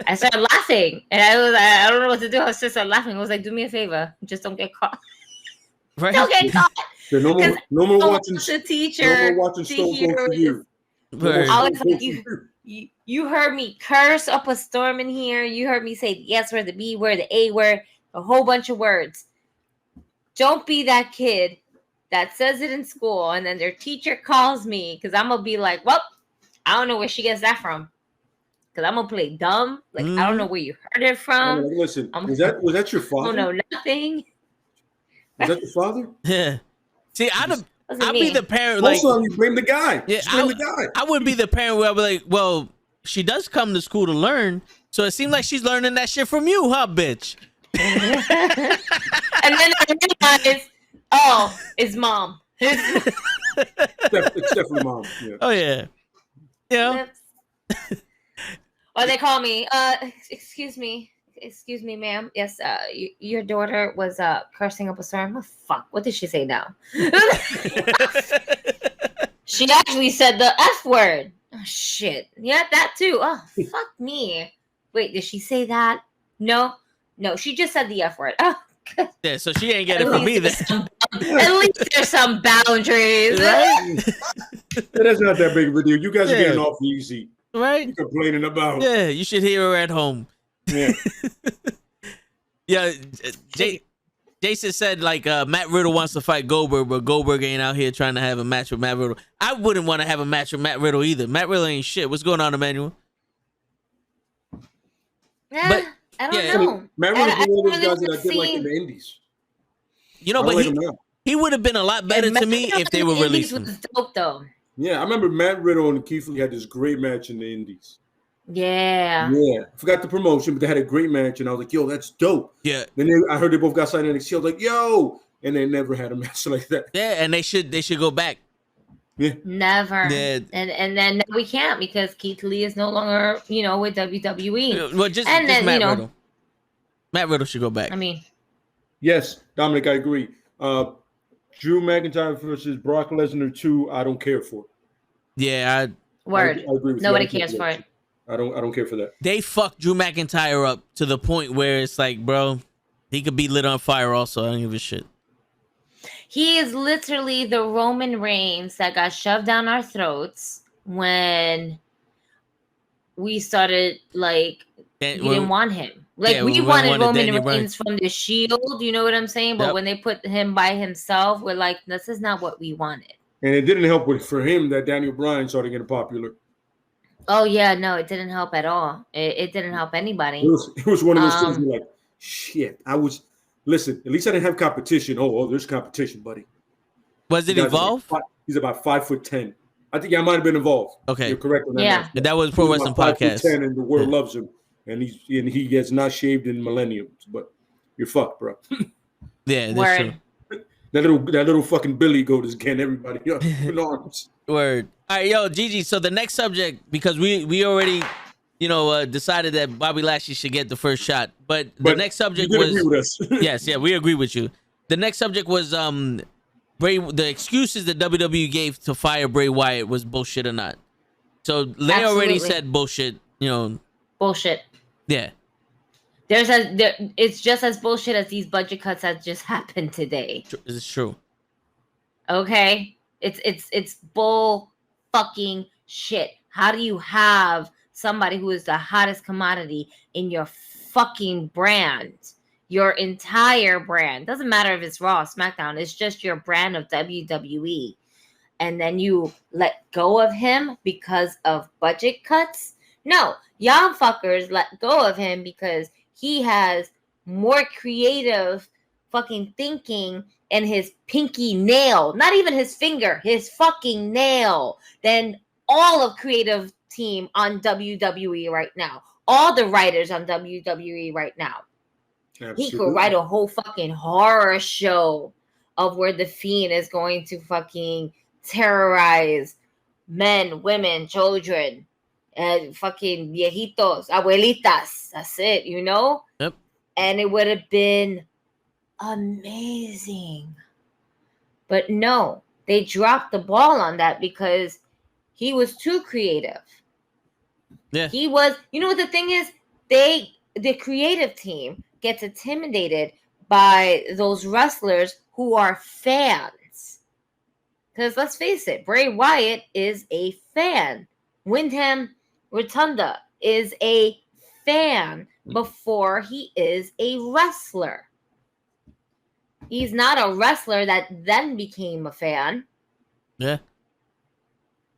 [SPEAKER 5] I started laughing, and I don't know what to do. I was just laughing. I was like, do me a favor, just don't get caught.
[SPEAKER 1] Right?
[SPEAKER 5] Don't get caught.
[SPEAKER 3] No more watching
[SPEAKER 5] the teacher.
[SPEAKER 3] No more watching Stone Cold for you.
[SPEAKER 5] I was like, you heard me curse up a storm in here. You heard me say the S word, the B word, the A word, a whole bunch of words. Don't be that kid that says it in school, and then their teacher calls me, because I'm gonna be like, well, I don't know where she gets that from, because I'm gonna play dumb. Like, I don't know where you heard it from.
[SPEAKER 3] Listen, was that your father?
[SPEAKER 5] I don't know nothing.
[SPEAKER 3] Was that your father?
[SPEAKER 1] Yeah. See, I'd be the parent.
[SPEAKER 3] Most of you blame the guy.
[SPEAKER 1] Yeah, I would be the parent where I'd be like, well, she does come to school to learn, so it seems like she's learning that shit from you, huh, bitch?
[SPEAKER 5] And then I realized, it's mom.
[SPEAKER 3] It's definitely mom. Yeah.
[SPEAKER 1] Oh yeah. Yeah.
[SPEAKER 5] Or they call me, excuse me, excuse me, ma'am. Yes, your daughter was cursing up a storm. Oh, fuck. What did she say now? She actually said the F word. Oh, shit. Yeah, that too. Oh, fuck me. Wait, did she say that? No, she just said the F word. Oh,
[SPEAKER 1] Yeah, so she ain't get it from me then.
[SPEAKER 5] At least there's some boundaries.
[SPEAKER 1] Right?
[SPEAKER 3] That's not that big of a deal. You guys are getting off easy.
[SPEAKER 1] Right?
[SPEAKER 3] You're complaining about.
[SPEAKER 1] Yeah, you should hear her at home.
[SPEAKER 3] Yeah.
[SPEAKER 1] Yeah, Jason said like Matt Riddle wants to fight Goldberg, but Goldberg ain't out here trying to have a match with Matt Riddle. I wouldn't want to have a match with Matt Riddle either. Matt Riddle ain't shit. What's going on, Emmanuel?
[SPEAKER 5] But I don't know.
[SPEAKER 3] Matt Riddle's one of those guys that I did like in the Indies.
[SPEAKER 1] You know, but he would have been a lot better to me if they were released.
[SPEAKER 5] Was dope though.
[SPEAKER 3] Yeah, I remember Matt Riddle and Keith Lee had this great match in the Indies.
[SPEAKER 5] Yeah.
[SPEAKER 3] I forgot the promotion, but they had a great match, and I was like, "Yo, that's dope."
[SPEAKER 1] Yeah.
[SPEAKER 3] Then I heard they both got signed in NXT. I was like, "Yo," and they never had a match like that.
[SPEAKER 1] Yeah, and they should go back.
[SPEAKER 3] Yeah.
[SPEAKER 5] Never.
[SPEAKER 1] Yeah.
[SPEAKER 5] And then we can't because Keith Lee is no longer, with WWE.
[SPEAKER 1] Well, just Matt Riddle. Matt Riddle should go back.
[SPEAKER 5] I mean,
[SPEAKER 3] yes, Dominic, I agree. Drew McIntyre versus Brock Lesnar 2, I don't care for.
[SPEAKER 1] Yeah,
[SPEAKER 5] word.
[SPEAKER 3] I agree with
[SPEAKER 5] Nobody
[SPEAKER 3] you.
[SPEAKER 5] cares for it.
[SPEAKER 3] I don't care for that.
[SPEAKER 1] They fucked Drew McIntyre up to the point where it's like, bro, he could be lit on fire also. I don't give a shit.
[SPEAKER 5] He is literally the Roman Reigns that got shoved down our throats when we started, we didn't want him. We wanted Roman Reigns from the Shield, you know what I'm saying? But when they put him by himself, we're like, this is not what we wanted.
[SPEAKER 3] And it didn't help for him that Daniel Bryan started getting popular.
[SPEAKER 5] Oh, yeah, no, it didn't help at all. It didn't help anybody.
[SPEAKER 3] It was one of those things where shit, listen, at least I didn't have competition. Oh, there's competition, buddy.
[SPEAKER 1] Was it Evolve?
[SPEAKER 3] He's about 5'10". I think I might have been involved.
[SPEAKER 1] Okay.
[SPEAKER 3] You're correct on that.
[SPEAKER 1] Yeah. That was Pro Wrestling Podcast.
[SPEAKER 3] 5'10", and the world loves him. And he has not shaved in millenniums, but you're fucked, bro.
[SPEAKER 1] Yeah, that's true.
[SPEAKER 3] That little fucking Billy goat is getting everybody up in arms.
[SPEAKER 1] Word. All right, yo, Gigi. So the next subject, because we already, decided that Bobby Lashley should get the first shot, but the next subject was
[SPEAKER 3] agree with us.
[SPEAKER 1] yes, yeah, we agree with you. The next subject was the excuses that WWE gave to fire Bray Wyatt was bullshit or not. So they already said bullshit.
[SPEAKER 5] Bullshit.
[SPEAKER 1] Yeah.
[SPEAKER 5] It's just as bullshit as these budget cuts that just happened today.
[SPEAKER 1] It's true.
[SPEAKER 5] Okay, it's bull fucking shit. How do you have somebody who is the hottest commodity in your fucking brand, your entire brand? Doesn't matter if it's Raw, SmackDown. It's just your brand of WWE, and then you let go of him because of budget cuts? No, y'all fuckers let go of him because he has more creative fucking thinking and his pinky nail, not even his finger, his fucking nail, than all of creative team on WWE right now. All the writers on WWE right now. Absolutely. He could write a whole fucking horror show of where the Fiend is going to fucking terrorize men, women, children, and fucking viejitos, abuelitas. That's it,
[SPEAKER 1] Yep.
[SPEAKER 5] And it would have been amazing. But no, they dropped the ball on that because he was too creative.
[SPEAKER 1] Yeah.
[SPEAKER 5] He was, what the thing is? The creative team gets intimidated by those wrestlers who are fans. Because let's face it, Bray Wyatt is a fan. Wyndham Rotunda is a fan before he is a wrestler. He's not a wrestler that then became a fan.
[SPEAKER 1] Yeah.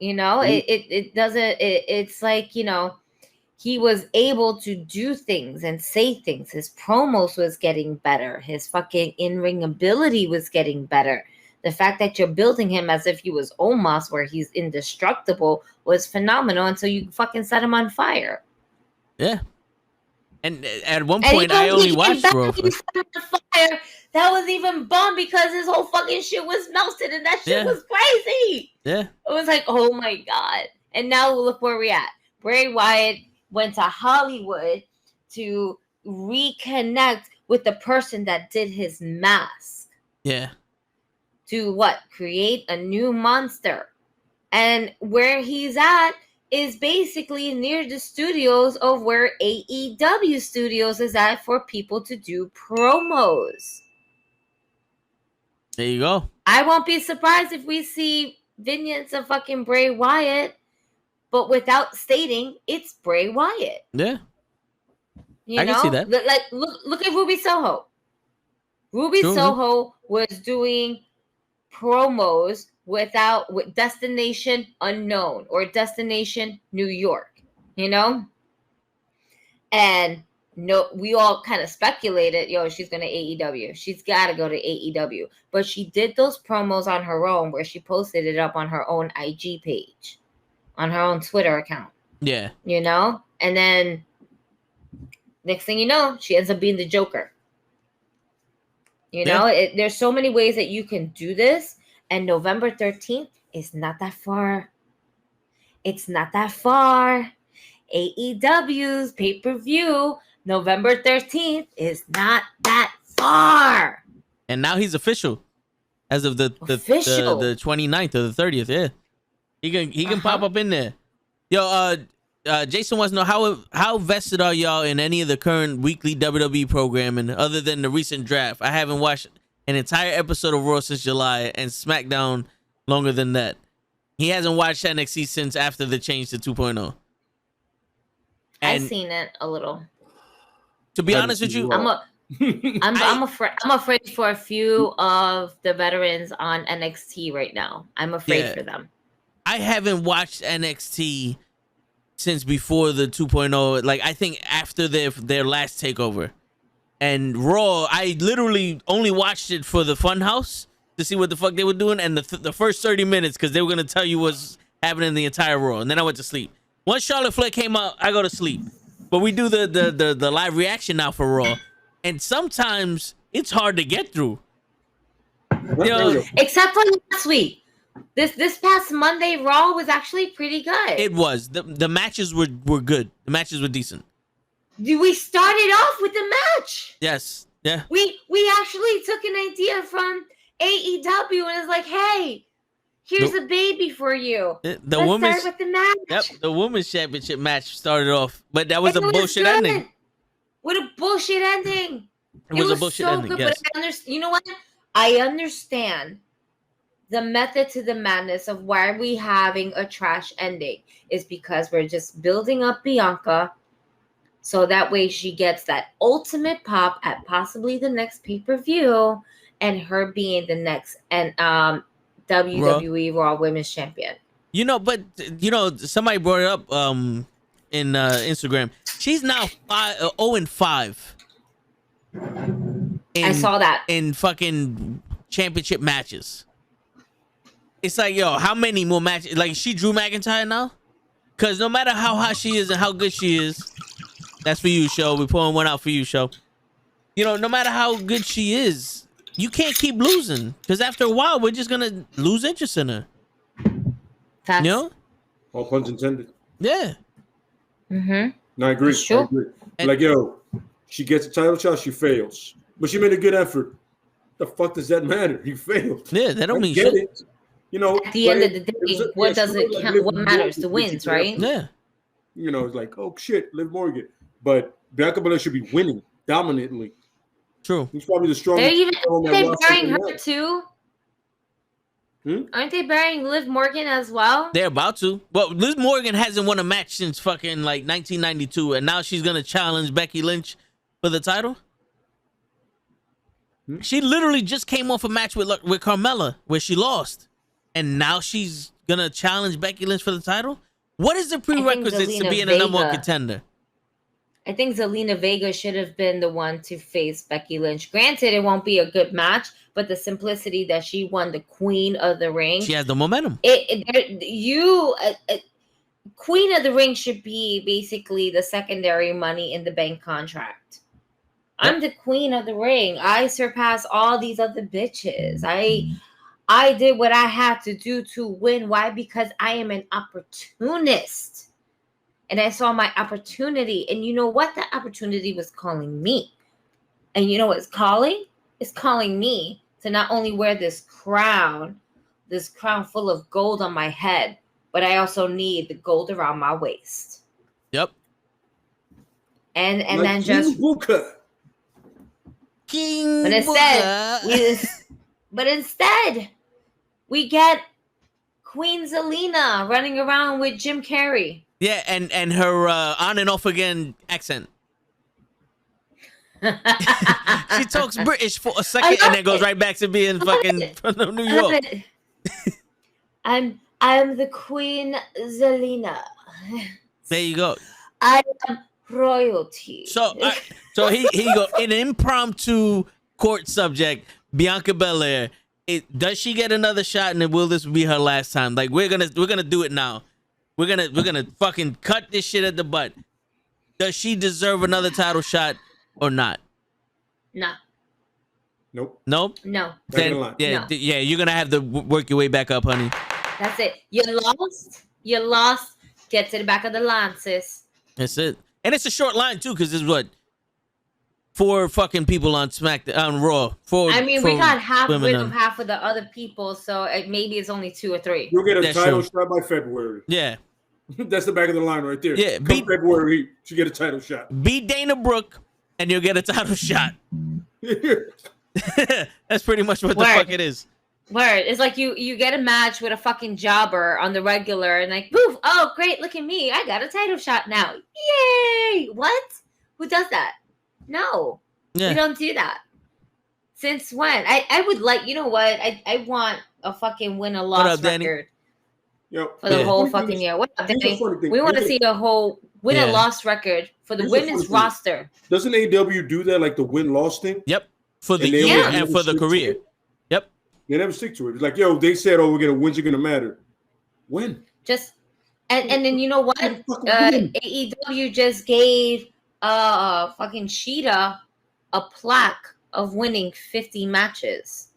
[SPEAKER 5] It doesn't, it's like, he was able to do things and say things. His promos was getting better. His fucking in-ring ability was getting better. The fact that you're building him as if he was Omos, where he's indestructible, was phenomenal until you fucking set him on fire.
[SPEAKER 1] Yeah. And at one point, I only watched Bro.
[SPEAKER 5] That was even bum because his whole fucking shit was melted and that shit was crazy.
[SPEAKER 1] Yeah.
[SPEAKER 5] It was like, oh my God. And now look where we're at. Bray Wyatt went to Hollywood to reconnect with the person that did his mask.
[SPEAKER 1] Yeah.
[SPEAKER 5] To what? Create a new monster. And where he's at is basically near the studios of where AEW Studios is at for people to do promos.
[SPEAKER 1] There you go.
[SPEAKER 5] I won't be surprised if we see vignettes of fucking Bray Wyatt, but without stating it's Bray Wyatt.
[SPEAKER 1] Yeah.
[SPEAKER 5] I
[SPEAKER 1] can see that.
[SPEAKER 5] Look at Ruby Soho. Ruby Soho was doing promos with Destination Unknown or Destination New York, and we all kind of speculated, she's going to AEW. She's got to go to AEW. But she did those promos on her own where she posted it up on her own IG page, on her own Twitter account.
[SPEAKER 1] Yeah.
[SPEAKER 5] And then next thing you know, she ends up being the Joker. There's so many ways that you can do this. And November 13th is not that far. It's not that far. AEW's pay-per-view, November 13th, is not that far.
[SPEAKER 1] And now he's official as of the 29th or the 30th. Yeah. He can pop up in there. Yo, Jason wants to know how vested are y'all in any of the current weekly WWE programming other than the recent draft? I haven't watched an entire episode of Raw since July and SmackDown longer than that. He hasn't watched NXT since after the change to 2.0.
[SPEAKER 5] I've seen it a little.
[SPEAKER 1] To be honest with you,
[SPEAKER 5] I'm afraid for a few of the veterans on NXT right now. I'm afraid for them.
[SPEAKER 1] I haven't watched NXT since before the 2.0. Like, I think after their last takeover. And Raw, I literally only watched it for the Funhouse to see what the fuck they were doing, and the first 30 minutes because they were gonna tell you what's happening in the entire Raw, and then I went to sleep. Once Charlotte Flair came out, I go to sleep. But we do the live reaction now for Raw, and sometimes it's hard to get through.
[SPEAKER 5] Except for last week. This past Monday, Raw was actually pretty good.
[SPEAKER 1] It was. The matches were good. The matches were decent.
[SPEAKER 5] We started off with the match.
[SPEAKER 1] Yes. Yeah.
[SPEAKER 5] We actually took an idea from AEW and it's like, hey, here's a baby for you. Let's start with the match.
[SPEAKER 1] Yep. The women's championship match started off, but that was a bullshit ending.
[SPEAKER 5] What a bullshit ending.
[SPEAKER 1] It was a bullshit ending.
[SPEAKER 5] Good,
[SPEAKER 1] yes.
[SPEAKER 5] But you know what? I understand the method to the madness of why are we having a trash ending is because we're just building up Bianca. So that way she gets that ultimate pop at possibly the next pay-per-view and her being the next WWE Raw Women's Champion.
[SPEAKER 1] Somebody brought it up in Instagram. She's now 0-5.
[SPEAKER 5] I saw that.
[SPEAKER 1] In fucking championship matches. It's like, how many more matches? Like, is she Drew McIntyre now? Because no matter how hot she is and how good she is, that's for you, show. We're pulling one out for you, show. No matter how good she is, you can't keep losing. Because after a while, we're just going to lose interest in her.
[SPEAKER 5] Facts.
[SPEAKER 3] All puns intended.
[SPEAKER 1] Yeah.
[SPEAKER 5] Mm-hmm.
[SPEAKER 3] No, I agree.
[SPEAKER 5] Sure.
[SPEAKER 3] I agree. Like, she gets a title shot, she fails. But she made a good effort. The fuck does that matter? You failed.
[SPEAKER 1] Yeah, that don't mean shit.
[SPEAKER 3] It.
[SPEAKER 5] At the end of the day, what does it count? What matters? The wins, right?
[SPEAKER 1] Yeah.
[SPEAKER 3] It's like, oh shit, Liv Morgan. But Bianca Belair should be winning dominantly.
[SPEAKER 1] True.
[SPEAKER 3] He's probably the strongest.
[SPEAKER 5] Aren't they burying her too? Aren't they burying Liv Morgan as well?
[SPEAKER 1] They're about to. Well, Liv Morgan hasn't won a match since fucking like 1992, and now she's gonna challenge Becky Lynch for the title. She literally just came off a match with Carmella where she lost, and now she's gonna challenge Becky Lynch for the title. What is the prerequisites to being a number one contender?
[SPEAKER 5] I think Zelina Vega should have been the one to face Becky Lynch. Granted, it won't be a good match, but the simplicity that she won the Queen of the Ring.
[SPEAKER 1] She has the momentum.
[SPEAKER 5] Queen of the Ring should be basically the secondary Money in the Bank contract. I'm the Queen of the Ring. I surpass all these other bitches. I did what I had to do to win. Why? Because I am an opportunist. and I saw my opportunity. And you know what? That opportunity was calling me. And you know what it's calling? It's calling me to not only wear this crown full of gold on my head, but I also need the gold around my waist.
[SPEAKER 1] Yep.
[SPEAKER 5] And
[SPEAKER 3] like
[SPEAKER 5] then just
[SPEAKER 1] King
[SPEAKER 5] but instead we get Queen Zelina running around with Jim Carrey.
[SPEAKER 1] Yeah, and her on and off again accent. She talks British for a second and then goes right back to being fucking from New York.
[SPEAKER 5] I'm the Queen Zelina.
[SPEAKER 1] There you go.
[SPEAKER 5] I am royalty.
[SPEAKER 1] So he go in an impromptu court subject. Bianca Belair. Does she get another shot, and will this be her last time? Like we're gonna do it now. We're gonna fucking cut this shit at the butt. Does she deserve another title shot or not?
[SPEAKER 5] No.
[SPEAKER 3] Nope.
[SPEAKER 1] Nope.
[SPEAKER 5] No.
[SPEAKER 1] Then, yeah, you're gonna have to work your way back up, honey.
[SPEAKER 5] That's it. You lost. Get to the back of the line, sis.
[SPEAKER 1] That's it. And it's a short line too, because there's what 4 fucking people on on Raw.
[SPEAKER 5] We got half of the other people, so maybe it's only 2 or 3.
[SPEAKER 3] You'll get a title shot by February.
[SPEAKER 1] Yeah.
[SPEAKER 3] That's the back of the line right there.
[SPEAKER 1] Yeah.
[SPEAKER 3] Come February, you get a title shot.
[SPEAKER 1] Beat Dana Brooke, and you'll get a title shot. That's pretty much what the fuck it is.
[SPEAKER 5] Word. It's like you get a match with a fucking jobber on the regular, and like, poof, oh great, look at me, I got a title shot now. Yay! What? Who does that? No.
[SPEAKER 1] Yeah.
[SPEAKER 5] We don't do that. Since when? I would like, you know what? I want a fucking win-a-loss record.
[SPEAKER 3] Yep.
[SPEAKER 5] For the whole fucking year. What up, Danny? We want to see a whole win-a-loss record for the women's roster.
[SPEAKER 3] Doesn't AEW do that, like the win-loss thing?
[SPEAKER 1] Yep. For the year and for the career. Yep.
[SPEAKER 3] They never stick to it. It's like, yo, they said, oh, when's it going to matter? When?
[SPEAKER 5] Just, and then you know what? AEW just gave fucking Sheeta a plaque of winning 50 matches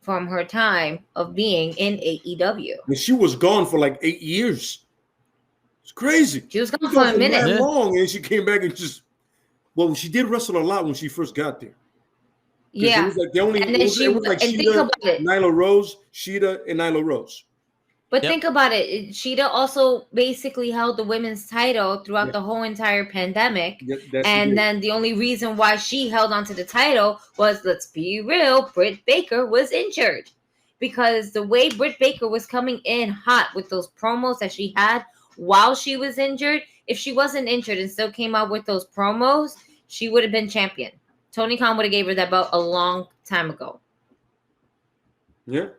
[SPEAKER 5] from her time of being in AEW.
[SPEAKER 3] And she was gone for like 8 years. It's crazy.
[SPEAKER 5] She was gone for a minute.
[SPEAKER 3] That long, and she came back and she did wrestle a lot when she first got there.
[SPEAKER 5] Yeah.
[SPEAKER 3] It was like the only,
[SPEAKER 5] and then think about it.
[SPEAKER 3] Nyla Rose, Sheeta, and Nyla Rose.
[SPEAKER 5] But think about it. Sheeta also basically held the women's title throughout the whole entire pandemic. And then the only reason why she held onto the title was, let's be real, Britt Baker was injured. Because the way Britt Baker was coming in hot with those promos that she had while she was injured, if she wasn't injured and still came out with those promos, she would have been champion. Tony Khan would have gave her that belt a long time ago.
[SPEAKER 3] Yeah.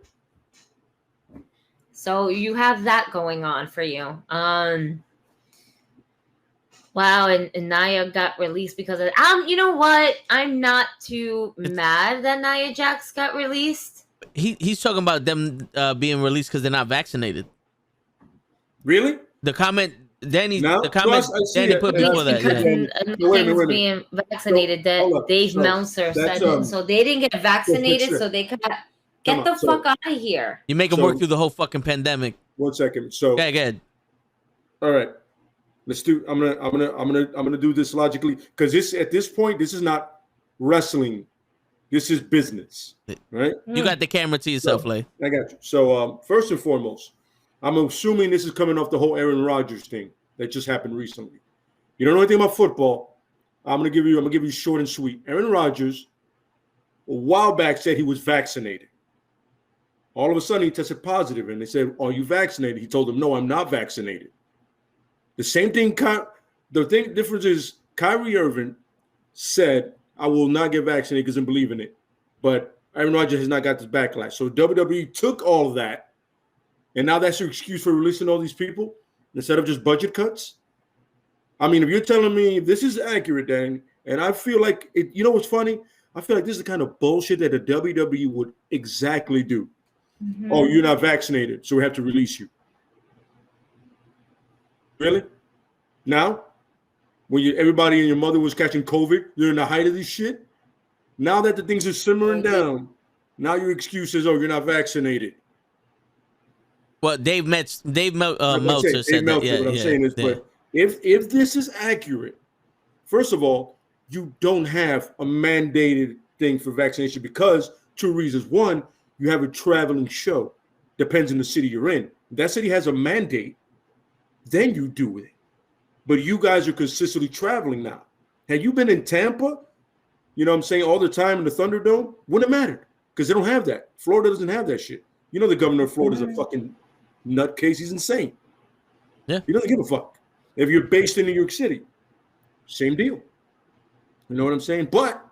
[SPEAKER 5] So you have that going on for you. Wow, and Nia got released because of you know what? I'm not too mad that Nia Jax got released.
[SPEAKER 1] He's talking about them being released because they're not vaccinated.
[SPEAKER 3] Really?
[SPEAKER 1] The comment Danny
[SPEAKER 3] put
[SPEAKER 1] before that.
[SPEAKER 5] Because being vaccinated, that Dave Meltzer said it. So they didn't get vaccinated, so they could get the fuck out of here.
[SPEAKER 1] You make them work through the whole fucking pandemic.
[SPEAKER 3] 1 second. So
[SPEAKER 1] go ahead.
[SPEAKER 3] All right. Let's do. I'm gonna do this logically because at this point this is not wrestling. This is business, right?
[SPEAKER 1] You got the camera to yourself, Lay.
[SPEAKER 3] I got you. So first and foremost, I'm assuming this is coming off the whole Aaron Rodgers thing that just happened recently. You don't know anything about football. I'm gonna give you short and sweet. Aaron Rodgers, a while back, said he was vaccinated. All of a sudden, he tested positive, and they said, "Are you vaccinated?" He told them, "No, I'm not vaccinated." The same thing. Difference is Kyrie Irving said, "I will not get vaccinated because I believe in it," but Aaron Rodgers has not got this backlash. So WWE took all of that, and now that's your excuse for releasing all these people instead of just budget cuts. I mean, if you're telling me this is accurate, Dan, and I feel like it, you know what's funny? I feel like this is the kind of bullshit that the WWE would exactly do. Mm-hmm. Oh, you're not vaccinated, so we have to release you. Really? Now, when everybody and your mother was catching COVID, you're in the height of this shit. Now that the things are simmering down, now your excuse is, oh, you're not vaccinated.
[SPEAKER 1] Well, Dave Meltzer said that.
[SPEAKER 3] What I'm saying is, but if this is accurate, first of all, you don't have a mandated thing for vaccination because 2 reasons. One, you have a traveling show. Depends on the city you're in. If that city has a mandate, then you do it. But you guys are consistently traveling now. Had you been in Tampa, you know what I'm saying, all the time in the Thunderdome, wouldn't have mattered because they don't have that. Florida doesn't have that shit. You know the governor of Florida is a fucking nutcase. He's insane.
[SPEAKER 1] Yeah.
[SPEAKER 3] He doesn't give a fuck. If you're based in New York City, same deal. You know what I'm saying? But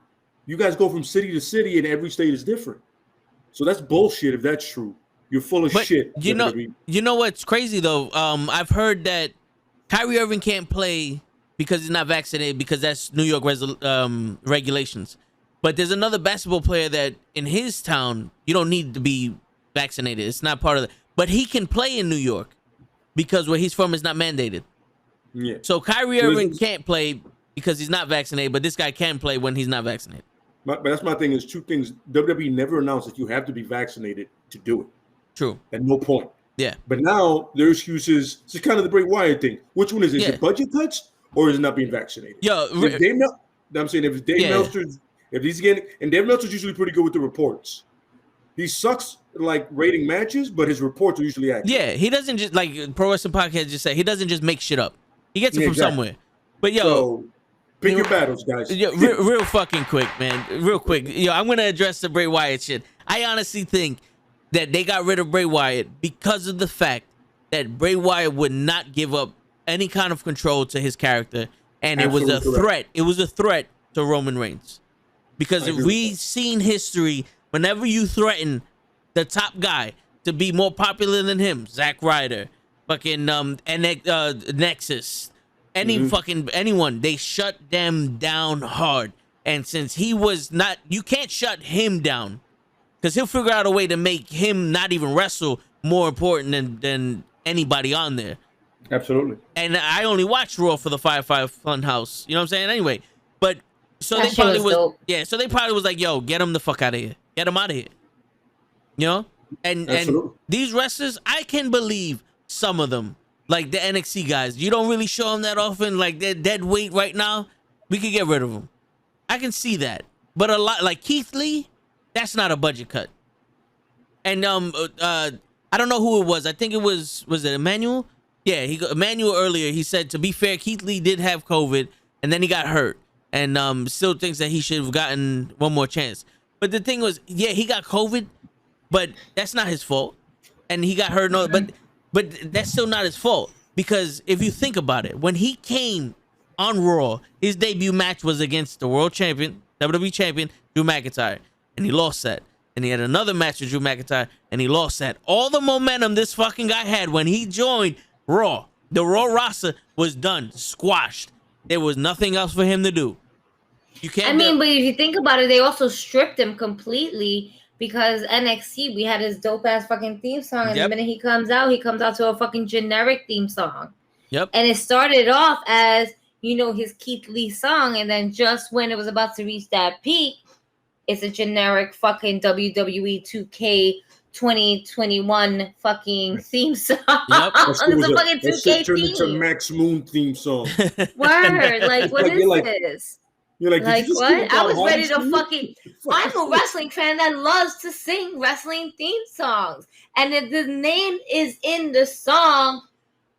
[SPEAKER 3] you guys go from city to city and every state is different. So that's bullshit if that's true. You're full of shit.
[SPEAKER 1] You know what's crazy though? I've heard that Kyrie Irving can't play because he's not vaccinated because that's New York regulations. But there's another basketball player that in his town you don't need to be vaccinated. It's not part of it. But he can play in New York because where he's from is not mandated.
[SPEAKER 3] Yeah.
[SPEAKER 1] So Kyrie Irving can't play because he's not vaccinated, but this guy can play when he's not vaccinated.
[SPEAKER 3] But that's my thing is 2 things. WWE never announced that you have to be vaccinated to do it.
[SPEAKER 1] True.
[SPEAKER 3] At no point.
[SPEAKER 1] Yeah.
[SPEAKER 3] But now their excuse is it's kind of the Bray Wyatt thing. Which one is it? Is it budget cuts or is it not being vaccinated?
[SPEAKER 1] Yo,
[SPEAKER 3] if I'm saying if Dave Meltzer, if he's getting, and Dave Meltzer's usually pretty good with the reports. He sucks like rating matches, but his reports are usually accurate.
[SPEAKER 1] Yeah, he doesn't just like Pro Wrestling Podcast just say he doesn't just make shit up. He gets it from somewhere. But
[SPEAKER 3] so, pick your battles, guys.
[SPEAKER 1] Yo, real fucking quick, man. Real quick. Yo, I'm gonna address the Bray Wyatt shit. I honestly think that they got rid of Bray Wyatt because of the fact that Bray Wyatt would not give up any kind of control to his character, and
[SPEAKER 3] Absolutely
[SPEAKER 1] it was a threat. It was a threat to Roman Reigns. Because if we've seen history, whenever you threaten the top guy to be more popular than him, Zack Ryder, fucking Nexus, anyone, they shut them down hard. And since he was not, you can't shut him down because he'll figure out a way to make him not even wrestle more important than anybody on there.
[SPEAKER 3] Absolutely.
[SPEAKER 1] And I only watched Raw for the Firefly Funhouse. You know what I'm saying? Anyway, but so
[SPEAKER 5] that
[SPEAKER 1] they probably was
[SPEAKER 5] dope.
[SPEAKER 1] so they probably was like, yo, get him the fuck out of here. Get him out of here. You know? And these wrestlers, I can believe some of them, like the NXT guys. You don't really show them that often. Like they're dead weight right now. We could get rid of them. I can see that. But a lot like Keith Lee, that's not a budget cut. And I don't know who it was. I think it was it Emmanuel? Yeah, Emmanuel earlier. He said, to be fair, Keith Lee did have COVID, and then he got hurt, and still thinks that he should have gotten one more chance. But the thing was, yeah, he got COVID, but that's not his fault, and he got hurt. No, but that's still not his fault because if you think about it, when he came on Raw, his debut match was against the world champion, WWE champion, Drew McIntyre, and he lost that. And he had another match with Drew McIntyre, and he lost that. All the momentum this fucking guy had when he joined Raw, the Raw roster was done, squashed. There was nothing else for him to do. You can't.
[SPEAKER 5] I mean, but if you think about it, they also stripped him completely because NXT, we had his dope ass fucking theme song, and the minute he comes out to a fucking generic theme song.
[SPEAKER 1] Yep.
[SPEAKER 5] And it started off as, you know, his Keith Lee song, and then just when it was about to reach that peak, it's a generic fucking WWE 2K 2021 fucking theme song. Yep.
[SPEAKER 3] It's a fucking 2K theme. Into Max Moon theme song.
[SPEAKER 5] Word, like what is this?
[SPEAKER 3] You're like
[SPEAKER 5] what? I was ready to fucking. I'm a wrestling fan that loves to sing wrestling theme songs, and if the name is in the song,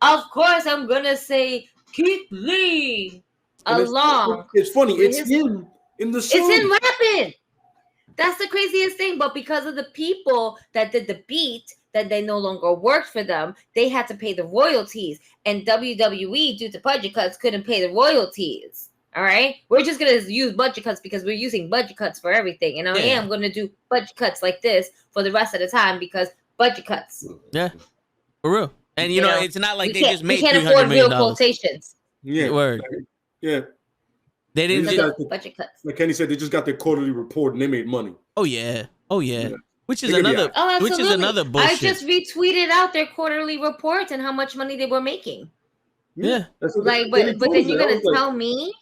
[SPEAKER 5] of course I'm gonna say Keith Lee along.
[SPEAKER 3] It's funny. It's him in the song.
[SPEAKER 5] It's him rapping. That's the craziest thing. But because of the people that did the beat, that they no longer worked for them, they had to pay the royalties. And WWE, due to budget cuts, couldn't pay the royalties. All right? We're just going to use budget cuts because we're using budget cuts for everything. And I am going to do budget cuts like this for the rest of the time because budget cuts.
[SPEAKER 1] Yeah. For real. And, you know, it's not like they just made $300 million.
[SPEAKER 5] We can't afford real quotations.
[SPEAKER 3] Yeah.
[SPEAKER 1] Word.
[SPEAKER 3] Yeah.
[SPEAKER 1] They didn't
[SPEAKER 5] budget cuts.
[SPEAKER 3] Like Kenny said, they just got their quarterly report and they made money.
[SPEAKER 1] Oh yeah. Which is another bullshit.
[SPEAKER 5] I just retweeted out their quarterly reports and how much money they were making.
[SPEAKER 1] Yeah.
[SPEAKER 5] But then you're gonna tell me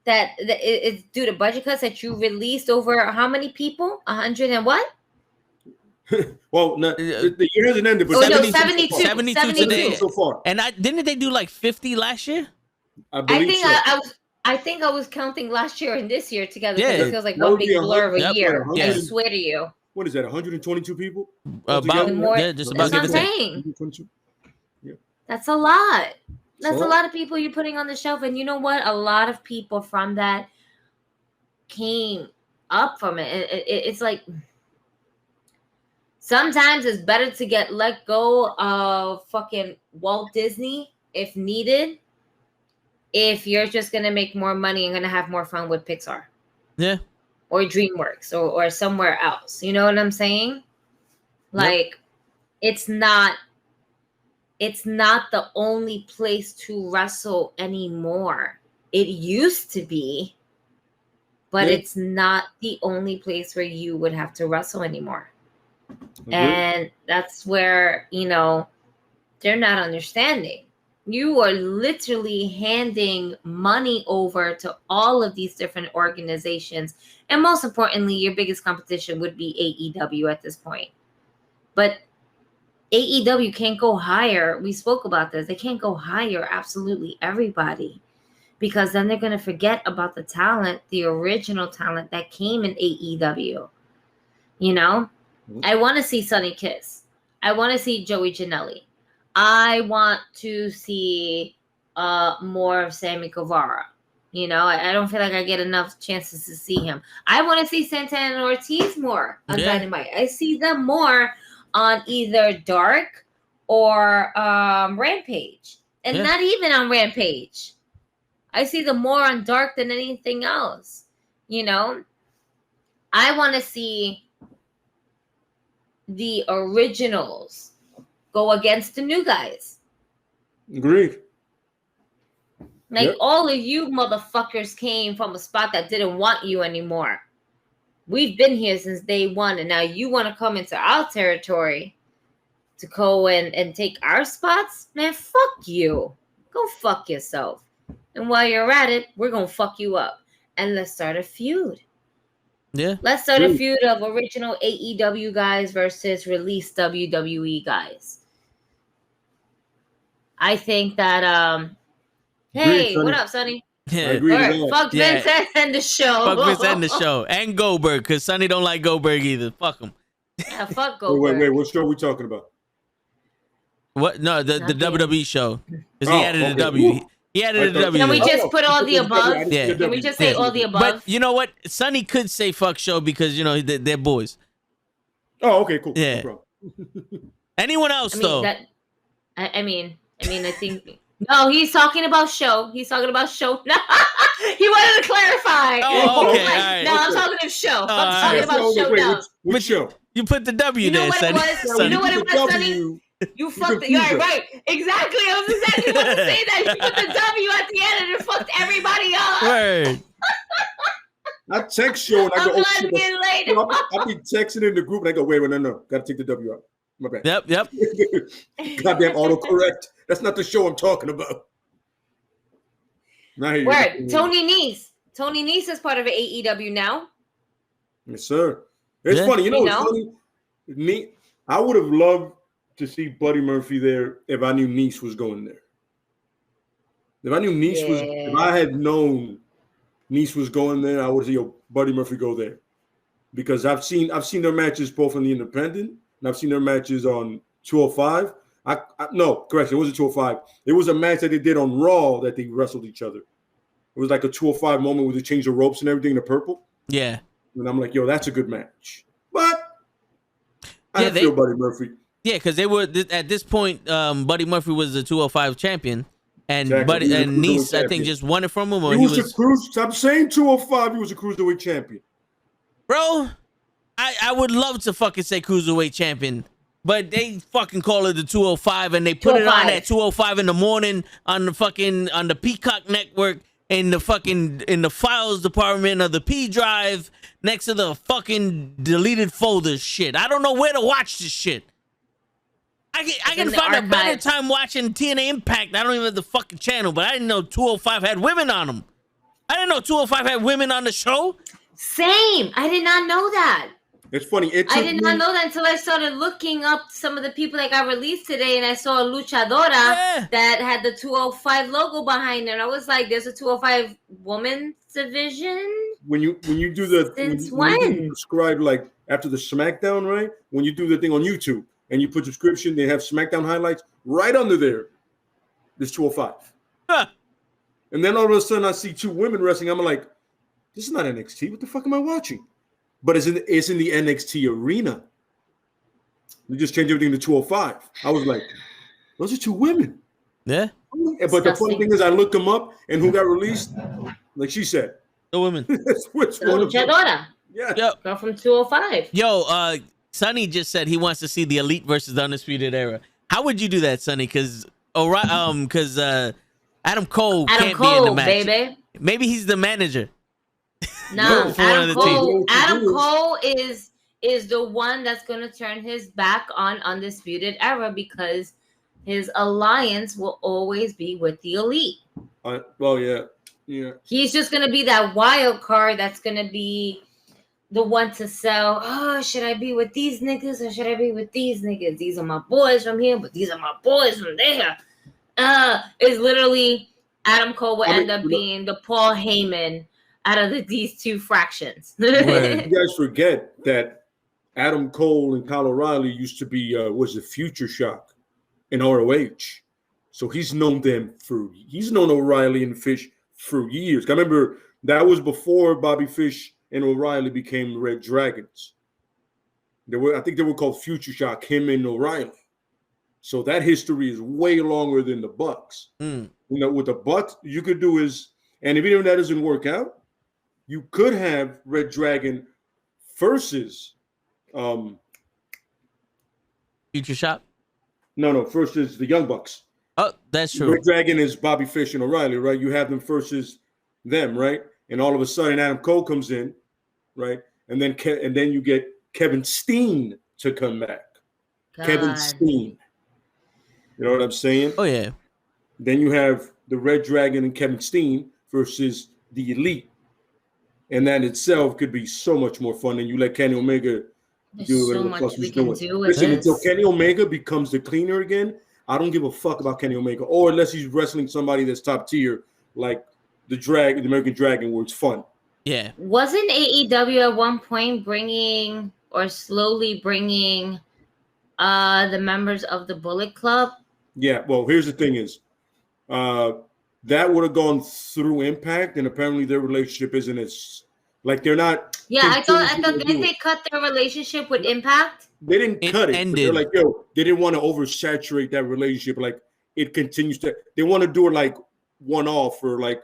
[SPEAKER 5] that it's due to budget cuts that you released over how many people? 100 and what?
[SPEAKER 3] Well, the year hasn't ended, but
[SPEAKER 5] 72
[SPEAKER 1] today.
[SPEAKER 3] so far.
[SPEAKER 1] And didn't they do like 50 last year?
[SPEAKER 3] I believe
[SPEAKER 5] I think I was counting last year and this year together.
[SPEAKER 1] Yeah.
[SPEAKER 5] It feels like one big blur of a
[SPEAKER 1] Yep.
[SPEAKER 5] year.
[SPEAKER 1] Yeah.
[SPEAKER 5] I swear to you.
[SPEAKER 3] What is that? 122 people?
[SPEAKER 1] About
[SPEAKER 5] More,
[SPEAKER 1] just
[SPEAKER 5] that's
[SPEAKER 1] about
[SPEAKER 5] what
[SPEAKER 1] give
[SPEAKER 5] I'm
[SPEAKER 1] it
[SPEAKER 5] saying.
[SPEAKER 3] 122? Yeah.
[SPEAKER 5] That's a lot. That's
[SPEAKER 3] So-
[SPEAKER 5] a lot of people you're putting on the shelf. And you know what? A lot of people from that came up from it. It's like sometimes it's better to get let go of fucking Walt Disney if needed, if you're just going to make more money and going to have more fun with Pixar.
[SPEAKER 1] Yeah.
[SPEAKER 5] Or DreamWorks or somewhere else. You know what I'm saying? Like, it's not the only place to wrestle anymore. It used to be, but it's not the only place where you would have to wrestle anymore.
[SPEAKER 3] Mm-hmm.
[SPEAKER 5] And that's where, they're not understanding. You are literally handing money over to all of these different organizations. And most importantly, your biggest competition would be AEW at this point. But AEW can't go hire. We spoke about this. They can't go hire absolutely everybody, because then they're going to forget about the talent, the original talent that came in AEW. I want to see Sonny Kiss. I want to see Joey Janela. I want to see more of Sammy Guevara. I don't feel like I get enough chances to see him. I want to see Santana and Ortiz more on Dynamite. I see them more on either Dark or Rampage. And not even on Rampage. I see them more on Dark than anything else. I want to see the originals go against the new guys.
[SPEAKER 3] Agreed.
[SPEAKER 5] Like, all of you motherfuckers came from a spot that didn't want you anymore. We've been here since day one, and now you want to come into our territory to go and take our spots? Man, fuck you. Go fuck yourself. And while you're at it, we're going to fuck you up. And let's start a feud.
[SPEAKER 1] Yeah.
[SPEAKER 5] Let's start a feud of original AEW guys versus released WWE guys. I think that, hey, what up, Sonny?
[SPEAKER 1] Yeah.
[SPEAKER 5] Fuck Vince and the show.
[SPEAKER 1] Fuck Vince and the show. And Goldberg, because Sonny don't like Goldberg either. Fuck him.
[SPEAKER 5] Yeah, fuck Goldberg.
[SPEAKER 3] Wait, what show are we talking about?
[SPEAKER 1] What? No, the WWE show. Because he added a W. He added a W.
[SPEAKER 5] Can we just put all the above?
[SPEAKER 1] Yeah.
[SPEAKER 5] Can we just say all the above?
[SPEAKER 1] But you know what? Sonny could say fuck show because, they're boys.
[SPEAKER 3] Oh, okay, cool.
[SPEAKER 1] Yeah.
[SPEAKER 3] No
[SPEAKER 1] Anyone else, though?
[SPEAKER 5] I think... No, he's talking about show. He's talking about show. No, he wanted to clarify.
[SPEAKER 1] Oh, okay. All right.
[SPEAKER 5] No, I'm talking about show. I'm talking about show now.
[SPEAKER 3] Which show?
[SPEAKER 1] You put the W
[SPEAKER 5] You know
[SPEAKER 1] there,
[SPEAKER 5] what
[SPEAKER 1] Sonny.
[SPEAKER 5] it was? You know what it was, Sonny? You fucked it. Right. Exactly. I was exactly about to say that. You put the W at the end and it fucked everybody up.
[SPEAKER 1] Word.
[SPEAKER 3] I text show and I go,
[SPEAKER 5] I'm glad it's getting late.
[SPEAKER 3] I'll be texting in the group and I go, wait, no. Gotta take the W out. My bad.
[SPEAKER 1] Yep.
[SPEAKER 3] Goddamn autocorrect. That's not the show I'm talking about.
[SPEAKER 5] Word. Tony Nese. Tony Nese is part of AEW now.
[SPEAKER 3] Yes, sir. It's funny. It's funny. I would have loved to see Buddy Murphy there if I knew Nese was going there. If I knew Nese was, if I had known Nese was going there, I would say, Buddy Murphy go there. Because I've seen their matches both on the independent and I've seen their matches on 205. No, correction, it wasn't 205. It was a match that they did on Raw that they wrestled each other. It was like a 205 moment where they changed the ropes and everything to purple.
[SPEAKER 1] Yeah.
[SPEAKER 3] And I'm like, that's a good match. But I feel Buddy Murphy.
[SPEAKER 1] Yeah, because they were at this point. Buddy Murphy was the 205 champion, and
[SPEAKER 3] Exactly.
[SPEAKER 1] and Nese, I think, just won it from him. Or
[SPEAKER 3] He was a cruise. I'm saying 205. He was a cruiserweight champion.
[SPEAKER 1] Bro, I would love to fucking say cruiserweight champion, but they fucking call it the 205, and they put it on at 205 in the morning on the Peacock Network in the files department of the P drive next to the fucking deleted folders shit. I don't know where to watch this shit. I can find a better time watching TNA Impact. I don't even have the fucking channel, but I didn't know 205 had women on them. I didn't know 205 had women on the show.
[SPEAKER 5] Same. I did not know that.
[SPEAKER 3] It's funny.
[SPEAKER 5] I did not know that until I started looking up some of the people that got released today, and I saw a luchadora that had the 205 logo behind her. And I was like, "There's a 205 women's division."
[SPEAKER 3] When you do the when you subscribe like after the SmackDown, right? When you do the thing on YouTube and you put subscription, they have SmackDown highlights right under there. There's 205, and then all of a sudden I see 2 women wrestling. I'm like, "This is not NXT. What the fuck am I watching?" But it's in the NXT arena. We just changed everything to 205. I was like, those are 2 women.
[SPEAKER 1] Yeah.
[SPEAKER 3] But the funny thing is, I looked them up, and who got released? Like she said,
[SPEAKER 1] the women.
[SPEAKER 5] Luchadora.
[SPEAKER 3] Yeah.
[SPEAKER 1] Yep.
[SPEAKER 5] Girl from 205.
[SPEAKER 1] Yo, Sonny just said he wants to see the Elite versus the Undisputed Era. How would you do that, Sonny? Because Adam Cole can't be in the match. Baby. Maybe he's the manager.
[SPEAKER 5] No, Adam Cole is the one that's going to turn his back on Undisputed Era because his alliance will always be with the Elite.
[SPEAKER 3] Well, yeah.
[SPEAKER 5] He's just going to be that wild card that's going to be the one to sell. Oh, should I be with these niggas or should I be with these niggas? These are my boys from here, but these are my boys from there. It's literally Adam Cole will end up being the Paul Heyman out of these 2 fractions.
[SPEAKER 3] You guys forget that Adam Cole and Kyle O'Reilly used to be was a Future Shock in ROH. So he's known O'Reilly and Fish for years. I remember that was before Bobby Fish and O'Reilly became the Red Dragons. I think they were called Future Shock, him and O'Reilly. So that history is way longer than the Bucks. You know, with the Bucks, you could do is, and if even if that doesn't work out, you could have Red Dragon versus
[SPEAKER 1] Future Shock?
[SPEAKER 3] No, versus the Young Bucks.
[SPEAKER 1] Oh, that's true.
[SPEAKER 3] Red Dragon is Bobby Fish and O'Reilly, right? You have them versus them, right? And all of a sudden Adam Cole comes in, right? And then you get Kevin Steen to come back. God. Kevin Steen. You know what I'm saying?
[SPEAKER 1] Oh, yeah.
[SPEAKER 3] Then you have the Red Dragon and Kevin Steen versus the Elite. And that itself could be so much more fun. And you let Kenny Omega do
[SPEAKER 5] whatever the fuck he's doing.
[SPEAKER 3] Listen, until Kenny Omega becomes the cleaner again, I don't give a fuck about Kenny Omega. Or unless he's wrestling somebody that's top tier, like the American Dragon, where it's fun.
[SPEAKER 1] Yeah.
[SPEAKER 5] Wasn't AEW at one point slowly bringing the members of the Bullet Club?
[SPEAKER 3] Yeah. Well, here's the thing is, that would have gone through Impact, and apparently their relationship isn't as like they're not.
[SPEAKER 5] Yeah, I thought didn't they cut their relationship with Impact?
[SPEAKER 3] They didn't cut it. They're like, they didn't want to oversaturate that relationship. Like it continues to. They want to do it like one off or like,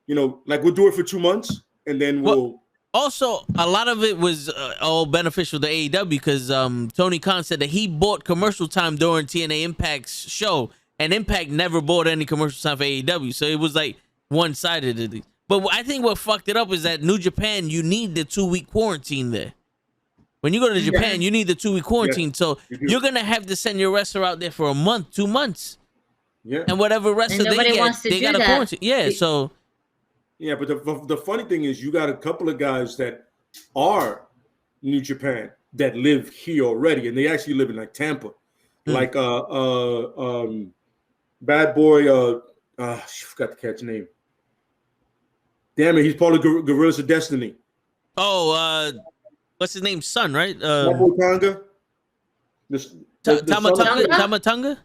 [SPEAKER 3] like we'll do it for 2 months and then we'll.
[SPEAKER 1] Also, a lot of it was all beneficial to AEW because Tony Khan said that he bought commercial time during TNA Impact's show. And Impact never bought any commercial time for AEW, so it was like one-sided. But I think what fucked it up is that New Japan, you need the 2-week quarantine there. When you go to Japan, you need the 2-week quarantine, so you're gonna have to send your wrestler out there for a month, 2 months.
[SPEAKER 3] Yeah.
[SPEAKER 1] And whatever wrestler they get, they got a quarantine. Yeah, so.
[SPEAKER 3] Yeah, but the funny thing is, you got a couple of guys that are New Japan that live here already, and they actually live in like Tampa, like Bad Boy, I forgot the cat's name. Damn it, he's part of Gorillas of Destiny.
[SPEAKER 1] Oh, what's his name? Son, right?
[SPEAKER 3] Bad Boy Tonga.
[SPEAKER 1] Tamatonga?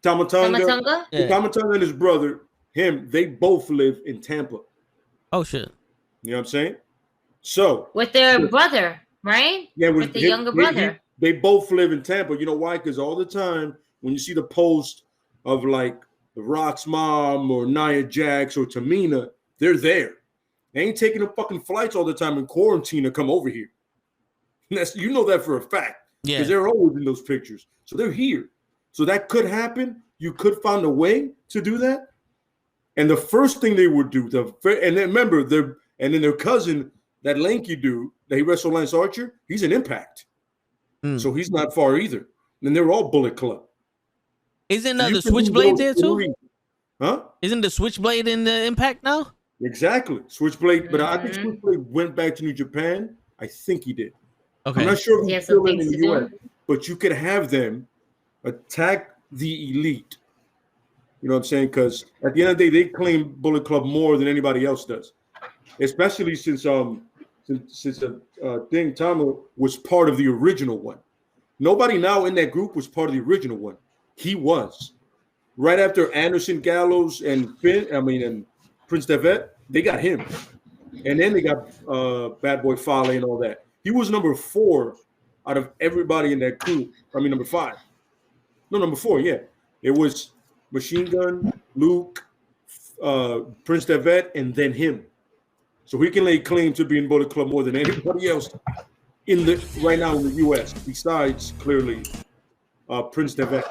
[SPEAKER 3] Tamatonga. Yeah. Tamatonga and his brother, they both live in Tampa.
[SPEAKER 1] Oh, shit.
[SPEAKER 3] You know what I'm saying? So.
[SPEAKER 5] With their brother, right?
[SPEAKER 3] Yeah,
[SPEAKER 5] with the younger brother.
[SPEAKER 3] They both live in Tampa. You know why? Because all the time when you see the post of like The Rock's mom or Nia Jax or Tamina, they're there. They ain't taking the fucking flights all the time in quarantine to come over here. You know that for a fact. Yeah. Because they're always in those pictures. So they're here. So that could happen. You could find a way to do that. And the first thing they would do, and then remember, their cousin, that lanky dude that he wrestled Lance Archer, he's an Impact. So he's not far either. And they're all Bullet Club.
[SPEAKER 1] Isn't the Switchblade there too?
[SPEAKER 3] Huh?
[SPEAKER 1] Isn't the Switchblade in the Impact now?
[SPEAKER 3] Exactly. Switchblade. But I think Switchblade went back to New Japan. I think he did.
[SPEAKER 1] Okay.
[SPEAKER 3] I'm not sure if
[SPEAKER 5] He
[SPEAKER 3] he's
[SPEAKER 5] has some
[SPEAKER 3] still in
[SPEAKER 5] things
[SPEAKER 3] the
[SPEAKER 5] to do.
[SPEAKER 3] US, but you could have them attack the Elite. You know what I'm saying? Because at the end of the day, they claim Bullet Club more than anybody else does, especially since Ding Tama was part of the original one. Nobody now in that group was part of the original one. He was. Right after Anderson, Gallows, and Prince Devitt, they got him. And then they got Bad Boy Fale and all that. He was number 4 out of everybody in that group. Number 5. No, number 4, yeah. It was Machine Gun, Luke, Prince Devitt, and then him. So he can lay claim to being Bullet Club more than anybody else right now in the U.S. Besides clearly Prince Devitt.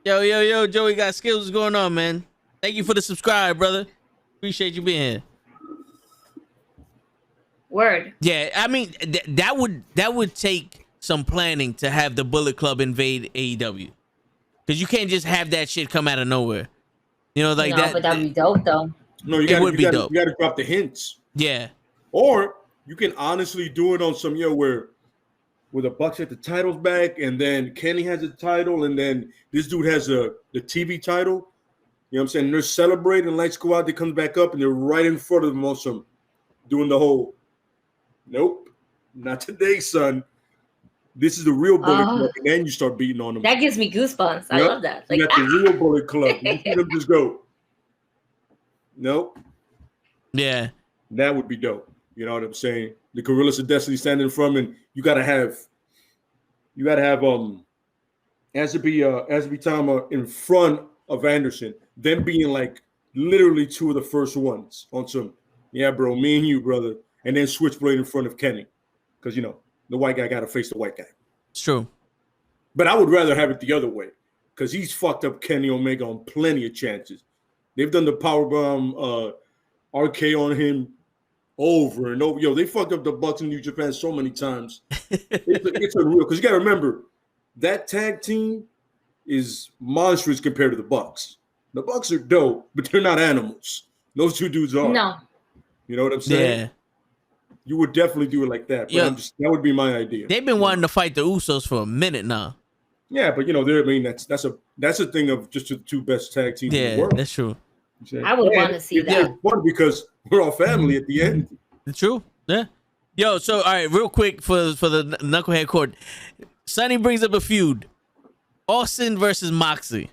[SPEAKER 1] Yo, Joey got skills. What's going on, man? Thank you for the subscribe, brother. Appreciate you being here.
[SPEAKER 5] Word.
[SPEAKER 1] Yeah, I mean that would take some planning to have the Bullet Club invade AEW, because you can't just have that shit come out of nowhere. You know, like that.
[SPEAKER 5] But that'd be dope, though.
[SPEAKER 3] No, you gotta drop the hints.
[SPEAKER 1] Yeah.
[SPEAKER 3] Or you can honestly do it on some where the Bucks get the titles back, and then Kenny has a title, and then this dude has the TV title. You know what I'm saying? They're celebrating, lights go out, they come back up, and they're right in front of them on some doing the whole. Nope, not today, son. This is the real Bullet Club, and then you start beating on them.
[SPEAKER 5] That gives me goosebumps. I love that.
[SPEAKER 3] You got the real Bullet Club. You see them just go. Nope.
[SPEAKER 1] Yeah.
[SPEAKER 3] That would be dope. You know what I'm saying? The Gorillas of Destiny standing in front, and you gotta have Azby Tama in front of Anderson, them being like literally 2 of the first ones on some, yeah, bro, me and you, brother, and then Switchblade in front of Kenny, because the white guy gotta face the white guy.
[SPEAKER 1] It's true.
[SPEAKER 3] But I would rather have it the other way, because he's fucked up Kenny Omega on plenty of chances. They've done the powerbomb RK on him over and over. They fucked up the Bucks in New Japan so many times. It's unreal, because you got to remember, that tag team is monstrous compared to the Bucks. The Bucks are dope, but they're not animals. Those 2 dudes are.
[SPEAKER 5] No.
[SPEAKER 3] You know what I'm saying?
[SPEAKER 1] Yeah.
[SPEAKER 3] You would definitely do it like that. But that would be my idea.
[SPEAKER 1] They've been wanting to fight the Usos for a minute now.
[SPEAKER 3] Yeah, but that's a thing of just the 2 best tag teams in the world.
[SPEAKER 1] Yeah, that's true.
[SPEAKER 5] I would want to see that.
[SPEAKER 3] It's fun because we're all family at the end.
[SPEAKER 1] It's true. Yeah. Yo, so all right, real quick for the Knucklehead Court. Sonny brings up a feud. Austin versus Moxley.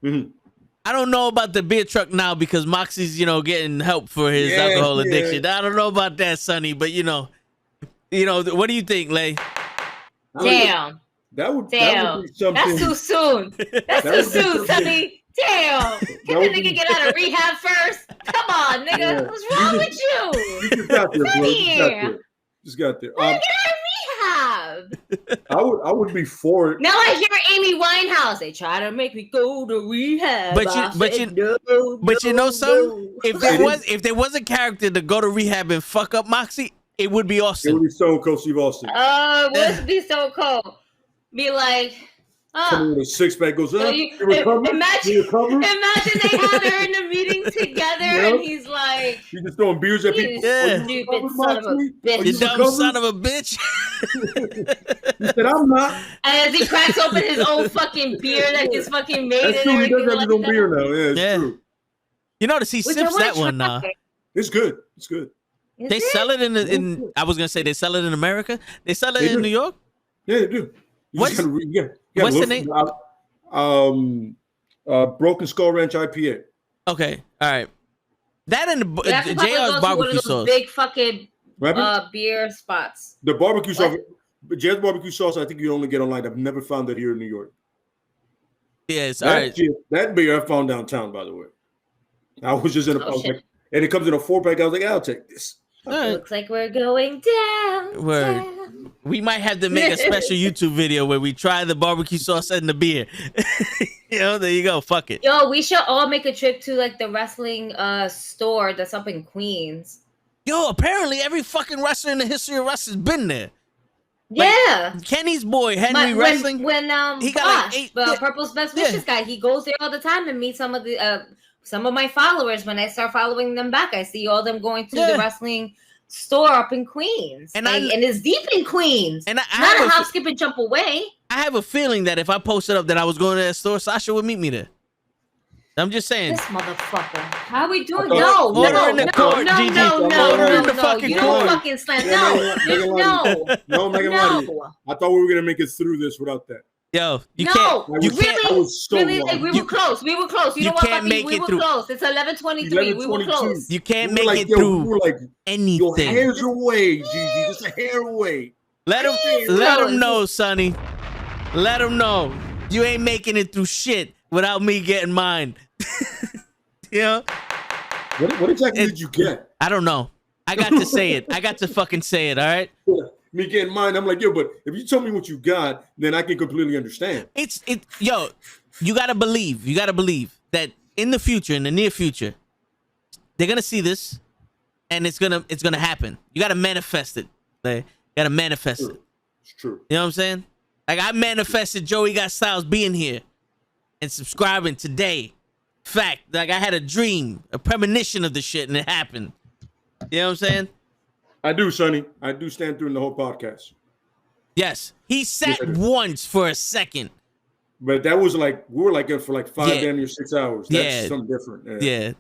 [SPEAKER 3] Mm-hmm.
[SPEAKER 1] I don't know about the beer truck now because Moxie's, getting help for his alcohol addiction. I don't know about that, Sonny, but what do you think, Lay?
[SPEAKER 5] Damn.
[SPEAKER 3] That would be something.
[SPEAKER 5] That's too soon. That's too soon, Sonny. Damn. Can the nigga get out of rehab first? Come on, nigga.
[SPEAKER 3] Yeah.
[SPEAKER 5] What's wrong with you?
[SPEAKER 3] You just got there, bro. Just got there.
[SPEAKER 5] Get out of rehab.
[SPEAKER 3] I would be for it.
[SPEAKER 5] Now I hear Amy Winehouse. They try to make me go to rehab.
[SPEAKER 1] But you know something? If there was a character to go to rehab and fuck up Moxie, it would be Austin.
[SPEAKER 3] It would be Stone Cold Steve Austin.
[SPEAKER 5] It would be so cool. Be like,
[SPEAKER 3] Coming with a 6-pack goes up.
[SPEAKER 5] Imagine they have her in the meeting together, and he's like,
[SPEAKER 3] he's just throwing beers at people.
[SPEAKER 5] Stupid son of a bitch.
[SPEAKER 1] You dumb son of a bitch.
[SPEAKER 3] He said, I'm not.
[SPEAKER 5] And as he cracks open his own fucking beer that he's fucking made.
[SPEAKER 3] That's true. He does have his own beer now. Yeah, it's true.
[SPEAKER 1] You notice he sips that one now.
[SPEAKER 3] It's good. It's good.
[SPEAKER 1] They sell it in. I was gonna say they sell it in America. They sell it in New York.
[SPEAKER 3] Yeah, they do.
[SPEAKER 1] What's the name?
[SPEAKER 3] Broken Skull Ranch IPA.
[SPEAKER 1] Okay, all right. That and the JR's barbecue sauce.
[SPEAKER 5] Big fucking beer spots.
[SPEAKER 3] The barbecue sauce. JR's barbecue sauce. I think you only get online. I've never found that here in New York.
[SPEAKER 1] Yes, all right.
[SPEAKER 3] That beer I found downtown, by the way. I was just in a and it comes in a 4-pack. I was like, I'll take this.
[SPEAKER 1] Right.
[SPEAKER 5] Looks like we're going down.
[SPEAKER 1] Word. We might have to make a special YouTube video where we try the barbecue sauce and the beer. There you go. Fuck it.
[SPEAKER 5] Yo, we should all make a trip to like the wrestling store that's up in Queens.
[SPEAKER 1] Yo, apparently every fucking wrestler in the history of wrestling's been there.
[SPEAKER 5] Yeah.
[SPEAKER 1] Kenny's boy, Henry Wrestling.
[SPEAKER 5] When
[SPEAKER 1] he got like 8
[SPEAKER 5] Purple's Best Wishes guy, he goes there all the time and meets some of my followers. When I start following them back, I see all them going to the wrestling store up in Queens, and it's deep in Queens,
[SPEAKER 1] and
[SPEAKER 5] not a hop, skip, and jump away.
[SPEAKER 1] I have a feeling that if I posted up that I was going to that store, Sasha would meet me there. I'm just saying.
[SPEAKER 5] This motherfucker. How are we doing?
[SPEAKER 1] Order in the court, Gigi. Order in the fucking
[SPEAKER 5] You
[SPEAKER 1] court.
[SPEAKER 5] don't fucking slam. No,
[SPEAKER 3] Megan Lottie. I thought we were gonna make it through this without that.
[SPEAKER 1] Yo, you can't.
[SPEAKER 5] You
[SPEAKER 3] really?
[SPEAKER 5] Really? Like, we were close. We were close. You know what, Bucky? We were close. It's 11:23. We were close.
[SPEAKER 1] You can't make it through anything.
[SPEAKER 3] Your hairs away, Gigi. Just a hair away.
[SPEAKER 1] Let him know, Sonny. Let him know. You ain't making it through shit without me getting mine. You know?
[SPEAKER 3] What exactly did you get?
[SPEAKER 1] I don't know. I got to say it. I got to fucking say it, all right?
[SPEAKER 3] Me getting mine, I'm like, yo, but if you tell me what you got, then I can completely understand.
[SPEAKER 1] Yo, you gotta believe. You gotta believe that in the future, in the near future, they're gonna see this, and it's gonna happen. You gotta manifest it. You gotta manifest it.
[SPEAKER 3] It's true.
[SPEAKER 1] You know what I'm saying? Like I manifested Joey Got Styles being here and subscribing today. Fact, like I had a dream, a premonition of the shit, and it happened. You know what I'm saying?
[SPEAKER 3] I do, Sonny. I do stand through in the whole podcast.
[SPEAKER 1] Yes. He sat once for a second.
[SPEAKER 3] But that was like, we were like for like 5 damn near 6 hours. That's something different.
[SPEAKER 1] Yeah.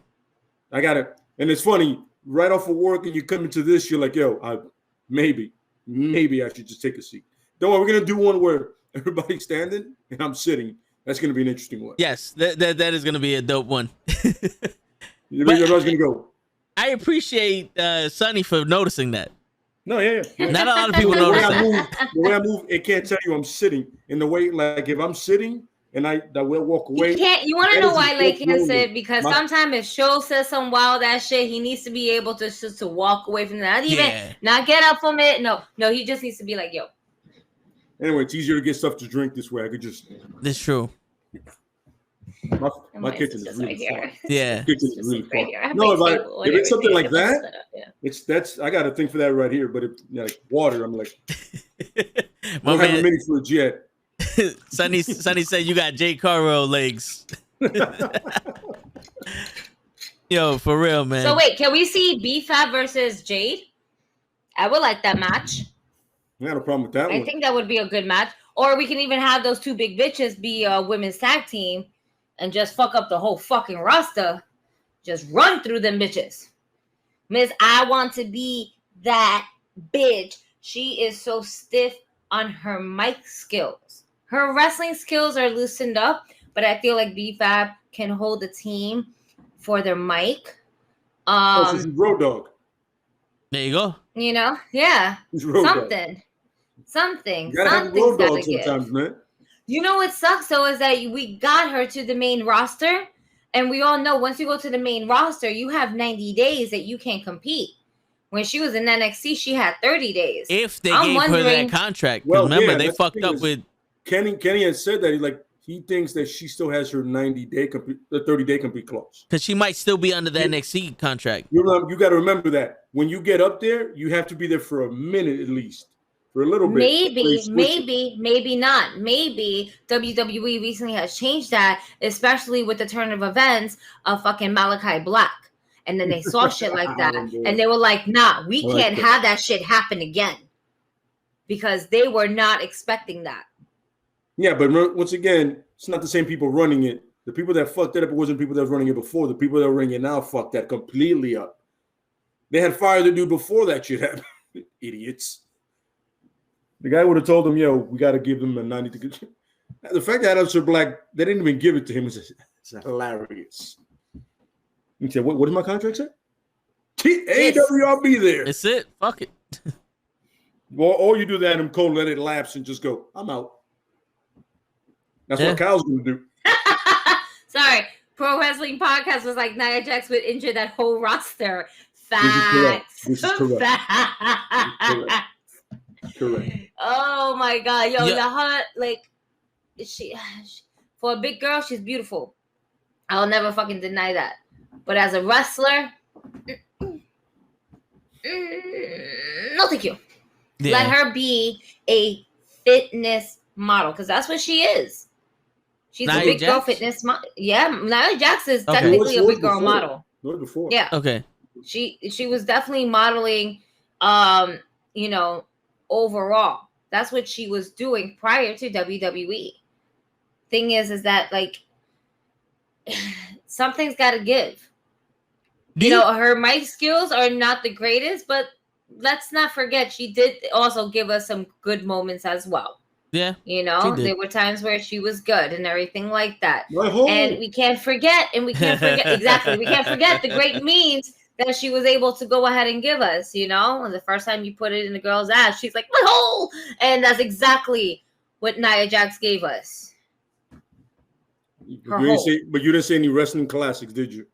[SPEAKER 3] I got it. And it's funny, right off of work and you come into this, you're like, yo, maybe I should just take a seat. Don't worry, we're going to do one where everybody's standing and I'm sitting. That's going to be an interesting one.
[SPEAKER 1] Yes, that is going to be a dope one.
[SPEAKER 3] Everybody's going to go.
[SPEAKER 1] I appreciate Sonny for noticing that.
[SPEAKER 3] No, yeah.
[SPEAKER 1] Not a lot of people notice
[SPEAKER 3] that. The way I move, it can't tell you I'm sitting. In the way, like if I'm sitting and I will walk away.
[SPEAKER 5] You want to know why Lake can't sit? Because sometimes if Show says some wild ass shit, he needs to be able to just to walk away from that. Not get up from it. No, he just needs to be like, yo.
[SPEAKER 3] Anyway, it's easier to get stuff to drink this way. I could just.
[SPEAKER 1] That's true.
[SPEAKER 3] My kitchen is really far.
[SPEAKER 1] Yeah,
[SPEAKER 3] kitchen is really far. No, if it's something like that, that's I got a thing for that right here. But if like water, I'm like, I don't have a mini fridge yet.
[SPEAKER 1] Sonny said you got Jay Carwell legs. Yo, for real, man.
[SPEAKER 5] So wait, can we see B-Fab versus Jade? I would like that match.
[SPEAKER 3] I got a problem with that one.
[SPEAKER 5] I think that would be a good match. Or we can even have those two big bitches be a women's tag team and just fuck up the whole fucking roster. Just run through them bitches. Miss, I want to be that bitch. She is so stiff on her mic skills. Her wrestling skills are loosened up, but I feel like B-Fab can hold the team for their mic.
[SPEAKER 3] So she's Road Dogg.
[SPEAKER 1] There you go.
[SPEAKER 5] You know? Yeah. Something.
[SPEAKER 3] You gotta have Road Dogg sometimes, man.
[SPEAKER 5] You know what sucks though is that we got her to the main roster, and we all know once you go to the main roster, you have 90 days that you can't compete. When she was in NXT, she had 30 days.
[SPEAKER 1] If they gave her that contract, remember they fucked up with
[SPEAKER 3] Kenny has said that he thinks that she still has her 90-day complete, the 30-day complete clause.
[SPEAKER 1] Because she might still be under the NXT contract.
[SPEAKER 3] You got to remember that when you get up there, you have to be there for a minute at least. For a little bit.
[SPEAKER 5] Maybe not. Maybe WWE recently has changed that, especially with the turn of events of fucking Malachi Black. And then they saw shit like that. And they were like, nah, we can't have that shit happen again. Because they were not expecting that.
[SPEAKER 3] Yeah, but once again, it's not the same people running it. The people that fucked it up, it wasn't people that were running it before. The people that are running it now fucked that completely up. They had fired the dude before that shit happened. Idiots. The guy would have told them, yo, we got to give them a 90. The fact that Aleister Black, they didn't even give it to him is hilarious. He said, what does my contract say? AEW, I'll be there.
[SPEAKER 1] That's it. Fuck it.
[SPEAKER 3] Or you do that and Cole let it lapse and just go, I'm out. That's what Kyle's going to do.
[SPEAKER 5] Sorry. Pro Wrestling Podcast was like Nia Jax would injure that whole roster. Facts.
[SPEAKER 3] This is correct. Correct.
[SPEAKER 5] Oh my god, yo, the hot she for a big girl, she's beautiful. I'll never fucking deny that. But as a wrestler, no, thank you. Yeah. Let her be a fitness model because that's what she is. She's a big girl fitness model. Yeah, Nia Jax is technically a big girl model.
[SPEAKER 3] Before.
[SPEAKER 5] Yeah.
[SPEAKER 1] Okay.
[SPEAKER 5] She was definitely modeling you know, overall. That's what she was doing prior to WWE. Thing is that like something's got to give. You know, her mic skills are not the greatest, but let's not forget she did also give us some good moments as well.
[SPEAKER 1] Yeah.
[SPEAKER 5] You know, there were times where she was good and everything like that. And we can't forget exactly. We can't forget the great means that she was able to go ahead and give us, you know. And the first time you put it in the girl's ass, she's like, my hole. And that's exactly what Nia Jax gave us.
[SPEAKER 3] But you didn't say any wrestling classics, did you?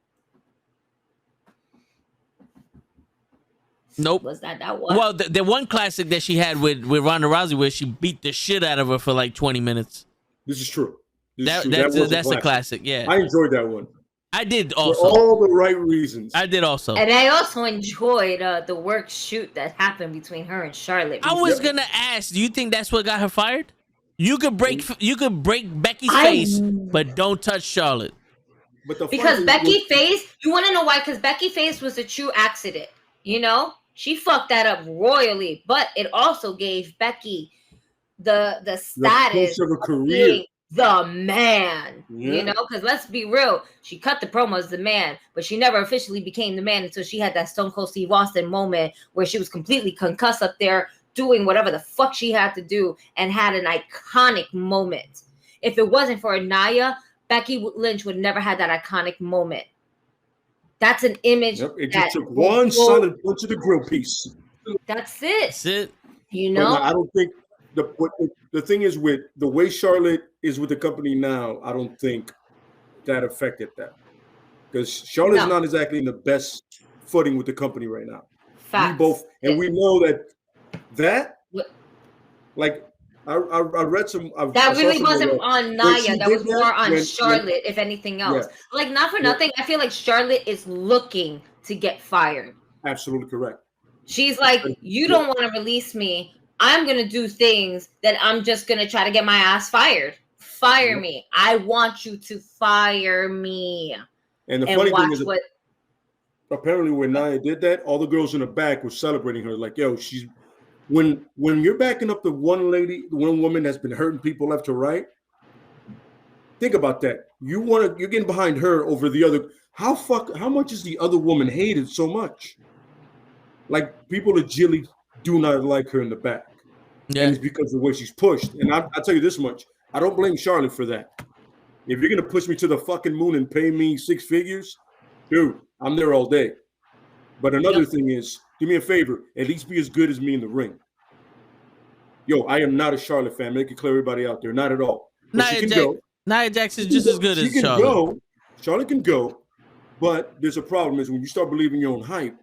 [SPEAKER 1] Nope.
[SPEAKER 5] Was that one?
[SPEAKER 1] Well, the one classic that she had with Ronda Rousey where she beat the shit out of her for like 20 minutes.
[SPEAKER 3] This is true.
[SPEAKER 1] That's a classic. Yeah.
[SPEAKER 3] I enjoyed that one.
[SPEAKER 1] I did also.
[SPEAKER 3] For all the right reasons.
[SPEAKER 1] I did also.
[SPEAKER 5] And I also enjoyed the work shoot that happened between her and Charlotte.
[SPEAKER 1] I was going to ask, do you think that's what got her fired? You could break Becky's face, but don't touch Charlotte.
[SPEAKER 5] Because Becky face, you want to know why? Because Becky face was a true accident. You know? She fucked that up royally, but it also gave Becky the status
[SPEAKER 3] of her career,
[SPEAKER 5] being the man. Yeah. You know, because let's be real, she cut the promo as the man, but she never officially became the man until she had that Stone Cold Steve Austin moment where she was completely concussed up there doing whatever the fuck she had to do and had an iconic moment. If it wasn't for Nia, Becky Lynch would never have that iconic moment. That's an image.
[SPEAKER 3] Yep, it just took one solid punch of the grill piece.
[SPEAKER 5] That's it.
[SPEAKER 1] That's it.
[SPEAKER 5] You know,
[SPEAKER 3] I don't think the thing is with the way Charlotte is with the company now. I don't think that affected that because Charlotte's not exactly in the best footing with the company right now.
[SPEAKER 5] Facts.
[SPEAKER 3] We know that like. I read some.
[SPEAKER 5] That really wasn't on Nia. That was more on Charlotte, if anything else. Yeah. Like, not for nothing, I feel like Charlotte is looking to get fired.
[SPEAKER 3] Absolutely correct.
[SPEAKER 5] She's like, you don't want to release me. I'm going to do things that I'm just going to try to get my ass fired. Fire me. I want you to fire me.
[SPEAKER 3] And the funny thing is, apparently when Nia did that, all the girls in the back were celebrating her. Like, yo, she's... When you're backing up the one woman that's been hurting people left to right, think about that. You're getting behind her over the other. How much is the other woman hated so much? Like people legitimately do not like her in the back. Yeah. And it's because of the way she's pushed. And I'll tell you this much. I don't blame Charlotte for that. If you're gonna push me to the fucking moon and pay me 6 figures, dude, I'm there all day. But another thing is, do me a favor, at least be as good as me in the ring. Yo, I am not a Charlotte fan. Make it clear, everybody out there, not at all.
[SPEAKER 1] Nia Jax is just as good as Charlotte.
[SPEAKER 3] Charlotte can go, but there's a problem is when you start believing your own hype,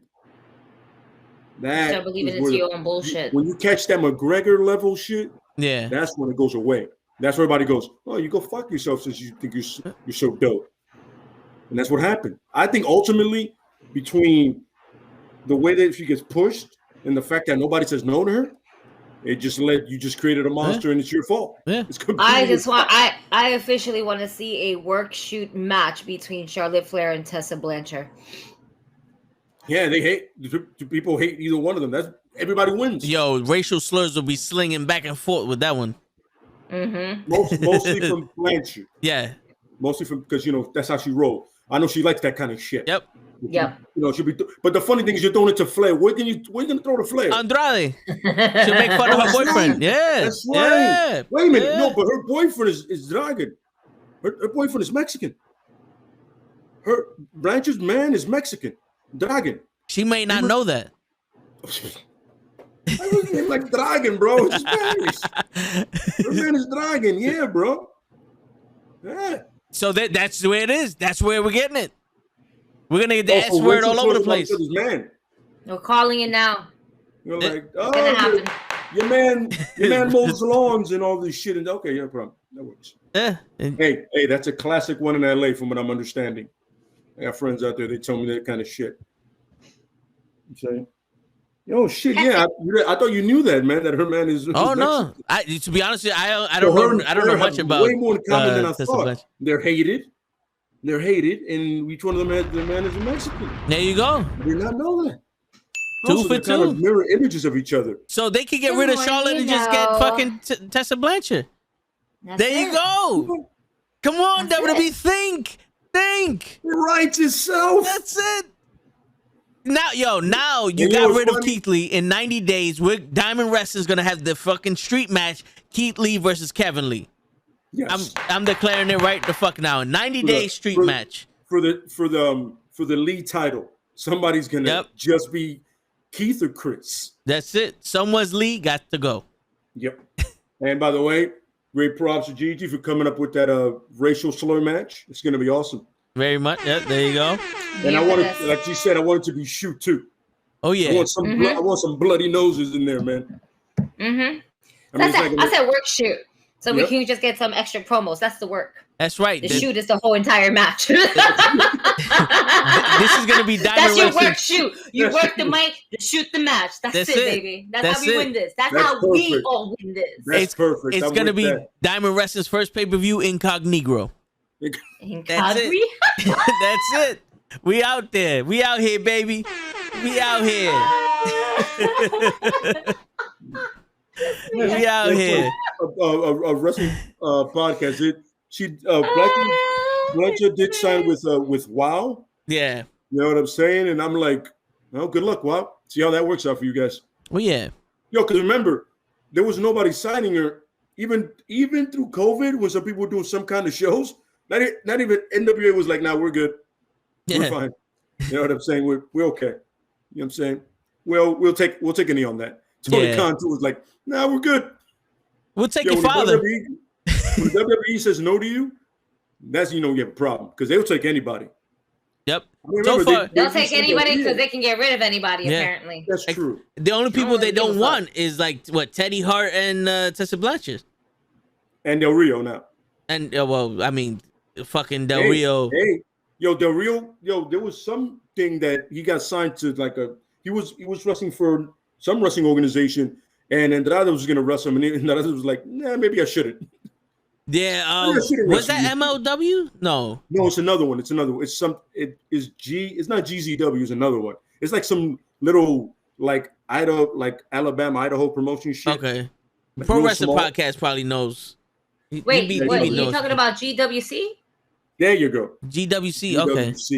[SPEAKER 5] start believing into your own bullshit.
[SPEAKER 3] When you catch that McGregor level shit,
[SPEAKER 1] yeah,
[SPEAKER 3] that's when it goes away. That's where everybody goes, oh, you go fuck yourself since you think you're so dope. And that's what happened. I think ultimately, between the way that she gets pushed and the fact that nobody says no to her, it just you just created a monster and it's your fault.
[SPEAKER 1] Yeah.
[SPEAKER 5] I officially want to see a work shoot match between Charlotte Flair and Tessa Blanchard.
[SPEAKER 3] Yeah, people hate either one of them. That's everybody wins.
[SPEAKER 1] Yo, racial slurs will be slinging back and forth with that one.
[SPEAKER 5] Mm-hmm.
[SPEAKER 3] Mostly from Blanchard.
[SPEAKER 1] Yeah.
[SPEAKER 3] Mostly from because that's how she rolls. I know she likes that kind of shit.
[SPEAKER 1] Yep.
[SPEAKER 5] Yep.
[SPEAKER 3] She'll be. But the funny thing is, you're throwing it to Flair. Where are you gonna throw the Flair?
[SPEAKER 1] Andrade. She'll make fun of her boyfriend. Right. Yeah.
[SPEAKER 3] That's right. Yeah. Wait a minute. Yeah. No, but her boyfriend is Dragon. Her boyfriend is Mexican. Her Blanchard's man is Mexican. Dragon.
[SPEAKER 1] She may not know that.
[SPEAKER 3] I was like Dragon, bro. It's Spanish. Her man is Dragon. Yeah, bro. Yeah.
[SPEAKER 1] So that's the way it is. That's where we're getting it. We're gonna get the S word all over the place.
[SPEAKER 3] Man.
[SPEAKER 5] We're calling it now.
[SPEAKER 3] You're like, your man mows lawns and all this shit. And okay, no problem. No worries.
[SPEAKER 1] Yeah.
[SPEAKER 3] Hey, that's a classic one in LA from what I'm understanding. I got friends out there. They tell me that kind of shit. You saying? Oh shit! Yeah, I thought you knew that, man. That her man is.
[SPEAKER 1] Oh no! To be honest, I don't know much about.
[SPEAKER 3] Way more in common than I thought. They're hated, and each one of them has their man is a Mexican.
[SPEAKER 1] There you go.
[SPEAKER 3] I did not know that.
[SPEAKER 1] 2 for
[SPEAKER 3] they're kind of
[SPEAKER 1] 2.
[SPEAKER 3] mirror images of each other.
[SPEAKER 1] So they could get
[SPEAKER 5] The
[SPEAKER 1] rid of
[SPEAKER 5] more
[SPEAKER 1] Charlotte
[SPEAKER 5] you
[SPEAKER 1] and just get
[SPEAKER 5] know.
[SPEAKER 1] fucking Tessa Blanchard.
[SPEAKER 5] That's
[SPEAKER 1] There you
[SPEAKER 5] it.
[SPEAKER 1] go. Come on,
[SPEAKER 5] That's
[SPEAKER 1] WWE,
[SPEAKER 5] it.
[SPEAKER 1] think.
[SPEAKER 3] Right yourself.
[SPEAKER 1] That's it. Now you
[SPEAKER 3] You
[SPEAKER 1] got
[SPEAKER 3] know what's
[SPEAKER 1] rid of
[SPEAKER 3] funny?
[SPEAKER 1] Keith Lee. In 90 days, Diamond Wrestling's gonna have the fucking street match, Keith Lee versus Kevin Lee.
[SPEAKER 3] Yes.
[SPEAKER 1] I'm declaring it right the fuck now. 90 days street match.
[SPEAKER 3] for the lead title. Somebody's gonna just be Keith or Chris.
[SPEAKER 1] That's it. Someone's Lee got to go.
[SPEAKER 3] Yep. And by the way, great props to Gigi for coming up with that racial slur match. It's gonna be awesome.
[SPEAKER 1] Very much. Yep, there you go.
[SPEAKER 3] And I wanted, like you said, I wanted to be shoot too.
[SPEAKER 1] Oh yeah.
[SPEAKER 3] I want some I want some bloody noses in there, man.
[SPEAKER 5] Mm-hmm.
[SPEAKER 3] I
[SPEAKER 5] I said work shoot. So we
[SPEAKER 3] Yep.
[SPEAKER 5] can just get some extra promos. That's the work.
[SPEAKER 1] That's right.
[SPEAKER 5] The shoot is the whole entire match.
[SPEAKER 1] This is gonna be Diamond
[SPEAKER 5] That's your
[SPEAKER 1] Wrestling.
[SPEAKER 5] work shoot. You work the mic, to shoot the match. That's it, baby. That's how we win this. That's how we
[SPEAKER 3] perfect.
[SPEAKER 5] all win this.
[SPEAKER 3] That's perfect.
[SPEAKER 1] It's
[SPEAKER 3] I'm
[SPEAKER 1] gonna
[SPEAKER 3] with
[SPEAKER 1] be
[SPEAKER 3] that.
[SPEAKER 1] Diamond Wrestling's first pay-per-view incognito. That's it. That's it. We out there. We out here, baby. We out here. We out here.
[SPEAKER 3] A wrestling podcast. Blanchard did sign with WoW.
[SPEAKER 1] Yeah.
[SPEAKER 3] You know what I'm saying? And I'm like, well, good luck, WoW. See how that works out for you guys.
[SPEAKER 1] Well, yeah.
[SPEAKER 3] Yo, because remember, there was nobody signing her even through COVID when some people were doing some kind of shows. Not even NWA was like, nah, we're good.
[SPEAKER 1] Yeah.
[SPEAKER 3] We're fine. You know what I'm saying? We're okay. You know what I'm saying? Well, we'll take a knee on that. Tony Khan too was like, nah, we're good.
[SPEAKER 1] We'll take your father.
[SPEAKER 3] When WWE says no to you, that's you have a problem because they'll take anybody.
[SPEAKER 1] Yep.
[SPEAKER 3] So far,
[SPEAKER 5] they'll take anybody because they can get rid of anybody. Apparently,
[SPEAKER 3] that's true.
[SPEAKER 1] The only people they don't want is like what Teddy Hart and Tessa Blanchard
[SPEAKER 3] and Del Rio now.
[SPEAKER 1] And well, I mean, fucking Del Rio.
[SPEAKER 3] Hey, Del Rio. There was something that he got signed to he was wrestling for some wrestling organization, and Andrade was going to wrestle him, and Andrade was like, nah, maybe I shouldn't.
[SPEAKER 1] Yeah, was that MLW? No,
[SPEAKER 3] it's another one. It's not GZW. It's another one. It's like some little Alabama, Idaho promotion shit.
[SPEAKER 1] Okay, Pro Wrestling Podcast probably knows.
[SPEAKER 5] Wait, you talking about GWC?
[SPEAKER 3] There you go.
[SPEAKER 1] GWC. Okay.
[SPEAKER 3] So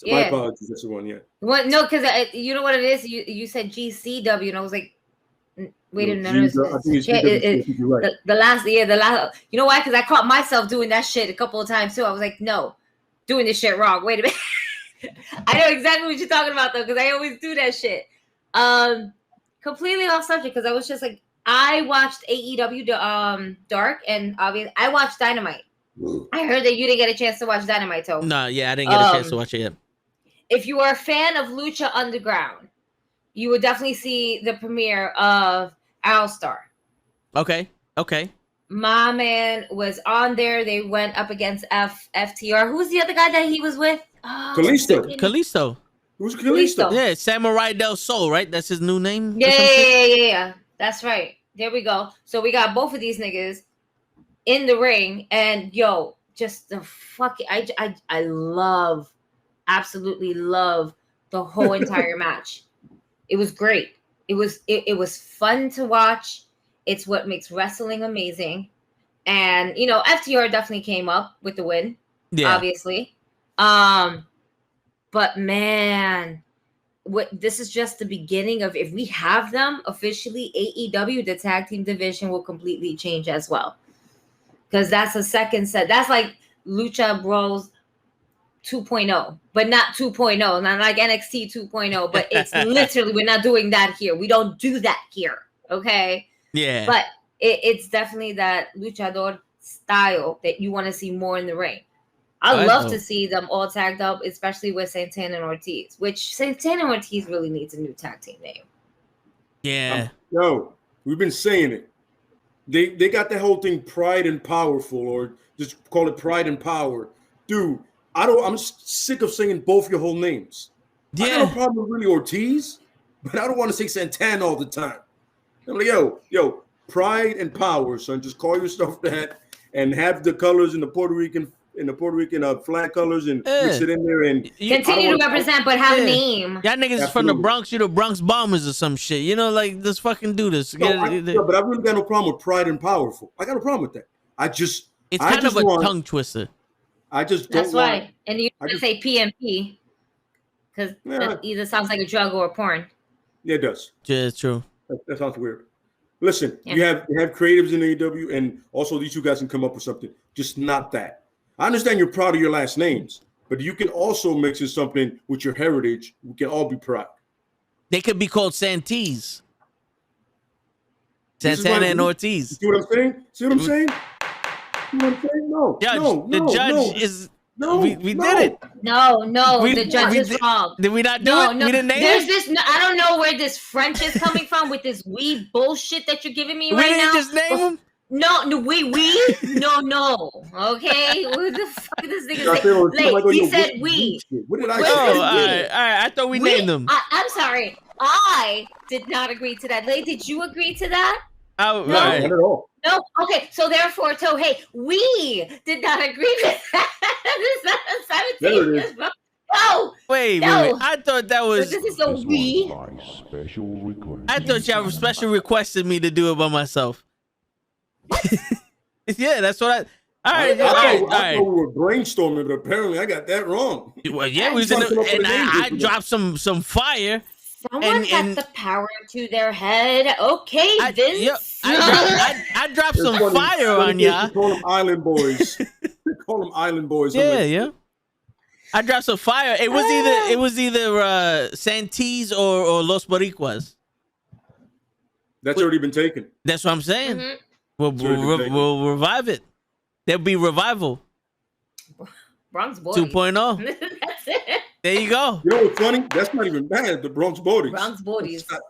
[SPEAKER 3] my apologies. That's the one. Yeah.
[SPEAKER 5] What? No, because you know what it is. You said GCW, and I was like, wait a minute. The last. You know why? Because I caught myself doing that shit a couple of times too. I was like, no, doing this shit wrong. Wait a minute. I know exactly what you're talking about though, because I always do that shit. Completely off subject because I was just like, I watched AEW Dark, and obviously I watched Dynamite. I heard that you didn't get a chance to watch Dynamite, though.
[SPEAKER 1] No, yeah, I didn't get a chance to watch it yet.
[SPEAKER 5] If you are a fan of Lucha Underground, you would definitely see the premiere of Alstar.
[SPEAKER 3] Mm-hmm.
[SPEAKER 1] Okay.
[SPEAKER 5] My man was on there. They went up against FTR. Who was the other guy that he was with?
[SPEAKER 1] Kalisto.
[SPEAKER 3] Who's Kalisto?
[SPEAKER 1] Yeah, Samurai Del Sol, right? That's his new name?
[SPEAKER 5] Yeah. That's right. There we go. So we got both of these niggas in the ring, and just the fucking I absolutely love the whole entire match. It was great. It was fun to watch. It's what makes wrestling amazing. And FTR definitely came up with the win, obviously. But man, this is just the beginning of, if we have them officially, AEW, the tag team division will completely change as well. Because that's a second set. That's like Lucha Bros 2.0, but not 2.0. Not like NXT 2.0, but it's literally, we're not doing that here. We don't do that here. Okay?
[SPEAKER 1] Yeah.
[SPEAKER 5] But it's definitely that luchador style that you want to see more in the ring. I love to see them all tagged up, especially with Santana and Ortiz, which Santana and Ortiz really needs a new tag team name.
[SPEAKER 1] Yeah.
[SPEAKER 3] We've been saying it. They got the whole thing Pride and Powerful, or just call it Pride and Power. Dude, I'm sick of saying both your whole names. Yeah. I got no problem with really Ortiz, but I don't want to say Santana all the time. I'm like, Pride and Power, son. Just call yourself that and have the colors in the Puerto Rican the Puerto Rican flag colors and mix it in there and
[SPEAKER 5] continue to represent, but have a name.
[SPEAKER 1] Y'all niggas is from the Bronx, you the Bronx Bombers or some shit. You know, like, let's fucking do this.
[SPEAKER 3] But I really got no problem with pride and powerful. I got no problem with that. It's
[SPEAKER 1] kind of a tongue twister.
[SPEAKER 3] I just don't.
[SPEAKER 5] That's why. And you just say PMP because that either sounds like a drug or a porn.
[SPEAKER 3] Yeah, it does.
[SPEAKER 1] Yeah, it's true.
[SPEAKER 3] That sounds weird. Listen, you have creatives in AEW, and also these two guys can come up with something. Just not that. I understand you're proud of your last names, but you can also mix in something with your heritage. We can all be proud.
[SPEAKER 1] They could be called Santees. Santana and Ortiz.
[SPEAKER 3] See what I'm saying? See what I'm saying? No.
[SPEAKER 1] Judge, the judge is.
[SPEAKER 3] No,
[SPEAKER 1] we did it.
[SPEAKER 5] No, the judge is wrong.
[SPEAKER 1] Did we not do it?
[SPEAKER 5] No,
[SPEAKER 1] we didn't name
[SPEAKER 5] there's
[SPEAKER 1] it?
[SPEAKER 5] this. I don't know where this French is coming from with this we bullshit that you're giving me
[SPEAKER 1] we
[SPEAKER 5] right
[SPEAKER 1] didn't
[SPEAKER 5] now.
[SPEAKER 1] just name him?
[SPEAKER 5] No, we. No. Okay, what the fuck is this nigga say? Like, he said we.
[SPEAKER 3] What did I
[SPEAKER 1] say? All right. I thought we named them.
[SPEAKER 5] I'm sorry. I did not agree to that. Lay, did you agree to that?
[SPEAKER 1] No,
[SPEAKER 3] not at all.
[SPEAKER 5] No, okay. So therefore, hey, we did not agree with that.
[SPEAKER 3] There it is.
[SPEAKER 5] No.
[SPEAKER 1] Wait. I thought that was.
[SPEAKER 5] This is a we.
[SPEAKER 1] I thought y'all special requested me to do it by myself. Yeah, that's what I. All right.
[SPEAKER 3] I thought we were brainstorming, but apparently I got that wrong.
[SPEAKER 1] Well, yeah, we was in and I dropped some fire.
[SPEAKER 5] Someone got the power to their head. Okay, Vince.
[SPEAKER 1] I dropped some fire on y'all.
[SPEAKER 3] They call them Island Boys. They call them Island Boys.
[SPEAKER 1] Yeah. I dropped some fire. It was either Santees or Los Boricuas.
[SPEAKER 3] That's already been taken.
[SPEAKER 1] That's what I'm saying. Mm-hmm. We'll revive it. There'll be revival.
[SPEAKER 5] Bronx Boys
[SPEAKER 1] 2.0.
[SPEAKER 5] That's it.
[SPEAKER 1] There you go.
[SPEAKER 3] You know what's funny? That's not even bad. The Bronx Boys.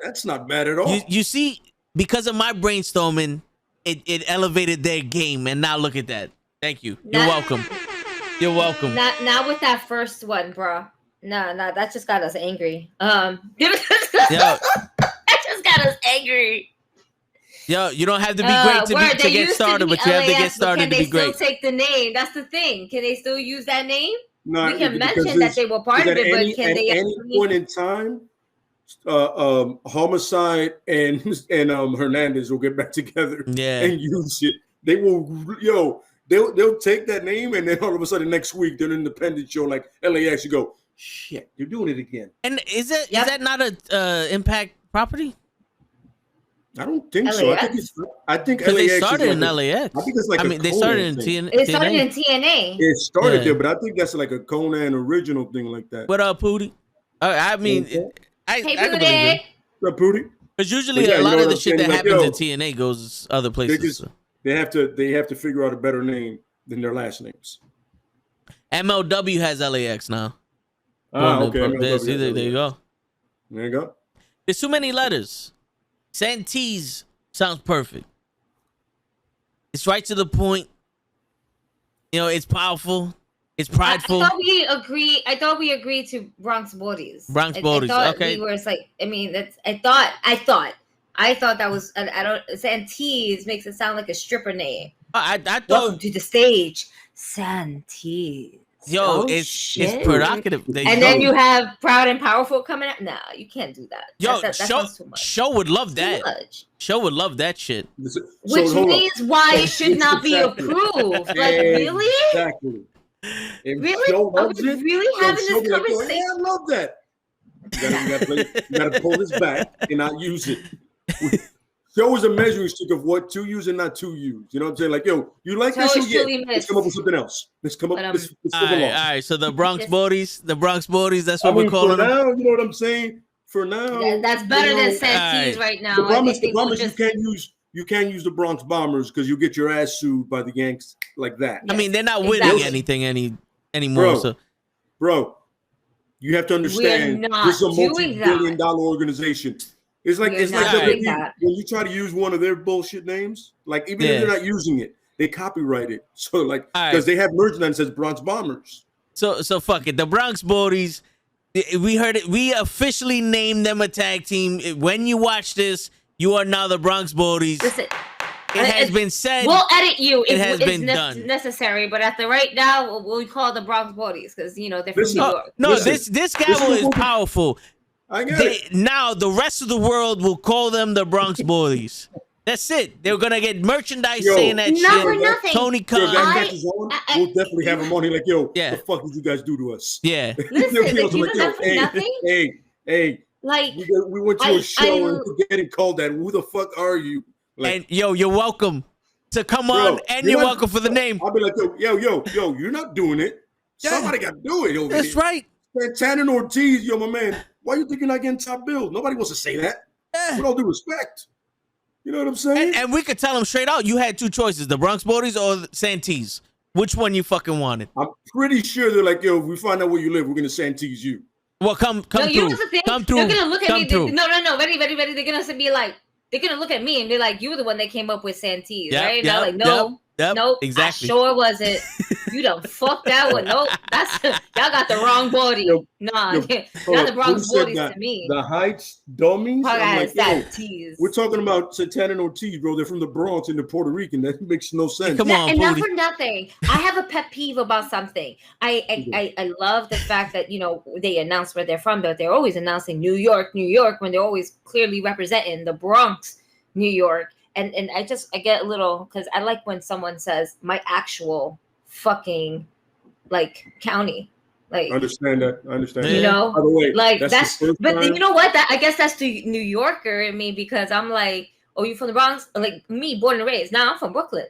[SPEAKER 3] That's not bad at all.
[SPEAKER 1] You see, because of my brainstorming, it elevated their game, and now look at that. Thank you. You're welcome. You're welcome.
[SPEAKER 5] Not with that first one, bro. No, that just got us angry. That just got us angry.
[SPEAKER 1] Yo, you don't have to be great to get started, but you have to get started to be great.
[SPEAKER 5] Can they still take the name? That's the thing. Can they still use that name?
[SPEAKER 3] No,
[SPEAKER 5] we can mention that they were part of it, but can they?
[SPEAKER 3] At any point in time, Homicide and Hernandez will get back together and use it. They will, they'll take that name, and then all of a sudden next week they're an independent show like LAX. You go, shit, they're doing it again.
[SPEAKER 1] And is that not a Impact property?
[SPEAKER 3] I don't think so. I think LAX.
[SPEAKER 1] They started in LAX.
[SPEAKER 3] I think it's like
[SPEAKER 1] they started in TNA.
[SPEAKER 5] It started in TNA.
[SPEAKER 3] It started there, but I think that's like a Conan original thing like that.
[SPEAKER 1] What up, Pootie? I mean, I can believe it.
[SPEAKER 3] What up, Pootie?
[SPEAKER 1] Because usually a lot of the shit that happens in TNA goes other places.
[SPEAKER 3] They have to figure out a better name than their last names.
[SPEAKER 1] MLW has LAX now.
[SPEAKER 3] Okay.
[SPEAKER 1] There you go.
[SPEAKER 3] There you go.
[SPEAKER 1] There's too many letters. Santees sounds perfect. It's right to the point. It's powerful. It's prideful.
[SPEAKER 5] I thought we agreed to Bronx Bodies.
[SPEAKER 1] Bronx Bodies. Okay.
[SPEAKER 5] We were like, I mean, I thought that was. Santees makes it sound like a stripper name.
[SPEAKER 1] I thought.
[SPEAKER 5] Welcome to the stage, Santees.
[SPEAKER 1] Yo, it's provocative.
[SPEAKER 5] Then you have Proud and Powerful coming out. No, you can't do that.
[SPEAKER 1] Yo,
[SPEAKER 5] that's too much.
[SPEAKER 1] Show would love that. Show would love that shit.
[SPEAKER 5] Which means why it should not be approved. Like, really?
[SPEAKER 3] Exactly.
[SPEAKER 5] Really? Are we really having this conversation?
[SPEAKER 3] Yeah, I love that. You gotta pull this back and not use it. Show is a measuring stick of what to use and not to use. You know what I'm saying? Like, yo, you like this? Let's come up with something else. Let's come up. Let's
[SPEAKER 1] all right. So the Bronx Bodies. That's what we're calling them.
[SPEAKER 3] Now, you know what I'm saying? For now,
[SPEAKER 5] that's better than Santees right now.
[SPEAKER 3] The problem is you can't use the Bronx Bombers because you get your ass sued by the Yanks like that.
[SPEAKER 1] I mean, they're not winning anything anymore.
[SPEAKER 3] Bro, you have to understand this is a multi-billion-dollar organization. It's like when you try to use one of their bullshit names, like even if they're not using it, they copyright it. So like because they have merchandise that says Bronx Bombers.
[SPEAKER 1] So fuck it. The Bronx Bodies. We heard it. We officially named them a tag team. When you watch this, you are now the Bronx Bodies.
[SPEAKER 5] Listen,
[SPEAKER 1] It has been said.
[SPEAKER 5] We'll edit you if
[SPEAKER 1] it has been done.
[SPEAKER 5] necessary, but at the right now, we call the Bronx Bodies because they're from New York.
[SPEAKER 1] No, this gavel is powerful.
[SPEAKER 3] I get it.
[SPEAKER 1] Now the rest of the world will call them the Bronx Boys. That's it. They're gonna get merchandise saying that
[SPEAKER 5] not
[SPEAKER 1] shit.
[SPEAKER 5] for nothing.
[SPEAKER 1] Tony Khan.
[SPEAKER 3] We'll definitely have him on here like, yo,
[SPEAKER 1] Yeah.
[SPEAKER 3] the fuck did you guys do to us?
[SPEAKER 1] Yeah.
[SPEAKER 5] Listen, nothing.
[SPEAKER 3] Hey,
[SPEAKER 5] Like
[SPEAKER 3] we went to a show and we're getting called that. Who the fuck are you? Like,
[SPEAKER 1] And you're welcome to come on, and you're welcome for the name.
[SPEAKER 3] I'll be like, yo, you're not doing it.
[SPEAKER 1] Yeah.
[SPEAKER 3] Somebody got to do it over
[SPEAKER 1] That's
[SPEAKER 3] here.
[SPEAKER 1] right.
[SPEAKER 3] Santana and Ortiz, yo, my man. Why you think you're not getting top bills? Nobody wants to say that.
[SPEAKER 1] Yeah.
[SPEAKER 3] With all due respect. You know what I'm saying?
[SPEAKER 1] And we could tell them straight out. You had two choices: the Bronx Boys or the Santees. Which one you fucking wanted?
[SPEAKER 3] I'm pretty sure they're like, yo, if we find out where you live, we're gonna Santees you.
[SPEAKER 1] Well, come
[SPEAKER 5] no,
[SPEAKER 1] through.
[SPEAKER 5] You know the thing?
[SPEAKER 1] Come through.
[SPEAKER 5] They're gonna look at me.
[SPEAKER 1] Through.
[SPEAKER 5] No. Ready. They're gonna be like, they're gonna look at me and be like, "You were the one that came up with Santees, right?" And I'm like, "No, nope,
[SPEAKER 1] exactly.
[SPEAKER 5] I sure wasn't. You done fucked that one. Nope, that's y'all got the wrong body. Y'all the Bronx bodies to me.
[SPEAKER 3] The Heights dummies. I'm like,
[SPEAKER 5] Santees.
[SPEAKER 3] we're talking about Santana and Ortiz, bro. They're from the Bronx and they're Puerto Rican. That makes no sense.
[SPEAKER 1] Come on,
[SPEAKER 5] and not for nothing. I have a pet peeve about something. I love the fact that they announce where they're from, but they're always announcing New York, when they're always clearly representing the Bronx, New York. And I get a little, because I like when someone says my actual fucking county. Like,
[SPEAKER 3] I understand that.
[SPEAKER 5] By the way, like that's but
[SPEAKER 3] time.
[SPEAKER 5] You know what? I guess that's the New Yorker in me, because I'm like, oh, you from the Bronx? Like me, born and raised. Now I'm from Brooklyn.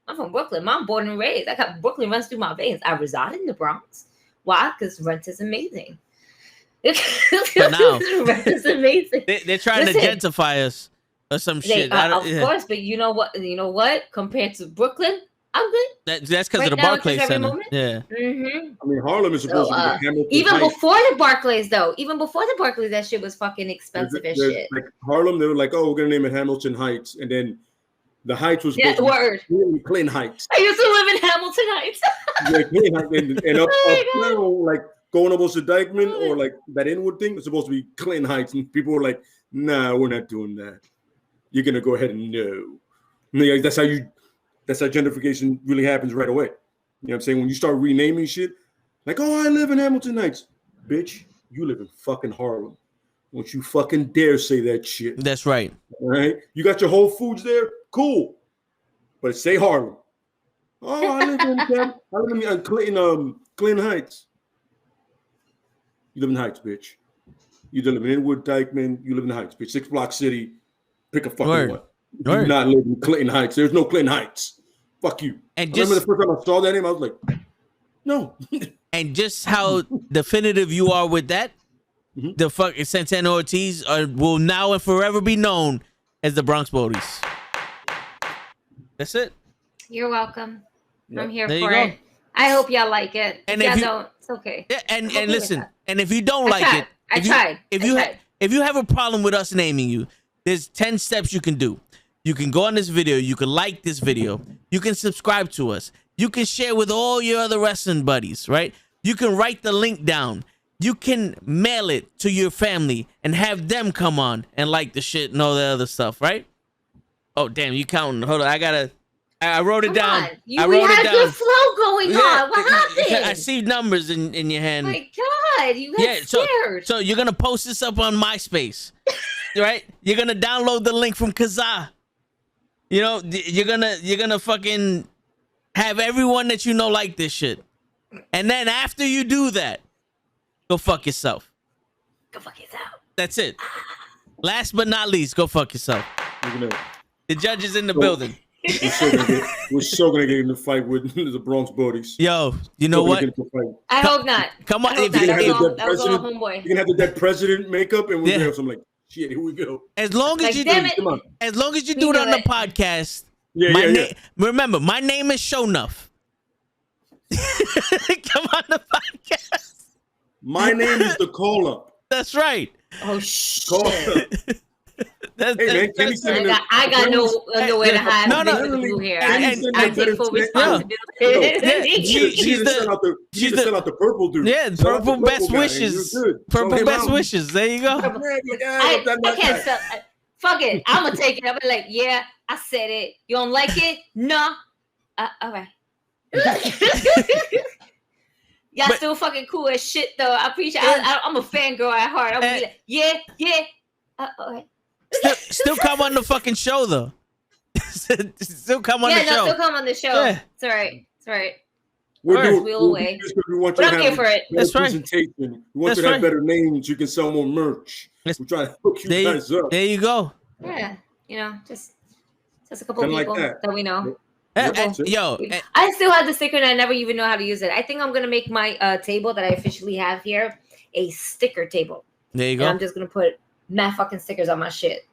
[SPEAKER 5] I'm born and raised. I got Brooklyn runs through my veins. I reside in the Bronx. Why? Because rent is amazing.
[SPEAKER 1] Now,
[SPEAKER 5] rent is amazing.
[SPEAKER 1] They're trying to gentrify us or some shit.
[SPEAKER 5] Of course, but you know what? Compared to Brooklyn, I'm good.
[SPEAKER 1] That's because of the Barclays Center. Yeah.
[SPEAKER 5] Mm-hmm.
[SPEAKER 3] I mean, Harlem is supposed to be Hamilton
[SPEAKER 5] even
[SPEAKER 3] Heights.
[SPEAKER 5] before the Barclays, that shit was fucking expensive as shit.
[SPEAKER 3] Like Harlem, they were like, oh, we're gonna name it Hamilton Heights, and then the Heights was supposed
[SPEAKER 5] to
[SPEAKER 3] be Clinton Heights.
[SPEAKER 5] I used to live in Hamilton Heights.
[SPEAKER 3] Clinton Heights, and up like going almost to Dykeman or like that Inwood thing was supposed to be Clinton Heights, and people were like, nah, we're not doing that. You're gonna go ahead and no. Like, that's how gentrification really happens right away. You know what I'm saying? When you start renaming shit, like, oh, I live in Hamilton Heights. Bitch, you live in fucking Harlem. Don't you fucking dare say that shit.
[SPEAKER 1] That's right.
[SPEAKER 3] All right? You got your Whole Foods there? Cool. But say Harlem. Oh, I live in Clinton Heights. You live in Heights, bitch. You live in Inwood, Dykeman. You live in the Heights, bitch. 6 Block City. Pick a fucking one. You do not live in Clinton Heights. There's no Clinton Heights. Fuck you.
[SPEAKER 1] And
[SPEAKER 3] I remember the first time I saw that name, I was like, no.
[SPEAKER 1] And just how definitive you are with that, the fucking Santana Ortiz will now and forever be known as the Bronx Bodies. That's it.
[SPEAKER 5] You're welcome.
[SPEAKER 3] Yep.
[SPEAKER 5] I'm here
[SPEAKER 1] There
[SPEAKER 5] for
[SPEAKER 1] you
[SPEAKER 5] it. I hope y'all like it.
[SPEAKER 1] And
[SPEAKER 5] if
[SPEAKER 1] if
[SPEAKER 5] y'all
[SPEAKER 1] you
[SPEAKER 5] don't, it's okay.
[SPEAKER 1] Yeah, and listen, and if you don't like it,
[SPEAKER 5] I tried.
[SPEAKER 1] If you have a problem with us naming you, there's 10 steps you can do. You can go on this video. You can like this video. You can subscribe to us. You can share with all your other wrestling buddies, right? You can write the link down. You can mail it to your family and have them come on and like the shit and all the other stuff, right? Oh, damn, you counting. Hold on. I wrote it down.
[SPEAKER 5] I wrote it down. Good flow going on. What happened?
[SPEAKER 1] I see numbers in your hand.
[SPEAKER 5] Oh my God, you got scared.
[SPEAKER 1] So you're going to post this up on MySpace, right? You're going to download the link from Kazaa. You know, you're gonna fucking have everyone that you know like this shit. And then after you do that, go fuck yourself.
[SPEAKER 5] Go fuck yourself.
[SPEAKER 1] That's it. Last but not least, go fuck yourself. The judge is in the building.
[SPEAKER 3] We're so gonna get him to fight with the Bronx Bodies.
[SPEAKER 1] Yo, you know what?
[SPEAKER 5] I hope not.
[SPEAKER 1] Come on.
[SPEAKER 5] You're gonna
[SPEAKER 3] have the dead president makeup, and we're gonna have some like, shit, here we go.
[SPEAKER 1] As long as you do it on the podcast. Remember, my name is Shownuff. Come on the podcast.
[SPEAKER 3] My name is the call up.
[SPEAKER 1] That's right.
[SPEAKER 5] Oh shit.
[SPEAKER 3] Call up.
[SPEAKER 5] I got nowhere to hide. No. Here. I take full responsibility.
[SPEAKER 3] She's send out the purple dude.
[SPEAKER 1] Yeah, purple best wishes. Purple best wishes. There you go.
[SPEAKER 5] I can't sell. Fuck it. I'm gonna take it. I'm like, yeah, I said it. You don't like it? No. All right. Y'all still fucking cool as shit though. I appreciate. I'm a fangirl at heart. I'm gonna be like, yeah. All right.
[SPEAKER 1] Still come on the fucking show though. Still come on the show.
[SPEAKER 5] Still come on the show. Yeah. It's all right.
[SPEAKER 3] We're doing
[SPEAKER 5] away.
[SPEAKER 3] We want you to have
[SPEAKER 5] for it.
[SPEAKER 3] That's presentation. Right. We want you to have better names. You can sell more merch. We're trying to hook you guys up.
[SPEAKER 1] There you go.
[SPEAKER 5] Yeah, just a couple people that we know.
[SPEAKER 1] I
[SPEAKER 5] still have the sticker and I never even know how to use it. I think I'm gonna make my table that I officially have here a sticker table.
[SPEAKER 1] There you go.
[SPEAKER 5] And I'm just gonna put mad fucking stickers on my shit.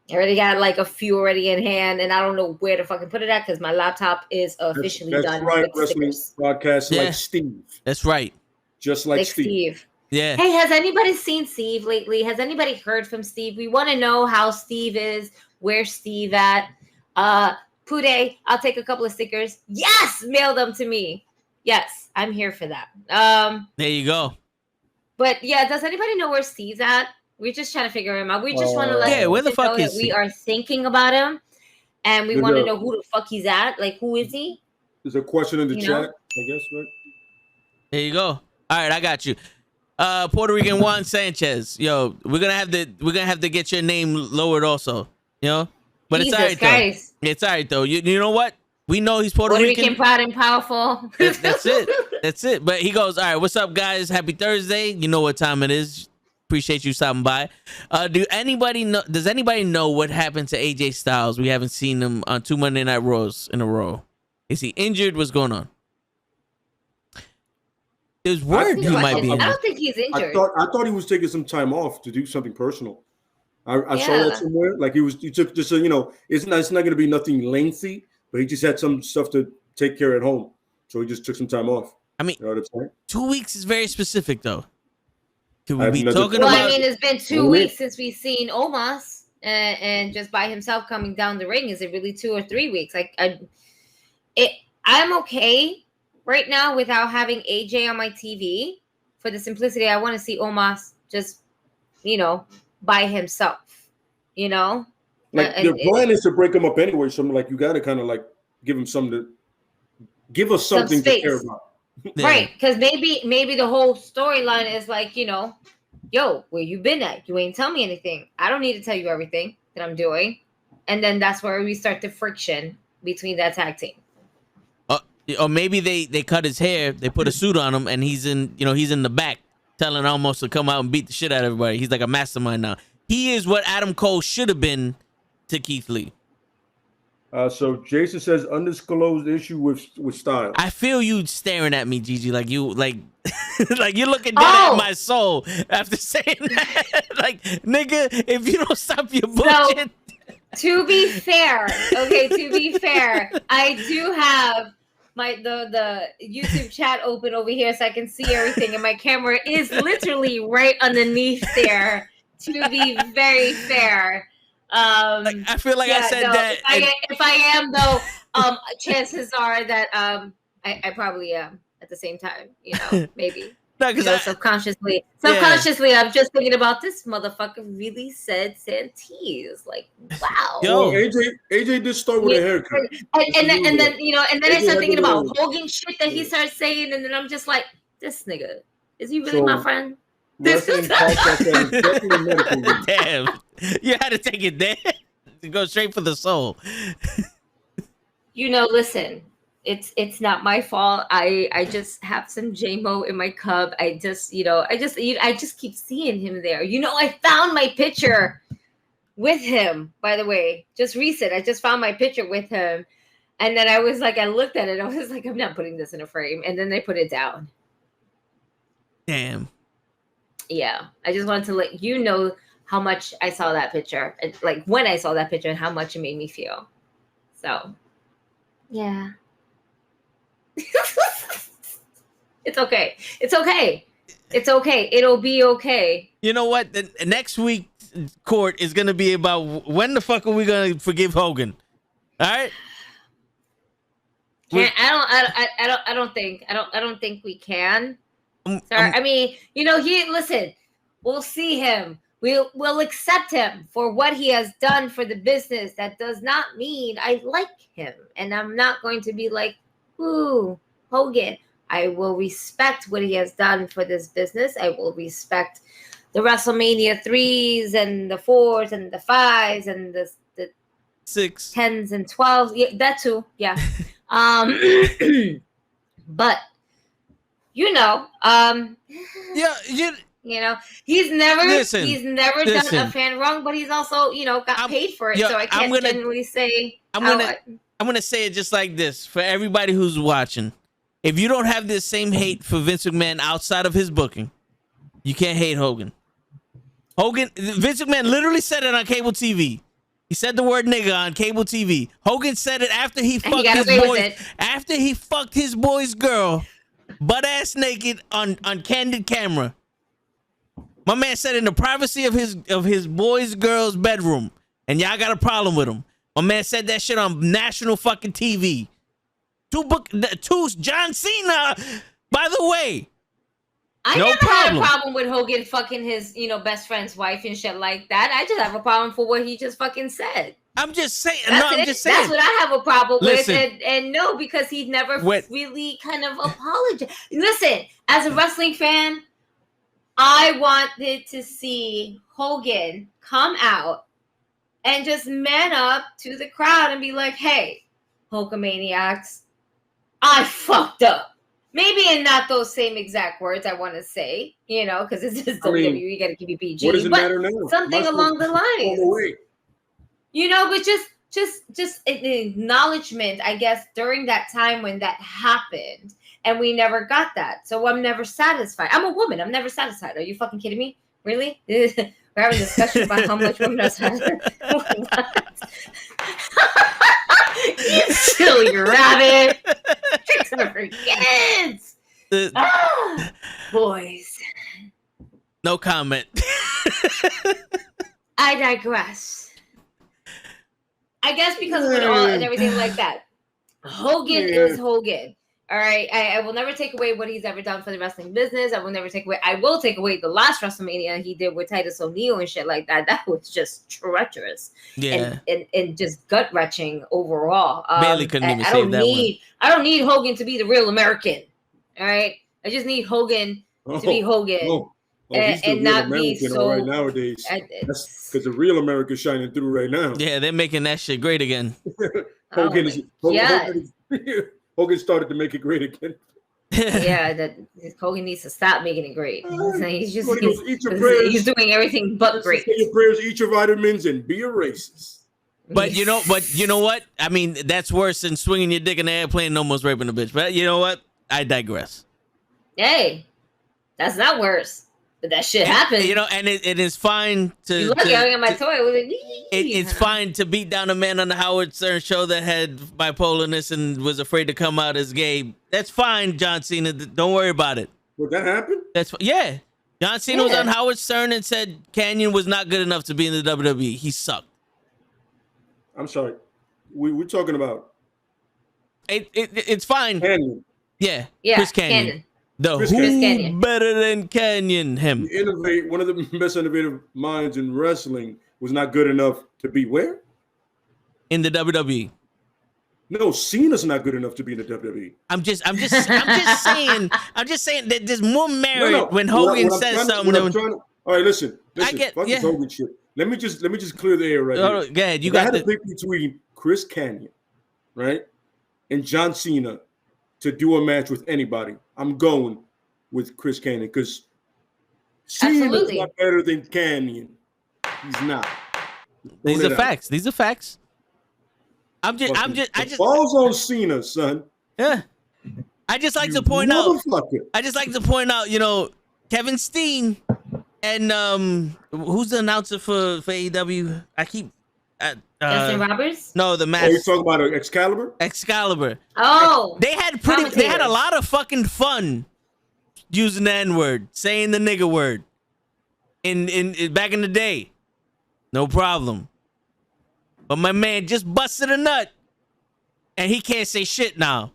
[SPEAKER 5] I already got like a few already in hand, and I don't know where to fucking put it at because my laptop is officially done. That's right,
[SPEAKER 3] wrestling podcast like Steve.
[SPEAKER 1] That's right.
[SPEAKER 3] Just like Steve.
[SPEAKER 1] Yeah.
[SPEAKER 5] Hey, has anybody seen Steve lately? Has anybody heard from Steve? We want to know how Steve is. Where's Steve at? Pude, I'll take a couple of stickers. Yes, mail them to me. Yes, I'm here for that.
[SPEAKER 1] There you go.
[SPEAKER 5] But yeah, does anybody know where Steve's at? We're just trying to figure him out. We just want to
[SPEAKER 1] where the fuck
[SPEAKER 5] know
[SPEAKER 1] is
[SPEAKER 5] that
[SPEAKER 1] he?
[SPEAKER 5] we are thinking about him, and we want to know who the fuck he's at. Like, who is he?
[SPEAKER 3] There's a question in the chat, I guess, right?
[SPEAKER 1] There you go. All right, I got you. Puerto Rican Juan Sanchez. Yo, we're gonna have to get your name lowered also. You know, but
[SPEAKER 5] Jesus
[SPEAKER 1] it's all right
[SPEAKER 5] Christ.
[SPEAKER 1] though. It's all right though. You know what? We know he's Puerto Rican,
[SPEAKER 5] proud and powerful.
[SPEAKER 1] That's it. That's it. But he goes, all right. What's up, guys? Happy Thursday. You know what time it is. Appreciate you stopping by. Does anybody know what happened to AJ Styles? We haven't seen him on 2 Monday Night Raws in a row. Is he injured? What's going on? There's word he might be.
[SPEAKER 5] I don't think he's injured.
[SPEAKER 3] I thought he was taking some time off to do something personal. I saw that somewhere. Like he took just it's not going to be nothing lengthy, but he just had some stuff to take care at home, so he just took some time off.
[SPEAKER 1] I mean,
[SPEAKER 3] you know what I'm saying?
[SPEAKER 1] 2 weeks is very specific though. Could we be
[SPEAKER 5] talking about? Well, I mean, it's been 2 weeks since we've seen Omos, and just by himself coming down the ring. Is it really 2 or 3 weeks? I'm okay right now without having AJ on my TV for the simplicity. I want to see Omos just, by himself.
[SPEAKER 3] Like your plan is to break him up anyway. So like you got to kind of like give him give us something to care about.
[SPEAKER 5] Yeah. Right, because maybe the whole storyline is like, yo, where you been at? You ain't tell me anything. I don't need to tell you everything that I'm doing. And then that's where we start the friction between that tag team.
[SPEAKER 1] Or maybe they cut his hair, they put a suit on him, and he's in the back telling Almost to come out and beat the shit out of everybody. He's like a mastermind now. He is what Adam Cole should have been to Keith Lee.
[SPEAKER 3] So Jason says undisclosed issue with Styles.
[SPEAKER 1] I feel you staring at me, Gigi, like you're looking down at my soul after saying that. Like, nigga, if you don't stop your bullshit.
[SPEAKER 5] To be fair, I do have the YouTube chat open over here so I can see everything, and my camera is literally right underneath there. To be very fair.
[SPEAKER 1] I feel like I said that.
[SPEAKER 5] If I am though, chances are that I probably am at the same time. Maybe. No, subconsciously, I'm just thinking about this motherfucker really said Santees. Like, wow.
[SPEAKER 3] Yo, AJ did start with a haircut.
[SPEAKER 5] And then I start thinking about Hogan shit that he started saying, and then I'm just like, this nigga, is he really my friend?
[SPEAKER 1] Damn, you had to take it there to go straight for the soul.
[SPEAKER 5] Listen, it's not my fault. I just have some JMO in my cup. I just keep seeing him there. I found my picture with him, by the way, just recent. I just found my picture with him, and then I looked at it. I was like, I'm not putting this in a frame, and then they put it down.
[SPEAKER 1] Damn.
[SPEAKER 5] Yeah, I just wanted to let you know how much I saw that picture, and like when I saw that picture, and how much it made me feel. So, yeah, it's okay. It's okay. It's okay. It'll be okay.
[SPEAKER 1] You know what? The next week court is gonna be about when the fuck are we gonna forgive Hogan? All right.
[SPEAKER 5] I don't think we can. Sorry. I mean, listen, we'll see him We'll accept him for what he has done for the business. That does not mean I like him. And I'm not going to be like, ooh, Hogan. I will respect what he has done for this business. I will respect the WrestleMania 3s and the 4s and the 5s and the
[SPEAKER 1] 6,
[SPEAKER 5] 10s and 12s. Yeah, that too. Yeah. But he's never done a fan wrong, but he's also, got paid for it. So I can't genuinely say. I'm
[SPEAKER 1] gonna say it just like this for everybody who's watching. If you don't have this same hate for Vince McMahon outside of his booking, you can't hate Hogan. Vince McMahon literally said it on cable TV. He said the word nigga on cable TV. Hogan said it after he fucked his boy's girl, butt ass naked on candid camera. My man said in the privacy of his boy's girl's bedroom, and y'all got a problem with him. My man said that shit on national fucking TV. Two John Cena, by the way.
[SPEAKER 5] I never had a problem with Hogan fucking his, best friend's wife and shit like that. I just have a problem for what he just fucking said.
[SPEAKER 1] I'm just saying.
[SPEAKER 5] That's what I have a problem with. And no, because he never really kind of apologized. Listen, as a wrestling fan, I wanted to see Hogan come out and just man up to the crowd and be like, hey, Hulkamaniacs, I fucked up. Maybe in not those same exact words I want to say, because it's just WWE, you got to keep it PG.
[SPEAKER 3] What does it matter now?
[SPEAKER 5] Something along the lines. But just an acknowledgement, I guess, during that time when that happened. And we never got that. So I'm never satisfied. I'm a woman. I'm never satisfied. Are you fucking kidding me? Really? We're having a discussion about how much women are satisfied. You silly rabbit. Tricks are for kids. Boys.
[SPEAKER 1] No comment.
[SPEAKER 5] I digress. I guess because of it all and everything like that. Hogan is Hogan. All right. I will never take away what he's ever done for the wrestling business. I will take away the last WrestleMania he did with Titus O'Neil and shit like that. That was just treacherous.
[SPEAKER 1] Yeah.
[SPEAKER 5] And just gut wrenching overall.
[SPEAKER 1] Bailey couldn't even save that one.
[SPEAKER 5] I don't need Hogan to be the real American. All right. I just need Hogan to be Hogan. And not American be so
[SPEAKER 3] right nowadays. That's because the real America's shining through right now.
[SPEAKER 1] Yeah, they're making that shit great again.
[SPEAKER 3] Hogan started to make it great again.
[SPEAKER 5] Yeah, Hogan needs to stop making it great. He's doing everything but great.
[SPEAKER 3] Say your prayers, eat your vitamins, and be a racist.
[SPEAKER 1] But you know what? I mean, that's worse than swinging your dick in the airplane and almost raping a bitch. But you know what? I digress.
[SPEAKER 5] Hey, that's not worse. But that shit happened.
[SPEAKER 1] And it is fine to.
[SPEAKER 5] You're lucky I got my toy.
[SPEAKER 1] It's fine to beat down a man on the Howard Stern show that had bipolarness and was afraid to come out as gay. That's fine, John Cena. Don't worry about it.
[SPEAKER 3] Would that happen?
[SPEAKER 1] Yeah. John Cena was on Howard Stern and said Canyon was not good enough to be in the WWE. He sucked.
[SPEAKER 3] I'm sorry. We're talking about.
[SPEAKER 1] It's fine.
[SPEAKER 3] Canyon.
[SPEAKER 1] Yeah. Chris Canyon. Chris
[SPEAKER 5] Canyon.
[SPEAKER 1] Better than Canyon? Him.
[SPEAKER 3] One of the best innovative minds in wrestling was not good enough to be where?
[SPEAKER 1] In the WWE.
[SPEAKER 3] No, Cena's not good enough to be in the WWE.
[SPEAKER 1] I'm just saying that there's more merit when Hogan says something.
[SPEAKER 3] All right, listen. Fuck this Hogan shit. Let me just clear the air right here.
[SPEAKER 1] Go ahead.
[SPEAKER 3] I had to pick between Chris Canyon, right, and John Cena to do a match with anybody. I'm going with Chris Canyon because Cena's not better than Canyon. He's not.
[SPEAKER 1] These are facts. I just
[SPEAKER 3] balls on Cena, son.
[SPEAKER 1] Yeah. I just like to point out, Kevin Steen and who's the announcer for AEW? I keep
[SPEAKER 5] Justin Roberts?
[SPEAKER 1] No, the match.
[SPEAKER 3] Oh, you're talking about Excalibur?
[SPEAKER 1] Excalibur.
[SPEAKER 5] Oh.
[SPEAKER 1] They had a lot of fucking fun using the N-word, saying the nigger word. In back in the day. No problem. But my man just busted a nut. And he can't say shit now.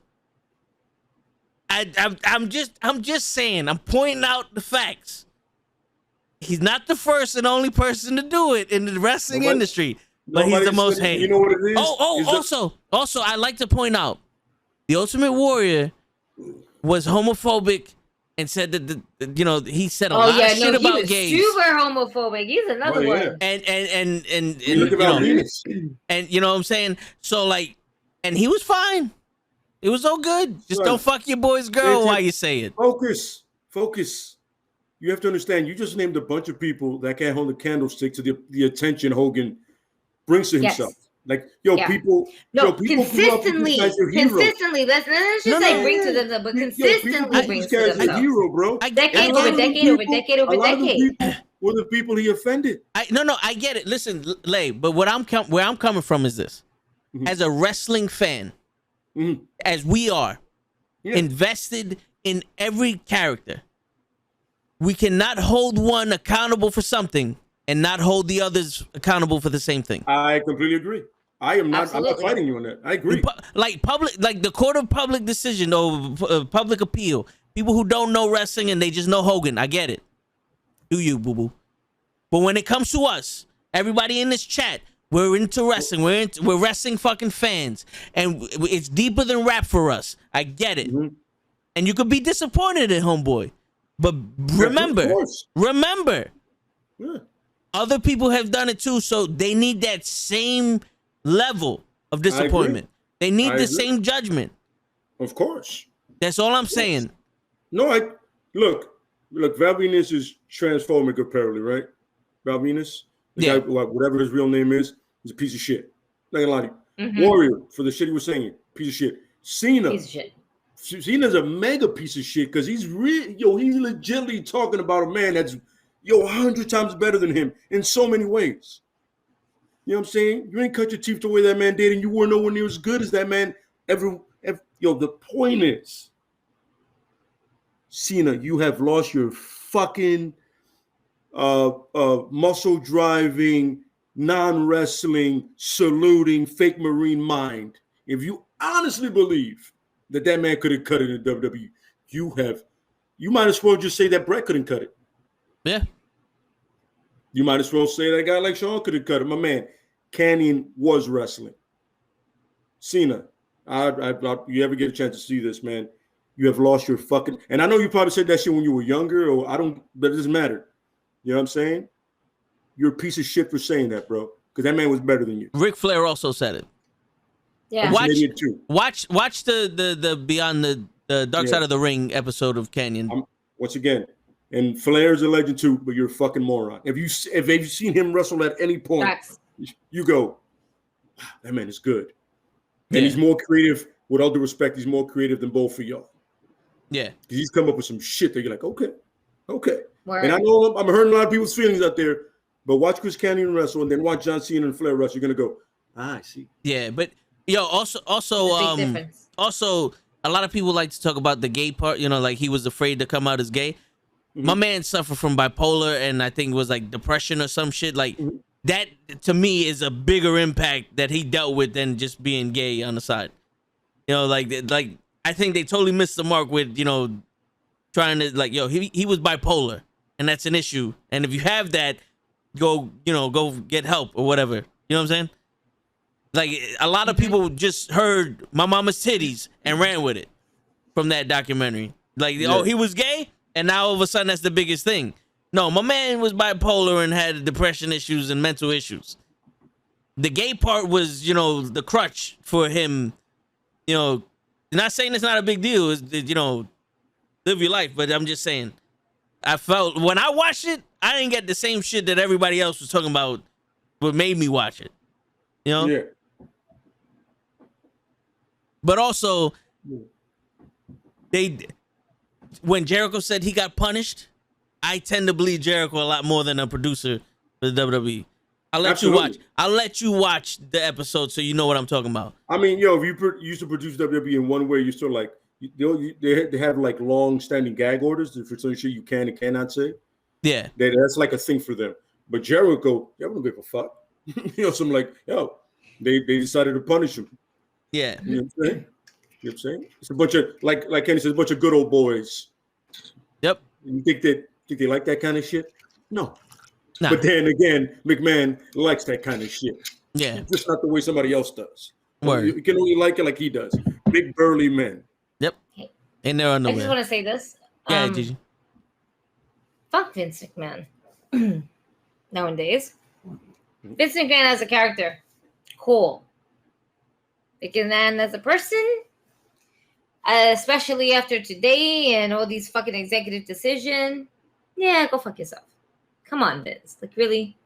[SPEAKER 1] I'm just saying, I'm pointing out the facts. He's not the first and only person to do it in the wrestling industry, but he's the most hated.
[SPEAKER 3] You know what it is?
[SPEAKER 1] Also, I'd like to point out, the Ultimate Warrior was homophobic and said that he said a lot of shit about gays.
[SPEAKER 5] Super homophobic. He's another one.
[SPEAKER 1] And
[SPEAKER 3] look about Venus.
[SPEAKER 1] And you know what I'm saying? So like, and he was fine. It was all good. Just don't fuck your boy's girl while you say it.
[SPEAKER 3] Focus. You have to understand. You just named a bunch of people that can't hold a candlestick to the attention Hogan brings to himself. Yes. Like, people.
[SPEAKER 5] No, consistently. Let's just say bring to them, but consistently brings to them.
[SPEAKER 3] A hero, bro.
[SPEAKER 5] Decade over decade.
[SPEAKER 3] Were the people he offended?
[SPEAKER 1] I get it. Listen, Lay, but where I'm coming from is this: as a wrestling fan, as we are invested in every character, we cannot hold one accountable for something and not hold the others accountable for the same thing.
[SPEAKER 3] I completely agree. I'm not fighting you on that. I agree.
[SPEAKER 1] Like the court of public decision or public appeal. People who don't know wrestling and they just know Hogan. I get it. Do you, boo boo? But when it comes to us, everybody in this chat, we're into wrestling. We're wrestling fucking fans, and it's deeper than rap for us. I get it. And you could be disappointed in Homeboy, but remember, other people have done it too, so they need that same level of disappointment. They need the same judgment.
[SPEAKER 3] Of course.
[SPEAKER 1] That's all I'm saying.
[SPEAKER 3] No, look, Val Venus is transphobic apparently, right? Val Venus, guy, whatever his real name is a piece of shit. Not gonna lie to you. Warrior, for the shit he was saying, piece of shit. Cena,
[SPEAKER 5] piece of shit.
[SPEAKER 3] Cena's a mega piece of shit because he's legitimately talking about a man that's 100 times better than him in so many ways. You know what I'm saying? You ain't cut your teeth the way that man did, and you weren't nowhere near as good as that man ever. The point is, Cena, you have lost your fucking muscle driving, non-wrestling, saluting, fake Marine mind. If you honestly believe that man could have cut it in WWE, you might as well just say that Brett couldn't cut it.
[SPEAKER 1] Yeah.
[SPEAKER 3] You might as well say that a guy like Shawn could have cut it. My man, Canyon was wrestling. Cena, you ever get a chance to see this, man, you have lost your fucking... And I know you probably said that shit when you were younger, but it doesn't matter. You know what I'm saying? You're a piece of shit for saying that, bro. Because that man was better than you.
[SPEAKER 1] Ric Flair also said it.
[SPEAKER 5] Yeah.
[SPEAKER 1] Watch the Beyond the Dark Side of the Ring episode of Canyon.
[SPEAKER 3] Once again, and Flair's a legend too, but you're a fucking moron. If you've seen him wrestle at any point, you go, wow, that man is good. And he's more creative. With all due respect, he's more creative than both of y'all.
[SPEAKER 1] Yeah.
[SPEAKER 3] Because he's come up with some shit that you're like, okay.
[SPEAKER 5] Word.
[SPEAKER 3] And I know I'm hurting a lot of people's feelings out there, but watch Chris Canyon wrestle and then watch John Cena and Flair wrestle. You're gonna go, I see.
[SPEAKER 1] Yeah, but also a lot of people like to talk about the gay part. Like he was afraid to come out as gay. My man suffered from bipolar and I think it was like depression or some shit. Like that to me is a bigger impact that he dealt with than just being gay on the side. Like I think they totally missed the mark with trying to he was bipolar and that's an issue. And if you have that, go get help or whatever. You know what I'm saying? Like a lot of people just heard My Mama's Titties and ran with it from that documentary. Like, he was gay, and now all of a sudden that's the biggest thing. No, my man was bipolar and had depression issues and mental issues. The gay part was, the crutch for him. Not saying it's not a big deal. It's, live your life, but I'm just saying. I felt when I watched it, I didn't get the same shit that everybody else was talking about. What made me watch it,
[SPEAKER 3] Yeah.
[SPEAKER 1] But also, when Jericho said he got punished, I tend to believe Jericho a lot more than a producer for the WWE. I'll let you watch the episode so you know what I'm talking about.
[SPEAKER 3] I mean, if you used to produce WWE in one way, you're still like they have like long-standing gag orders for certain shit you can and cannot say.
[SPEAKER 1] Yeah,
[SPEAKER 3] that's like a thing for them. But Jericho, I don't give a fuck. Some like, they decided to punish him.
[SPEAKER 1] Yeah.
[SPEAKER 3] You know what I'm saying? It's a bunch of like Kenny says, a bunch of good old boys.
[SPEAKER 1] Yep.
[SPEAKER 3] You think they like that kind of shit? No.
[SPEAKER 1] Nah.
[SPEAKER 3] But then again, McMahon likes that kind of shit.
[SPEAKER 1] Yeah.
[SPEAKER 3] It's just not the way somebody else does.
[SPEAKER 1] Word.
[SPEAKER 3] You can only like it like he does. Big burly men.
[SPEAKER 1] Yep. And they're
[SPEAKER 5] I
[SPEAKER 1] underwear.
[SPEAKER 5] just want to say this.
[SPEAKER 1] Yeah, Gigi.
[SPEAKER 5] Fuck Vince McMahon. Nowadays, Vince McMahon as a character, cool. McMahon as a person, especially after today and all these fucking executive decisions, yeah, go fuck yourself. Come on, Vince. Like, really?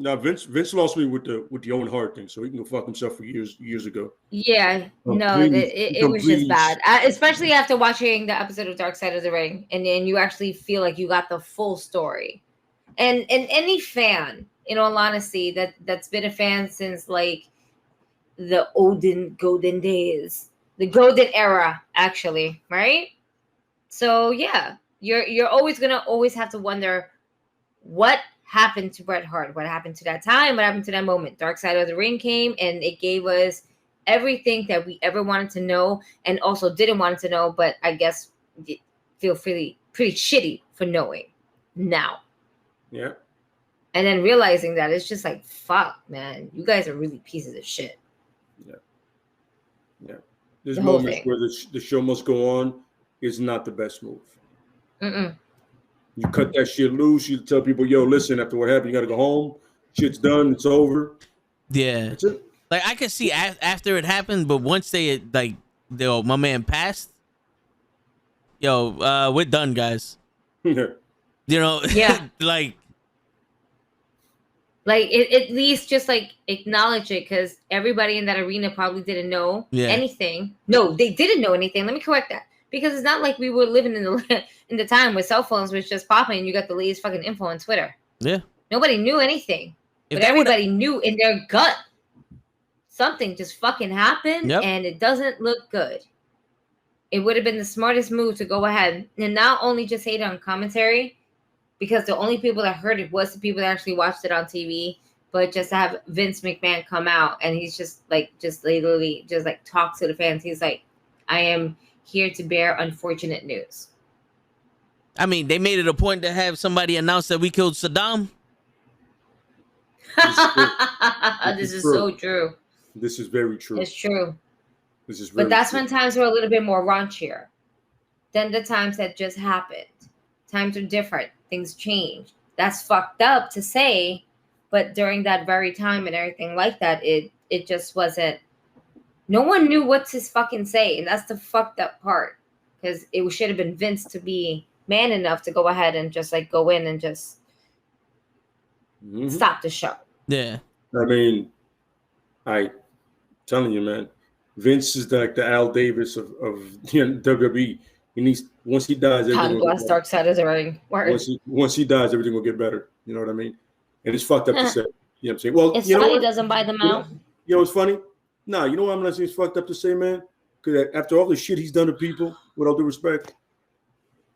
[SPEAKER 3] No, Vince lost me with the Owen Hart thing, so he can go fuck himself for years ago.
[SPEAKER 5] Yeah, no, it was just bad. Especially after watching the episode of Dark Side of the Ring, and then you actually feel like you got the full story. And any fan, in all honesty, that's been a fan since like the golden days, the golden era, actually, right? So yeah, you're always gonna have to wonder what happened to Bret Hart, what happened to that time, what happened to that moment. Dark Side of the Ring came and it gave us everything that we ever wanted to know and also didn't want to know, but I guess feel pretty shitty for knowing now.
[SPEAKER 3] Yeah.
[SPEAKER 5] And then realizing that it's just like, fuck, man, you guys are really pieces of shit.
[SPEAKER 3] Yeah. There's moments where the show must go on is not the best move. You cut that shit loose. You tell people, yo, listen, after what happened, you got to go home. Shit's done. It's over.
[SPEAKER 1] Yeah.
[SPEAKER 3] That's it.
[SPEAKER 1] Like, I could see after it happened, but once they, like, my man passed, yo, we're done, guys. You know?
[SPEAKER 5] Yeah.
[SPEAKER 1] Like,
[SPEAKER 5] at least just, like, acknowledge it, because everybody in that arena probably didn't know anything. No, they didn't know anything. Let me correct that. Because it's not like we were living in the time where cell phones was just popping and you got the latest fucking info on Twitter.
[SPEAKER 1] Yeah.
[SPEAKER 5] Nobody knew anything. But everybody knew in their gut something just fucking happened and it doesn't look good. It would have been the smartest move to go ahead and not only just hate it on commentary, because the only people that heard it was the people that actually watched it on TV, but just to have Vince McMahon come out and he's just literally talk to the fans. He's like, I am here to bear unfortunate news.
[SPEAKER 1] I mean, they made it a point to have somebody announce that we killed Saddam.
[SPEAKER 5] This is so true.
[SPEAKER 3] This is very true.
[SPEAKER 5] It's true.
[SPEAKER 3] This is very
[SPEAKER 5] But that's
[SPEAKER 3] true.
[SPEAKER 5] when times were a little bit more raunchier than the times that just happened. Times are different. Things change. That's fucked up to say, but during that very time and everything like that, it just wasn't. No one knew what to fucking say, and that's the fucked up part. Because it should have been Vince to be man enough to go ahead and just like go in and just stop the show.
[SPEAKER 1] Yeah.
[SPEAKER 3] I mean, telling you, man, Vince is like the Al Davis of WWE. He needs, once he dies, everything will get better.
[SPEAKER 5] Dark Side of the Ring.
[SPEAKER 3] Once he dies, everything will get better. You know what I mean? And it's fucked up to say. You know what I'm saying? Well,
[SPEAKER 5] if
[SPEAKER 3] you know
[SPEAKER 5] Sonny
[SPEAKER 3] what?
[SPEAKER 5] doesn't buy them out.
[SPEAKER 3] You know what's funny? Nah, you know what I'm gonna say it's fucked up to say, man? Because after all the shit he's done to people, with all due respect,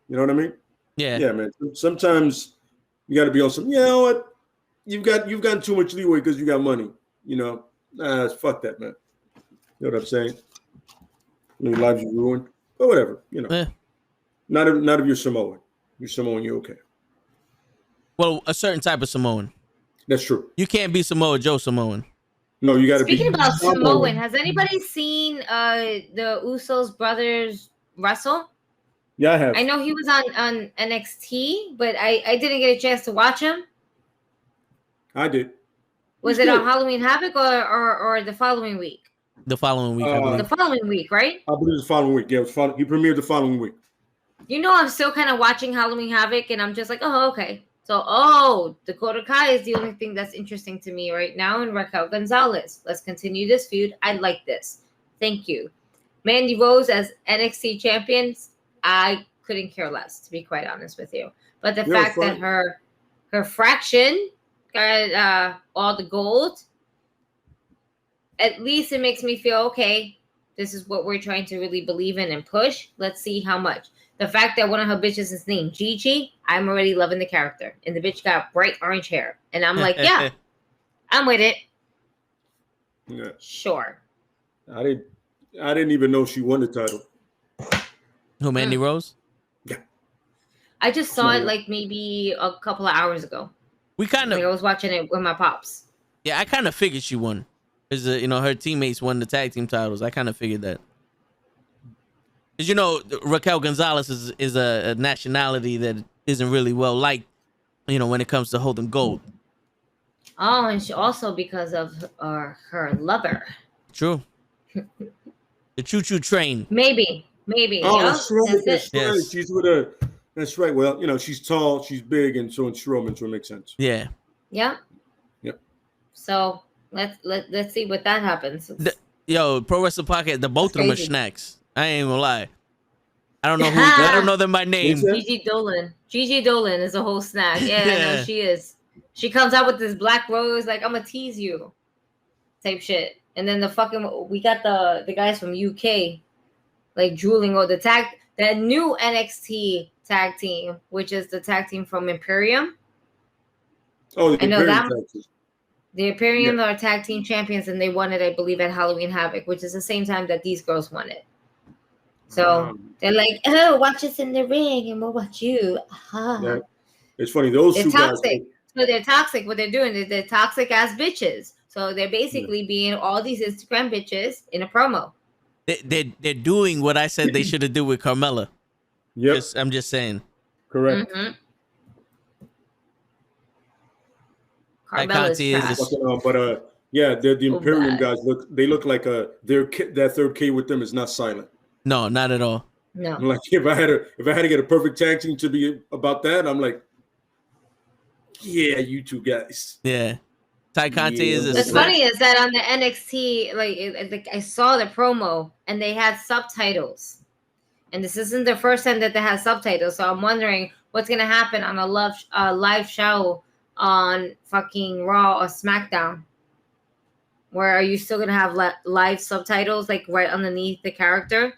[SPEAKER 3] you know what I mean?
[SPEAKER 1] Yeah.
[SPEAKER 3] Yeah, man. Sometimes you got to be on some. You know what? You've gotten too much leeway because you got money. You know, fuck that, man. You know what I'm saying? I mean, lives you ruined, but whatever. You know, not if you're Samoan. You're Samoan, you're okay.
[SPEAKER 1] Well, a certain type of Samoan.
[SPEAKER 3] That's true.
[SPEAKER 1] You can't be Samoa Joe Samoan.
[SPEAKER 3] No, you got to be.
[SPEAKER 5] Speaking about Samoan, has anybody seen the Usos brothers wrestle?
[SPEAKER 3] Yeah, I have.
[SPEAKER 5] I know he was on NXT, but I didn't get a chance to watch him.
[SPEAKER 3] I did.
[SPEAKER 5] Was it on Halloween Havoc or the following week?
[SPEAKER 1] The following week, I believe.
[SPEAKER 5] The following week, right?
[SPEAKER 3] I believe the following week. Yeah, it was he premiered the following week.
[SPEAKER 5] You know, I'm still kind of watching Halloween Havoc, and I'm just like, oh, okay. So, Dakota Kai is the only thing that's interesting to me right now, and Raquel Gonzalez. Let's continue this feud. I like this. Thank you. Mandy Rose as NXT champions, I couldn't care less, to be quite honest with you. But the fact that her fraction got all the gold, at least it makes me feel, okay, this is what we're trying to really believe in and push. Let's see how much. The fact that one of her bitches is named Gigi, I'm already loving the character. And the bitch got bright orange hair. And I'm like, yeah, I'm with it.
[SPEAKER 3] Yeah.
[SPEAKER 5] Sure.
[SPEAKER 3] I didn't even know she won the title.
[SPEAKER 1] Who, Mandy Rose?
[SPEAKER 3] Yeah.
[SPEAKER 5] I just saw it like maybe a couple of hours ago.
[SPEAKER 1] We kind of.
[SPEAKER 5] Like I was watching it with my pops.
[SPEAKER 1] Yeah, I kind of figured she won. Because, her teammates won the tag team titles. I kind of figured that. Because, Raquel Gonzalez is a nationality that isn't really well liked, when it comes to holding gold.
[SPEAKER 5] Oh, and she also because of her lover.
[SPEAKER 1] True. The choo-choo train.
[SPEAKER 5] Maybe.
[SPEAKER 3] Oh, that's right. That's right.
[SPEAKER 1] Yes.
[SPEAKER 3] She's with a. That's right. Well, she's tall, she's big, and so in Strowman, so it makes sense.
[SPEAKER 1] Yeah.
[SPEAKER 5] Yeah.
[SPEAKER 3] Yep.
[SPEAKER 5] So let's see what that happens.
[SPEAKER 1] Pro Wrestling Podcast. The both of them are snacks. I ain't gonna lie. I don't know who. I don't know them by name.
[SPEAKER 5] Gigi Dolan. Gigi Dolan is a whole snack. Yeah, no, she is. She comes out with this black rose, like I'm gonna tease you, type shit. And then we got the guys from UK, like drooling over that new NXT tag team, which is the tag team from Imperium.
[SPEAKER 3] Oh, the Imperium.
[SPEAKER 5] The Imperium are tag team champions, and they won it, I believe, at Halloween Havoc, which is the same time that these girls won it. So they're like, "Oh, watch us in the ring, and we'll watch you."
[SPEAKER 3] Yeah. It's funny; they're two
[SPEAKER 5] toxic.
[SPEAKER 3] guys.
[SPEAKER 5] So they're toxic. What they're doing is they're toxic ass bitches. So they're basically being all these Instagram bitches in a promo.
[SPEAKER 1] They're doing what I said they should have do with Carmella.
[SPEAKER 3] Yep.
[SPEAKER 1] I'm just saying.
[SPEAKER 3] Correct.
[SPEAKER 5] Mm-hmm.
[SPEAKER 1] Carmella's trash.
[SPEAKER 3] But the Imperium guys look like that third K with them is not silent.
[SPEAKER 1] No, not at all.
[SPEAKER 5] No.
[SPEAKER 3] Like if I had to get a perfect tag team to be about that, I'm like, yeah, you two guys.
[SPEAKER 1] Yeah. Ty Conti is a
[SPEAKER 5] What's funny is that on the NXT, like I saw the promo and they had subtitles. And this isn't the first time that they have subtitles. So I'm wondering what's going to happen on a live show on fucking Raw or SmackDown. Where are you still going to have live subtitles like right underneath the character?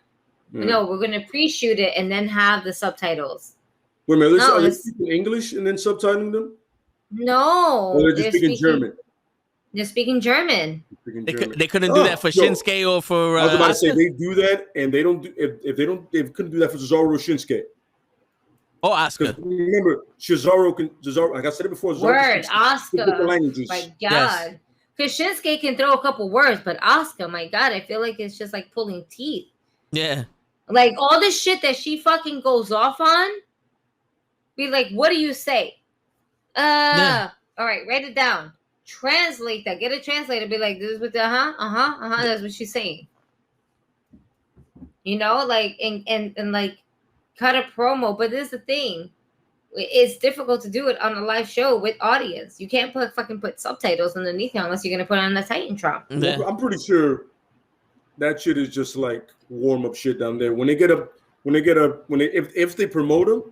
[SPEAKER 5] Mm. No, we're going to pre-shoot it and then have the subtitles.
[SPEAKER 3] Wait a minute, are they speaking English and then subtitling them?
[SPEAKER 5] No.
[SPEAKER 3] Or they're just speaking German?
[SPEAKER 5] They're speaking German.
[SPEAKER 1] They couldn't do that for Shinsuke or for.
[SPEAKER 3] I was about to say they do that, and they don't do if they couldn't do that for Cesaro or Shinsuke.
[SPEAKER 1] Oh, Asuka.
[SPEAKER 3] Remember, Cesaro. Like I said it before.
[SPEAKER 5] Word, Asuka.
[SPEAKER 3] Languages.
[SPEAKER 5] My God, because Shinsuke can throw a couple words, but Asuka, my God, I feel like it's just like pulling teeth.
[SPEAKER 1] Yeah.
[SPEAKER 5] Like all this shit that she fucking goes off on. Be like, what do you say? All right, write it down. Translate that. Get a translator. Be like, this is what the that's what she's saying. Like and like cut a promo. But this is the thing. It's difficult to do it on a live show with audience. You can't put subtitles underneath it unless you're gonna put it on the Titantron.
[SPEAKER 1] Yeah.
[SPEAKER 3] I'm pretty sure that shit is just like warm up shit down there. If they promote them,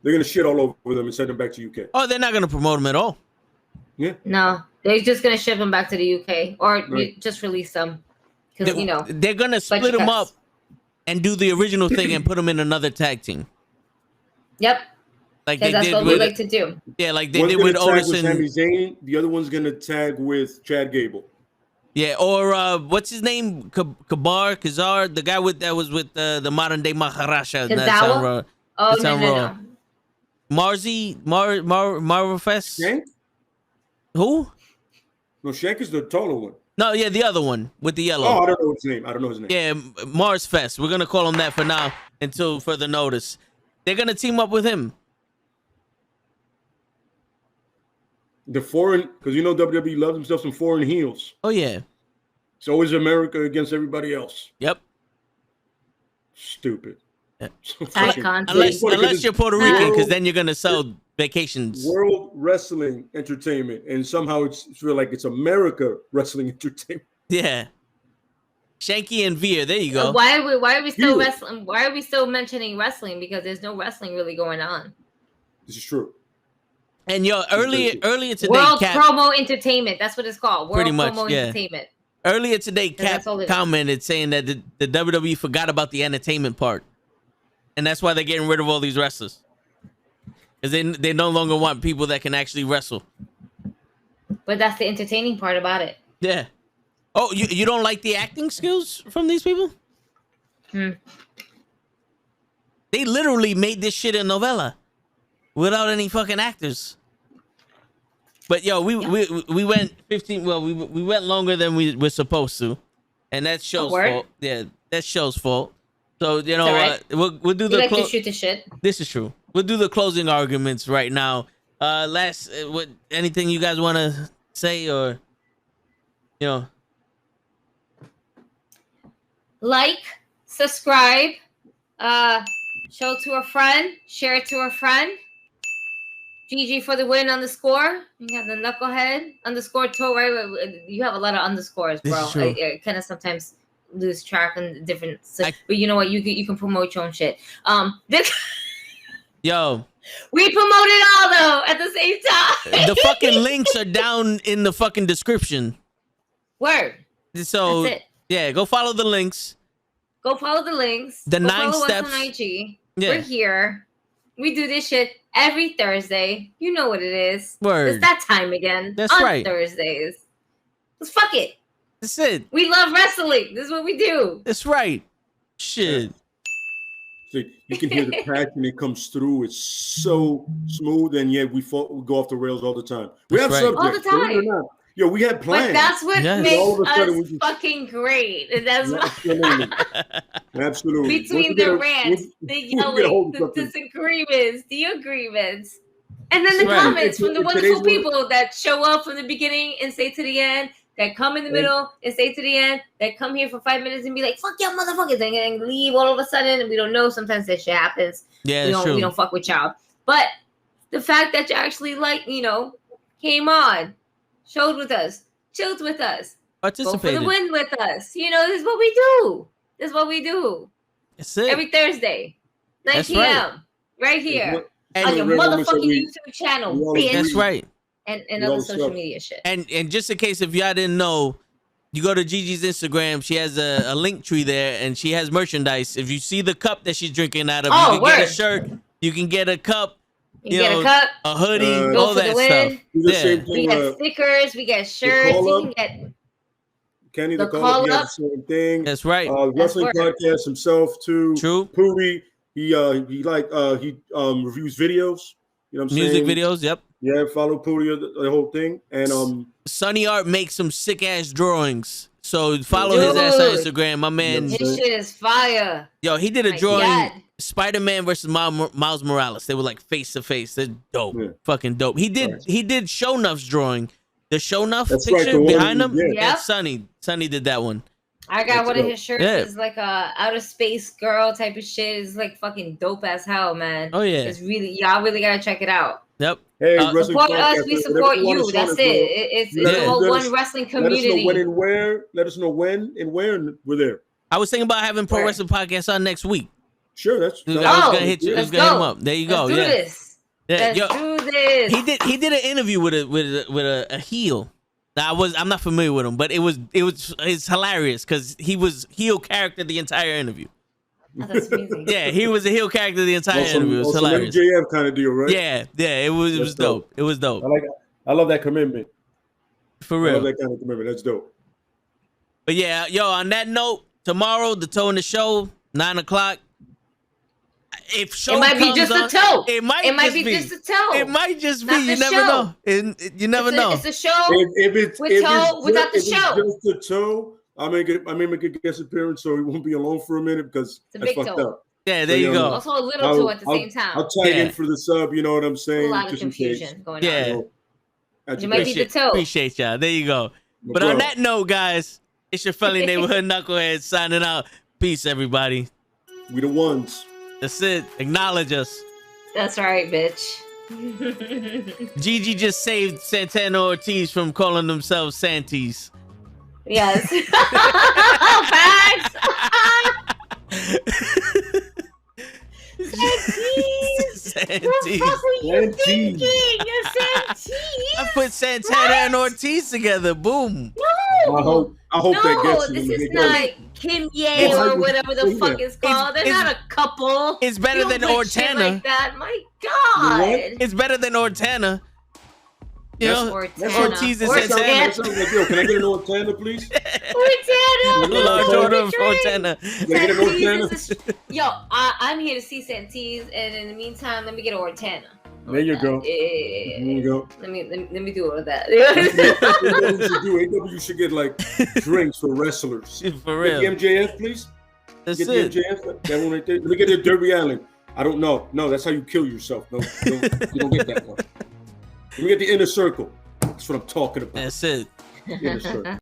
[SPEAKER 3] they're gonna shit all over them and send them back to UK.
[SPEAKER 1] Oh, they're not gonna promote them at all.
[SPEAKER 3] Yeah.
[SPEAKER 5] No, they're just gonna ship them back to the UK or just release them because
[SPEAKER 1] they're gonna split them up and do the original thing and put them in another tag team.
[SPEAKER 5] Yep.
[SPEAKER 1] Like
[SPEAKER 5] that's what we like to do.
[SPEAKER 1] Yeah, like they did with Otis and
[SPEAKER 3] Sami Zayn. The other one's gonna tag with Chad Gable.
[SPEAKER 1] Yeah, or what's his name? Kazar, the guy that was with the modern day Maharaja.
[SPEAKER 5] Kazawa? No.
[SPEAKER 1] Marvafest.
[SPEAKER 3] Shank?
[SPEAKER 1] Who?
[SPEAKER 3] No, Shank is the taller one.
[SPEAKER 1] No, yeah, the other one with the yellow.
[SPEAKER 3] Oh, I don't know his name.
[SPEAKER 1] Yeah, Mars Fest. We're gonna call him that for now until further notice. They're gonna team up with him.
[SPEAKER 3] The foreign, because WWE loves themselves some foreign heels.
[SPEAKER 1] Oh yeah.
[SPEAKER 3] It's always America against everybody else.
[SPEAKER 1] Yep.
[SPEAKER 3] Stupid.
[SPEAKER 1] Yeah. Unless you're Puerto Rican, because then you're gonna sell vacations.
[SPEAKER 3] World Wrestling Entertainment, and somehow it's feel like it's America Wrestling Entertainment.
[SPEAKER 1] Yeah. Shanky and Veer, there you go.
[SPEAKER 5] Why are we still wrestling? Why are we still mentioning wrestling? Because there's no wrestling really going on.
[SPEAKER 3] This is true.
[SPEAKER 1] And earlier today,
[SPEAKER 5] World Promo Entertainment. That's what it's called. World
[SPEAKER 1] pretty much,
[SPEAKER 5] Promo Entertainment.
[SPEAKER 1] Earlier today, Cap commented saying that the WWE forgot about the entertainment part, and that's why they're getting rid of all these wrestlers, because they no longer want people that can actually wrestle.
[SPEAKER 5] But that's the entertaining part about it.
[SPEAKER 1] Yeah. Oh, you don't like the acting skills from these people? They literally made this shit a novella. without any fucking actors. But yo, we went 15. Well, we went longer than we were supposed to, and that's show's fault. Yeah, that's show's fault. So you know,
[SPEAKER 5] right.
[SPEAKER 1] we'll do the.
[SPEAKER 5] We like to shoot the shit.
[SPEAKER 1] This is true. We'll do the closing arguments right now. What anything you guys want to say, or you know,
[SPEAKER 5] like, subscribe, show to a friend, share it to a friend. GG for the win _. You got the Knucklehead _toe, right? You have a lot of underscores, bro. I kind of sometimes lose track on different. But you know what? You can promote your own shit.
[SPEAKER 1] Yo,
[SPEAKER 5] we promote it all though at the same time.
[SPEAKER 1] The fucking links are down in the fucking description.
[SPEAKER 5] Word.
[SPEAKER 1] So that's it. Yeah, go follow the links.
[SPEAKER 5] Go follow the links.
[SPEAKER 1] The
[SPEAKER 5] go
[SPEAKER 1] 9
[SPEAKER 5] follow
[SPEAKER 1] steps.
[SPEAKER 5] Us on IG.
[SPEAKER 1] Yeah.
[SPEAKER 5] We're here. We do this shit every Thursday. You know what it is.
[SPEAKER 1] Word.
[SPEAKER 5] It's that time again.
[SPEAKER 1] That's
[SPEAKER 5] on
[SPEAKER 1] right.
[SPEAKER 5] Thursdays. Let's fuck it.
[SPEAKER 1] That's it.
[SPEAKER 5] We love wrestling. This is what we do.
[SPEAKER 1] That's right. Shit.
[SPEAKER 3] So you can hear the passion that comes through. It's so smooth, and yet we go off the rails all the time. We have subjects
[SPEAKER 5] all the time.
[SPEAKER 3] Yo, we had plans.
[SPEAKER 5] But that's what makes
[SPEAKER 3] all of a sudden
[SPEAKER 5] us fucking great. And that's
[SPEAKER 3] absolutely.
[SPEAKER 5] Between the rants, the yelling, the disagreements, the agreements, and then the comments from the wonderful people that show up from the beginning and stay to the end, that come in the middle and stay to the end, that come here for 5 minutes and be like, fuck y'all motherfuckers, and leave all of a sudden, and we don't know. Sometimes that shit happens.
[SPEAKER 1] Yeah,
[SPEAKER 5] we don't fuck with y'all. But the fact that you actually came on, showed with us, chilled with us,
[SPEAKER 1] participated,
[SPEAKER 5] go for the win with us. This is what we do. This is what we do.
[SPEAKER 1] That's it.
[SPEAKER 5] Every Thursday, 9 p.m. Right here on your motherfucking YouTube channel.
[SPEAKER 1] That's right.
[SPEAKER 5] And other social media shit.
[SPEAKER 1] And just in case if y'all didn't know, you go to Gigi's Instagram. She has a link tree there, and she has merchandise. If you see the cup that she's drinking out of, you can get a shirt. You can get a cup.
[SPEAKER 5] You get a cup,
[SPEAKER 1] a hoodie, all that stuff.
[SPEAKER 3] Yeah.
[SPEAKER 5] We got stickers, we got shirts. You can get
[SPEAKER 3] Kenny the call up. Same thing.
[SPEAKER 1] That's right.
[SPEAKER 3] Wrestling podcast himself too.
[SPEAKER 1] True.
[SPEAKER 3] Pooty. He reviews videos. You know what I'm saying?
[SPEAKER 1] Music videos. Yep.
[SPEAKER 3] Yeah, follow Pooty the whole thing. And
[SPEAKER 1] Sunny Art makes some sick ass drawings. So follow his ass on Instagram. My man.
[SPEAKER 5] His shit is fire.
[SPEAKER 1] Yo, he did a drawing. Spider-Man versus Miles Morales. They were like face to face. They're dope. Yeah. Fucking dope. He did Show Nuff's drawing. The Show Nuff picture behind him. Yeah. Sunny did that one.
[SPEAKER 5] I got one of his shirts. It's like a outer space girl type of shit. It's like fucking dope as hell, man.
[SPEAKER 1] Oh yeah.
[SPEAKER 5] It's really, y'all really gotta check it out.
[SPEAKER 1] Yep.
[SPEAKER 3] Hey,
[SPEAKER 5] support us, we support you. That's it. It's all one wrestling community.
[SPEAKER 3] Let us know when and where, and we're there.
[SPEAKER 1] I was thinking about having Pro Wrestling Podcast on next week.
[SPEAKER 3] Sure, that's.
[SPEAKER 1] I was gonna hit you. I was gonna hit him up. There you go.
[SPEAKER 5] Let's do this.
[SPEAKER 1] Yeah.
[SPEAKER 5] Let's do this.
[SPEAKER 1] He did an interview with a heel. Now, I'm not familiar with him, but it's hilarious because he was heel character the entire interview.
[SPEAKER 5] Oh, that's amazing.
[SPEAKER 1] Yeah, he was a heel character the entire interview. It was hilarious.
[SPEAKER 3] MJF kind of deal, right?
[SPEAKER 1] Yeah, it was dope. It was dope.
[SPEAKER 3] I love that commitment.
[SPEAKER 1] For real.
[SPEAKER 3] I love that kind of commitment. That's dope.
[SPEAKER 1] But yeah, yo, on that note, tomorrow, the toe in the show, 9:00. If show
[SPEAKER 5] it might be just a toe.
[SPEAKER 1] It might be just a toe. It might just be. You never know. You never know.
[SPEAKER 5] It's a show with toe without the show.
[SPEAKER 3] Just a toe. I may make a guest appearance, so he won't be alone for a minute because that's fucked up.
[SPEAKER 1] Yeah, there you go.
[SPEAKER 5] Also a little toe at the same time.
[SPEAKER 3] I'll tag in for the sub. You know what I'm saying?
[SPEAKER 5] A lot of confusion going on.
[SPEAKER 1] Yeah.
[SPEAKER 5] You might be the toe.
[SPEAKER 1] Appreciate y'all. There you go. But on that note, guys, it's your friendly neighborhood knucklehead signing out. Peace, everybody.
[SPEAKER 3] We the ones.
[SPEAKER 1] That's it. Acknowledge us.
[SPEAKER 5] That's right, bitch.
[SPEAKER 1] Gigi just saved Santana Ortiz from calling themselves Santies.
[SPEAKER 5] Yes. Facts. Santies. What are you thinking? You're Santies.
[SPEAKER 1] I put Santana and Ortiz together. Boom.
[SPEAKER 5] No.
[SPEAKER 3] I hope that gets you.
[SPEAKER 5] This is not Kim Ye or whatever the fuck it's called. They're not a couple.
[SPEAKER 1] It's better than Ortana.
[SPEAKER 5] Like that. My God.
[SPEAKER 1] It's better than Ortana. You know, Ortiz is
[SPEAKER 3] Santana. Yo, can I get an Ortana, please?
[SPEAKER 5] Ortana.
[SPEAKER 1] Large order of Ortana.
[SPEAKER 5] Yo, I'm here to see Santis, and in the meantime, let me get an Ortana.
[SPEAKER 3] There you go.
[SPEAKER 5] Yeah.
[SPEAKER 3] There you go.
[SPEAKER 5] Let me do all of that.
[SPEAKER 3] AW should get like drinks for wrestlers.
[SPEAKER 1] For real.
[SPEAKER 3] Get the MJF, please.
[SPEAKER 1] That's
[SPEAKER 3] Get
[SPEAKER 1] it.
[SPEAKER 3] the MJF. That one right there. Let me get the Derby Allen. I don't know. No, that's how you kill yourself. No, you don't get that one. Let me get the Inner Circle. That's what I'm talking about.
[SPEAKER 1] That's it.
[SPEAKER 3] Inner Circle.